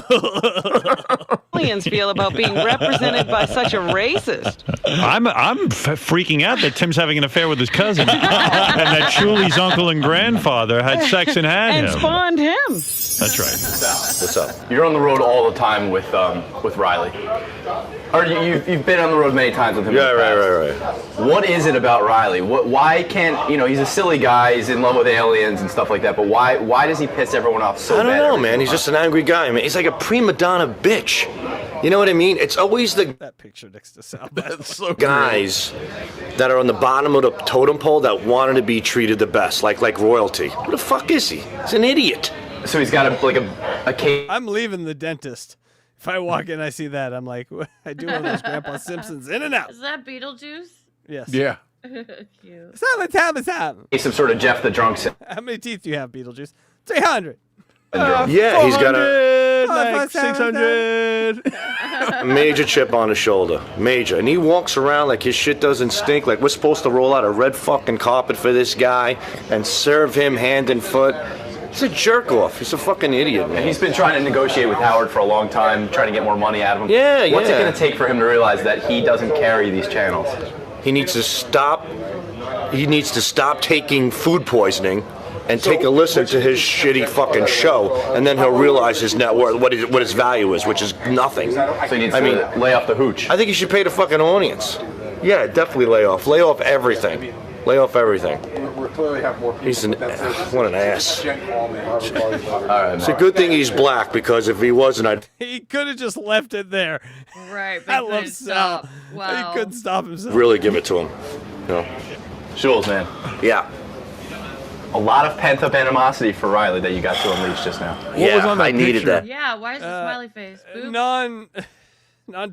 aliens feel about being represented by such a racist. I'm freaking out that Tim's having an affair with his cousin, and that Shuli's uncle and grandfather had sex and had and him. spawned him. That's right. What's up? You're on the road all the time with Riley. Or you've been on the road many times with him. Yeah, right. What is it about Riley? Why can't, he's a silly guy, he's in love with aliens and stuff like that, but why does he piss everyone off so bad? I don't know, man. He's just an angry guy, man. He's like a prima donna bitch. You know what I mean? It's always that picture next to Sal. That's so guys that are on the bottom of the totem pole that wanted to be treated the best, like royalty. Who the fuck is he? He's an idiot. So he's got a case. I'm leaving the dentist. If I walk in, I see that. I'm like, I do one of those Grandpa Simpsons in and out. Is that Beetlejuice? Yes. Yeah. Cute. Time. Some sort of Jeff the Drunk. How many teeth do you have, Beetlejuice? 300. Yeah, he's got a 600. major chip on his shoulder. Major. And he walks around like his shit doesn't stink, like we're supposed to roll out a red fucking carpet for this guy and serve him hand and foot. He's a jerk off. He's a fucking idiot, man. And he's been trying to negotiate with Howard for a long time, trying to get more money out of him. Yeah. What's it going to take for him to realize that he doesn't carry these channels? He needs to stop. He needs to stop taking food poisoning and take a listen to his shitty fucking show, and then he'll realize his net worth, what his value is, which is nothing. So he needs to lay off the hooch. I think he should pay the fucking audience. Yeah, definitely lay off. Lay off everything. Lay off everything. He's what an ass. It's a good thing he's black, because if he wasn't, He could have just left it there. Right, but I love Sal. Wow. He couldn't stop himself. really give it to him. You know? Jules, man. Yeah. A lot of pent-up animosity for Riley that you got to unleash just now. I needed that. Yeah, why is the smiley face? Boob? Non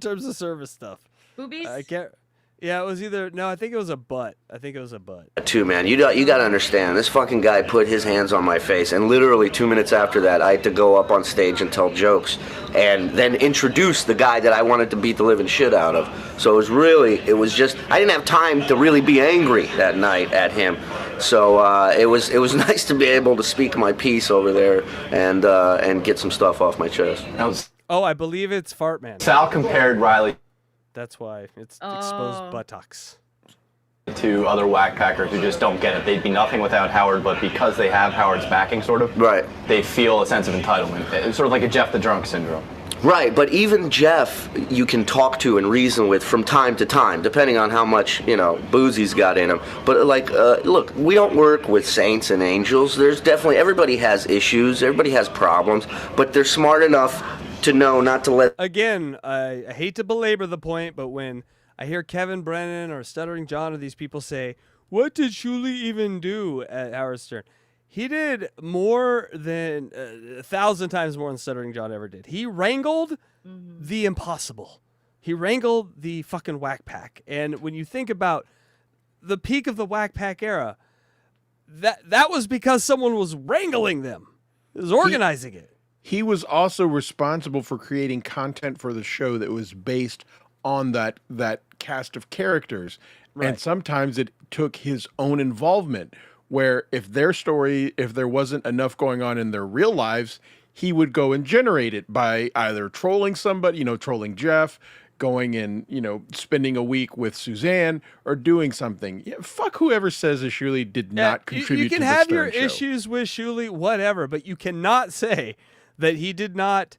terms of service stuff. Boobies? I can't. Yeah, it was either no. I think it was a butt. I think it was a butt. Too, man. You got to understand. This fucking guy put his hands on my face, and literally 2 minutes after that, I had to go up on stage and tell jokes, and then introduce the guy that I wanted to beat the living shit out of. So it was just I didn't have time to really be angry that night at him. So it was nice to be able to speak my piece over there and get some stuff off my chest. Oh, I believe it's Fart Man. Sal compared Riley. That's why it's exposed buttocks. To other whack packers who just don't get it. They'd be nothing without Howard, but because they have Howard's backing, sort of, right, they feel a sense of entitlement. It's sort of like a Jeff the Drunk syndrome. Right, but even Jeff, you can talk to and reason with from time to time, depending on how much, booze he's got in him. But, look, we don't work with saints and angels. There's definitely, everybody has issues, everybody has problems, but they're smart enough to know not to let... Again, I hate to belabor the point, but when I hear Kevin Brennan or Stuttering John or these people say, what did Shuli even do at Howard Stern? He did more than 1,000 times more than Stuttering John ever did. He wrangled the impossible. He wrangled the fucking whack pack. And when you think about the peak of the whack pack era, that was because someone was wrangling them. It was organizing it. He was also responsible for creating content for the show that was based on that cast of characters. Right. And sometimes it took his own involvement, where if there wasn't enough going on in their real lives, he would go and generate it by either trolling somebody, trolling Jeff, going and, spending a week with Suzanne or doing something. Yeah, fuck whoever says that Shuli did not contribute to the Stern show. You can have your issues with Shuli, whatever, but you cannot say that he did not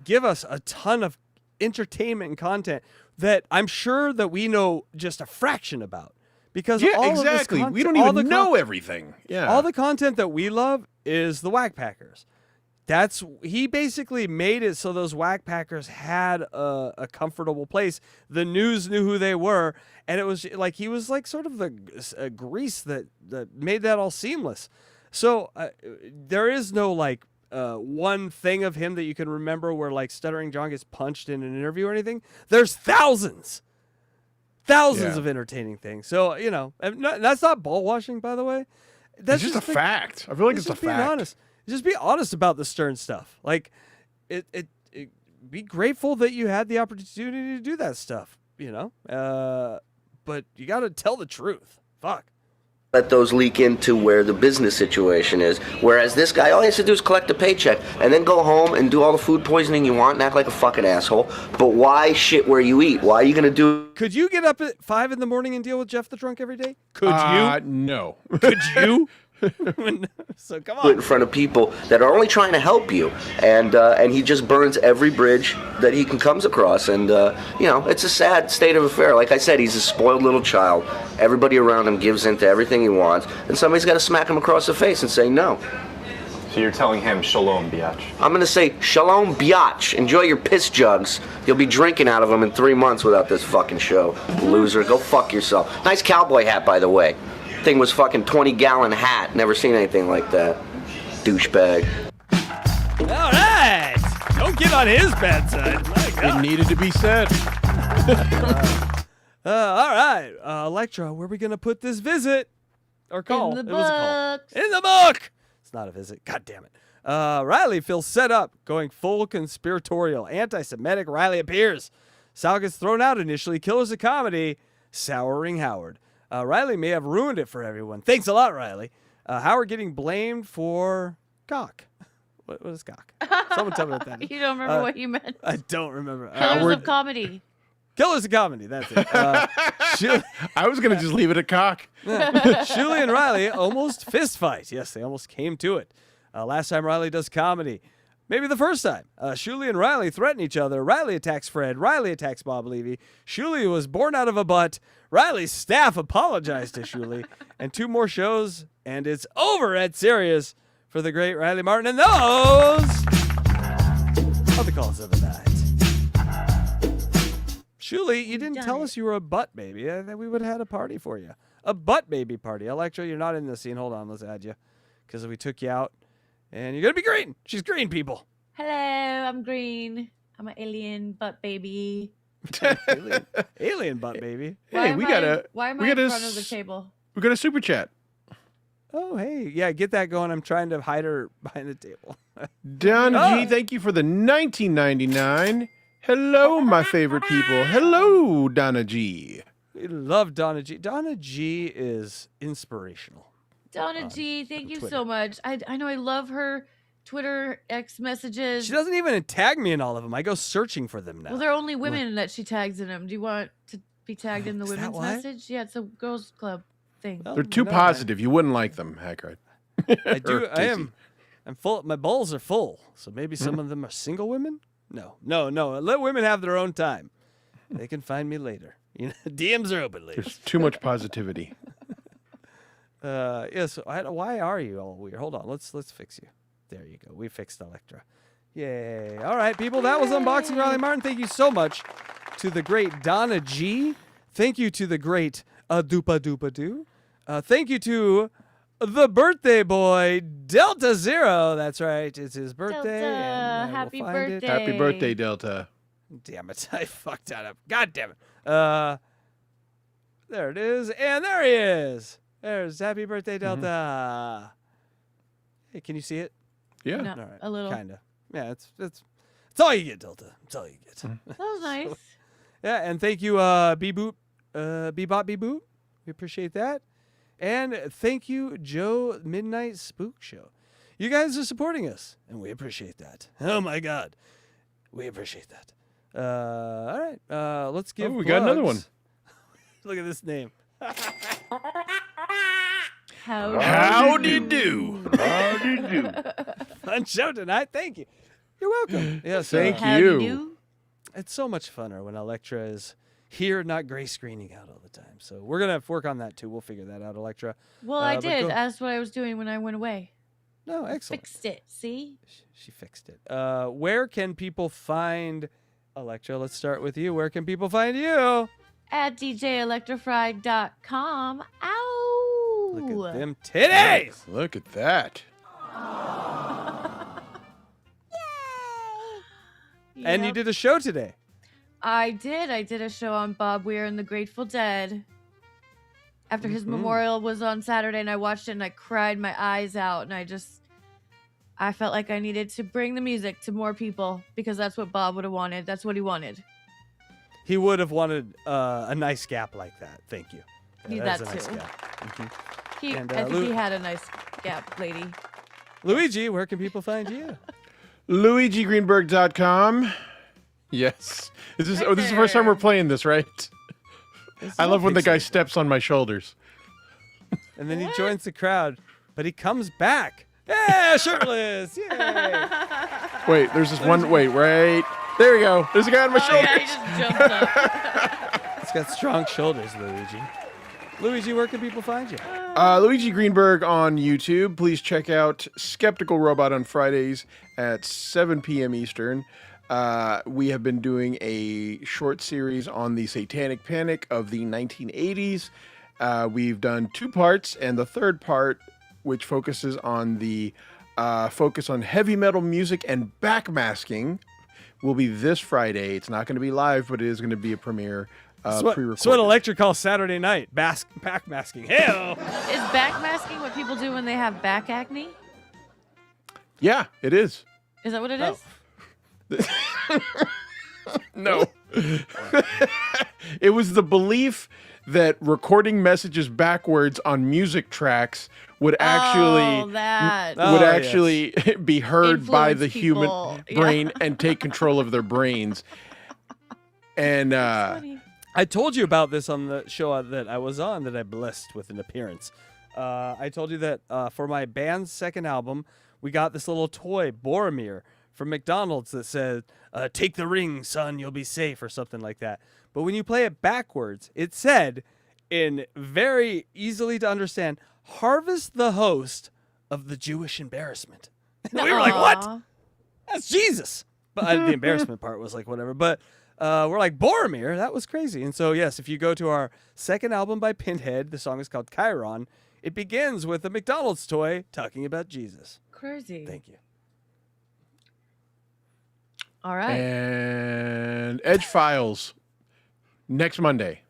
give us a ton of entertainment and content that I'm sure that we know just a fraction about. Because all exactly. Of this we don't even know everything. Yeah. All the content that we love is the whack packers. He basically made it so those whack packers had a comfortable place. The news knew who they were, and it was like he was like sort of the grease that made that all seamless. So there is no one thing of him that you can remember where like Stuttering John gets punched in an interview or anything. There's thousands of entertaining things. So, that's not ball washing, by the way. That's just a fact. I feel like it's a fact. Honest. Just be honest about the Stern stuff. Like, be grateful that you had the opportunity to do that stuff, but you got to tell the truth. Fuck. Let those leak into where the business situation is. Whereas this guy, all he has to do is collect a paycheck and then go home and do all the food poisoning you want and act like a fucking asshole. But why shit where you eat? Why are you going to do... Could you get up at 5 in the morning and deal with Jeff the Drunk every day? Could you? No. Could you? So come on. In front of people that are only trying to help you, and he just burns every bridge that he comes across, and it's a sad state of affair. Like I said, he's a spoiled little child. Everybody around him gives in to everything he wants, and somebody's got to smack him across the face and say no. So you're telling him shalom biatch? I'm going to say shalom biatch. Enjoy your piss jugs. You'll be drinking out of them in 3 months without this fucking show. Loser, go fuck yourself. Nice cowboy hat, by the way. Thing was fucking 20-gallon hat. Never seen anything like that. Douchebag. All right. Don't get on his bad side. It needed to be said. All right. Electra, where are we going to put this visit? Or call? In the It was a call. books. In the book. It's not a visit. God damn it. Riley feels set up, going full conspiratorial. Anti-Semitic. Riley appears. Sal gets thrown out initially. Killers of comedy. Souring Howard. Riley may have ruined it for everyone. Thanks a lot, Riley. Howard getting blamed for cock. What is cock? Someone tell me what that is. You don't remember what you meant. I don't remember. Killers of comedy. Killers of comedy. That's it. I was going to just leave it at cock. Shuli and Riley almost fist fight. Yes, they almost came to it. Last time Riley does comedy. Maybe the first time. Shuli and Riley threaten each other. Riley attacks Fred. Riley attacks Bob Levy. Shuli was born out of a butt. Riley's staff apologized to Shuli. And 2 more shows, and it's over at Sirius for the great Riley Martin. And those are the calls of the night. Shuli, you didn't tell us you were a butt baby. I think we would have had a party for you. A butt baby party. Electra, you're not in the scene. Hold on, let's add you. Because we took you out. And you're going to be green. She's green, people. Hello, I'm green. I'm an alien butt baby. Alien butt, baby. Hey, Why am I in front of the table? We got a super chat. Oh, hey. Yeah, get that going. I'm trying to hide her behind the table. Donna G, thank you for the 1999. Hello, my favorite people. Hello, Donna G. We love Donna G. Donna G is inspirational. Donna G, thank you so much. I know I love her Twitter X messages. She doesn't even tag me in all of them. I go searching for them now. Well, they're only women that she tags in them. Do you want to be tagged in the women's message? Yeah, it's a girls club thing. They're too positive. You wouldn't like them, Hackride. I do. I'm full. My balls are full. So maybe some of them are single women. No. Let women have their own time. They can find me later. You know, DMs are open, ladies. There's too much positivity. Yes. Why are you all weird? Hold on. Let's fix you. There you go. We fixed Electra. Yay. All right, people. That was Unboxing Riley Martin. Thank you so much to the great Donna G. Thank you to the great Doopa Doopa Doo. Thank you to the birthday boy, Delta Zero. That's right. It's his birthday. Delta, happy birthday. Happy birthday, Delta. Damn it. I fucked that up. God damn it. There it is. And there he is. There's happy birthday, Delta. Hey, can you see it? Yeah. No, all right. a little. Kind of. Yeah, it's all you get, Delta. It's all you get. That was nice. Yeah, and thank you, Bebop Beboot. We appreciate that. And thank you, Joe Midnight Spook Show. You guys are supporting us, and we appreciate that. Oh my God, we appreciate that. All right, let's give. We got another one. Look at this name. Howdy do. Howdy do. Fun show tonight. Thank you. You're welcome. Yes, thank you. It's so much funner when Electra is here, not gray screening out all the time. So we're gonna have to work on that too. We'll figure that out, Electra. Well, I did. That's what I was doing when I went away. No, excellent. Fixed it. See? She fixed it. Where can people find Electra? Let's start with you. Where can people find you? At djelectrified.com. Ow! Look at them titties! Look at that. And you did a show today. I did. I did a show on Bob Weir and the Grateful Dead. After his memorial was on Saturday, and I watched it, and I cried my eyes out, and I felt like I needed to bring the music to more people, because that's what Bob would have wanted. That's what he wanted. He would have wanted a nice gap like that. Thank you. Need that's that a nice too. gap. I think he had a nice gap, lady. Luigi, where can people find you? LuigiGreenberg.com. Yes. This is the first time we're playing this, right? I love when the guy steps on my shoulders. And then he joins the crowd, but he comes back. Yeah, shirtless. Yay. Wait, there's this one. Wait, right. There we go. There's a guy on my shoulders. Yeah, he just jumped up. He's got strong shoulders, Luigi. Luigi, where can people find you? Luigi Greenberg on YouTube. Please check out Skeptical Robot on Fridays at 7 p.m. Eastern. We have been doing a short series on the Satanic Panic of the 1980s. We've done 2 parts, and the third part, which focuses on the focus on heavy metal music and backmasking, will be this Friday. It's not going to be live, but it is going to be a premiere. Pre-recorded. That's what Electra calls Saturday night. Backmasking. Hell. Is backmasking what people do when they have back acne? Yeah, it is. Is that what it is? No. It was the belief that recording messages backwards on music tracks would actually be heard by the human brain and take control of their brains. And I told you about this on the show that I was on that I blessed with an appearance. I told you that for my band's second album, we got this little toy, Boromir, from McDonald's that said, take the ring, son, you'll be safe, or something like that. But when you play it backwards, it said, in very easily to understand, harvest the host of the Jewish embarrassment. And we were like, what? That's Jesus. But the embarrassment part was like, whatever. But we're like, Boromir, that was crazy. And so, yes, if you go to our second album by Pinhead, the song is called Chiron. It begins with a McDonald's toy talking about Jesus. Crazy. Thank you. All right. And Edge Files Next Monday.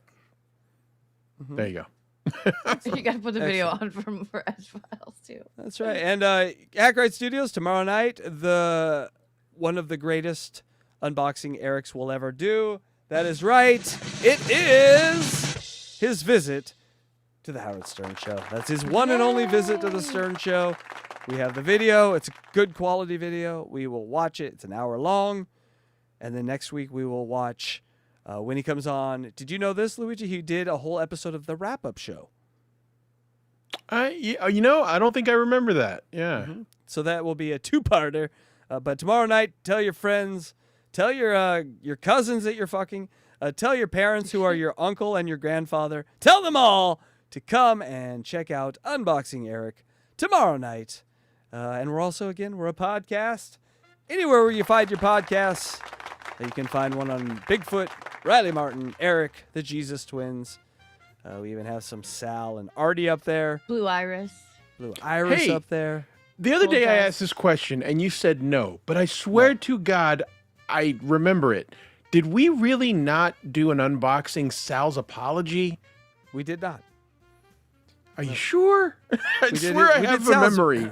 There you go. You got to put the video on for Edge Files too. That's right. And Hackride Studios tomorrow night, one of the greatest unboxing Eric's will ever do. That is right. It is his visit to the Howard Stern Show. That's his one and only visit to the Stern Show. We have the video. It's a good quality video. We will watch it. It's an hour long. And then next week we will watch when he comes on. Did you know this, Luigi? He did a whole episode of the wrap-up show. I don't think I remember that. Yeah. So that will be a two-parter. But tomorrow night, tell your friends, tell your cousins that you're fucking, tell your parents who are your uncle and your grandfather, tell them all to come and check out Unboxing Eric tomorrow night. And we're also, we're a podcast. Anywhere where you find your podcasts, you can find one on Bigfoot, Riley Martin, Eric, the Jesus Twins. We even have some Sal and Artie up there. Blue Iris Hey, up there. The other day I asked this question and you said no, but I swear to God, I remember it. Did we really not do an unboxing Sal's apology? We did not. Are you sure? I swear I have a memory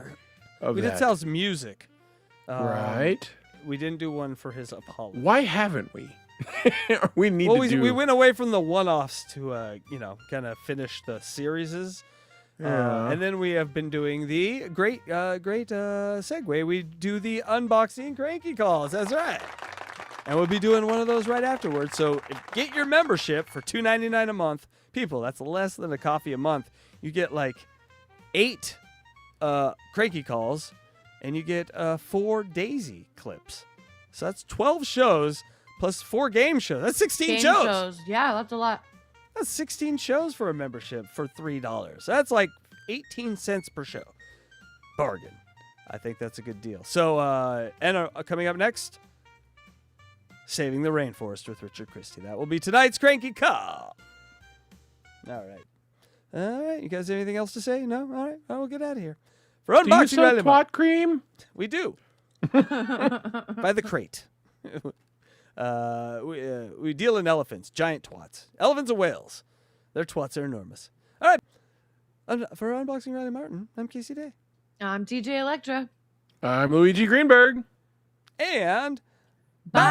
of we that. did Sal's music. Right. We didn't do one for his apology. Why haven't we? We need to do... We went away from the one-offs to, kind of finish the series. Yeah. And then we have been doing the great segue. We do the unboxing cranky calls. That's right. And we'll be doing one of those right afterwards. So get your membership for $2.99 a month. People, that's less than a coffee a month. You get like 8 cranky calls, and you get 4 Daisy clips. So that's 12 shows plus 4 game shows. That's 16 shows. Yeah, that's a lot. That's 16 shows for a membership for $3. That's like 18 cents per show. Bargain. I think that's a good deal. So, coming up next, Saving the Rainforest with Richard Christie. That will be tonight's Cranky Call. All right. You guys have anything else to say? No? All right. We'll get out of here. For Unboxing Do you sell Riley twat cream? We do. By the crate. We deal in elephants, giant twats. Elephants and whales. Their twats are enormous. All right. For Unboxing Riley Martin, I'm Casey Day. I'm DJ Electra. I'm Luigi Greenberg. And bye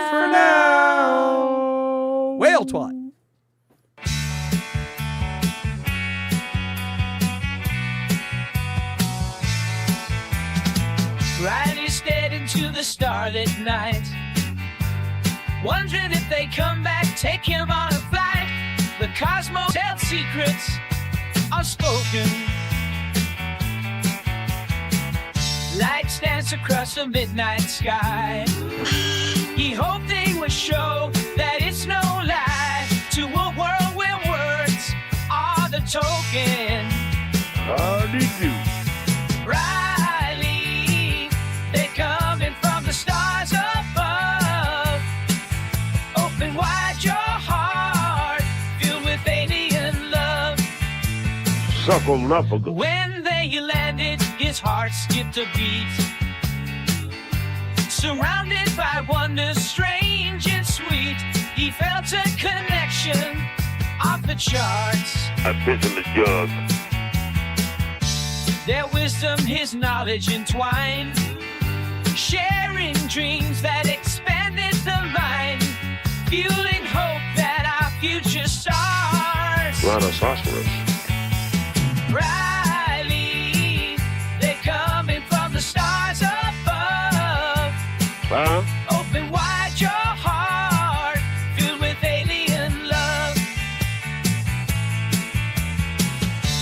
for now. Whale twat. Riley stared into the starlit night, wondering if they come back, take him on a flight. The cosmos held secrets unspoken. Lights dance across the midnight sky. He hoped they would show that it's no lie to a world where words are the token. How do you do? Riley, they're coming from the stars above. Open wide your heart, filled with alien love. Suckle knuckle. When they landed, his heart skipped a beat. Surrounded by wonders strange and sweet, he felt a connection off the charts. I piss in the jug. Their wisdom, his knowledge entwined, sharing dreams that expanded the mind, fueling hope that our future stars. Rhinoceros. Riley, they're coming from the stars above. Huh? Open wide your heart, filled with alien love.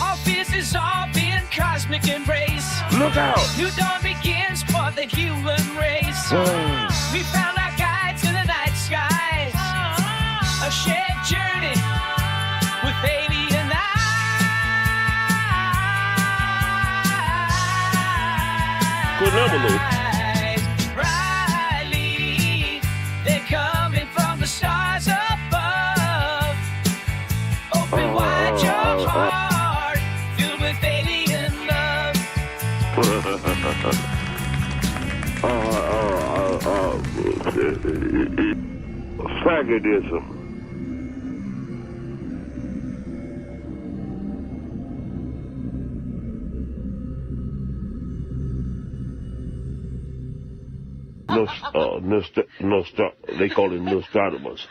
All fears dissolve in cosmic embrace. Look out! New dawn begins for the human race. We found our guides in the night skies. A shared journey with alien eyes. Good number, Lou. Riley, they're coming from the stars above. Open wide your heart, filled with alien love. faggotism. They call it Nostradamus.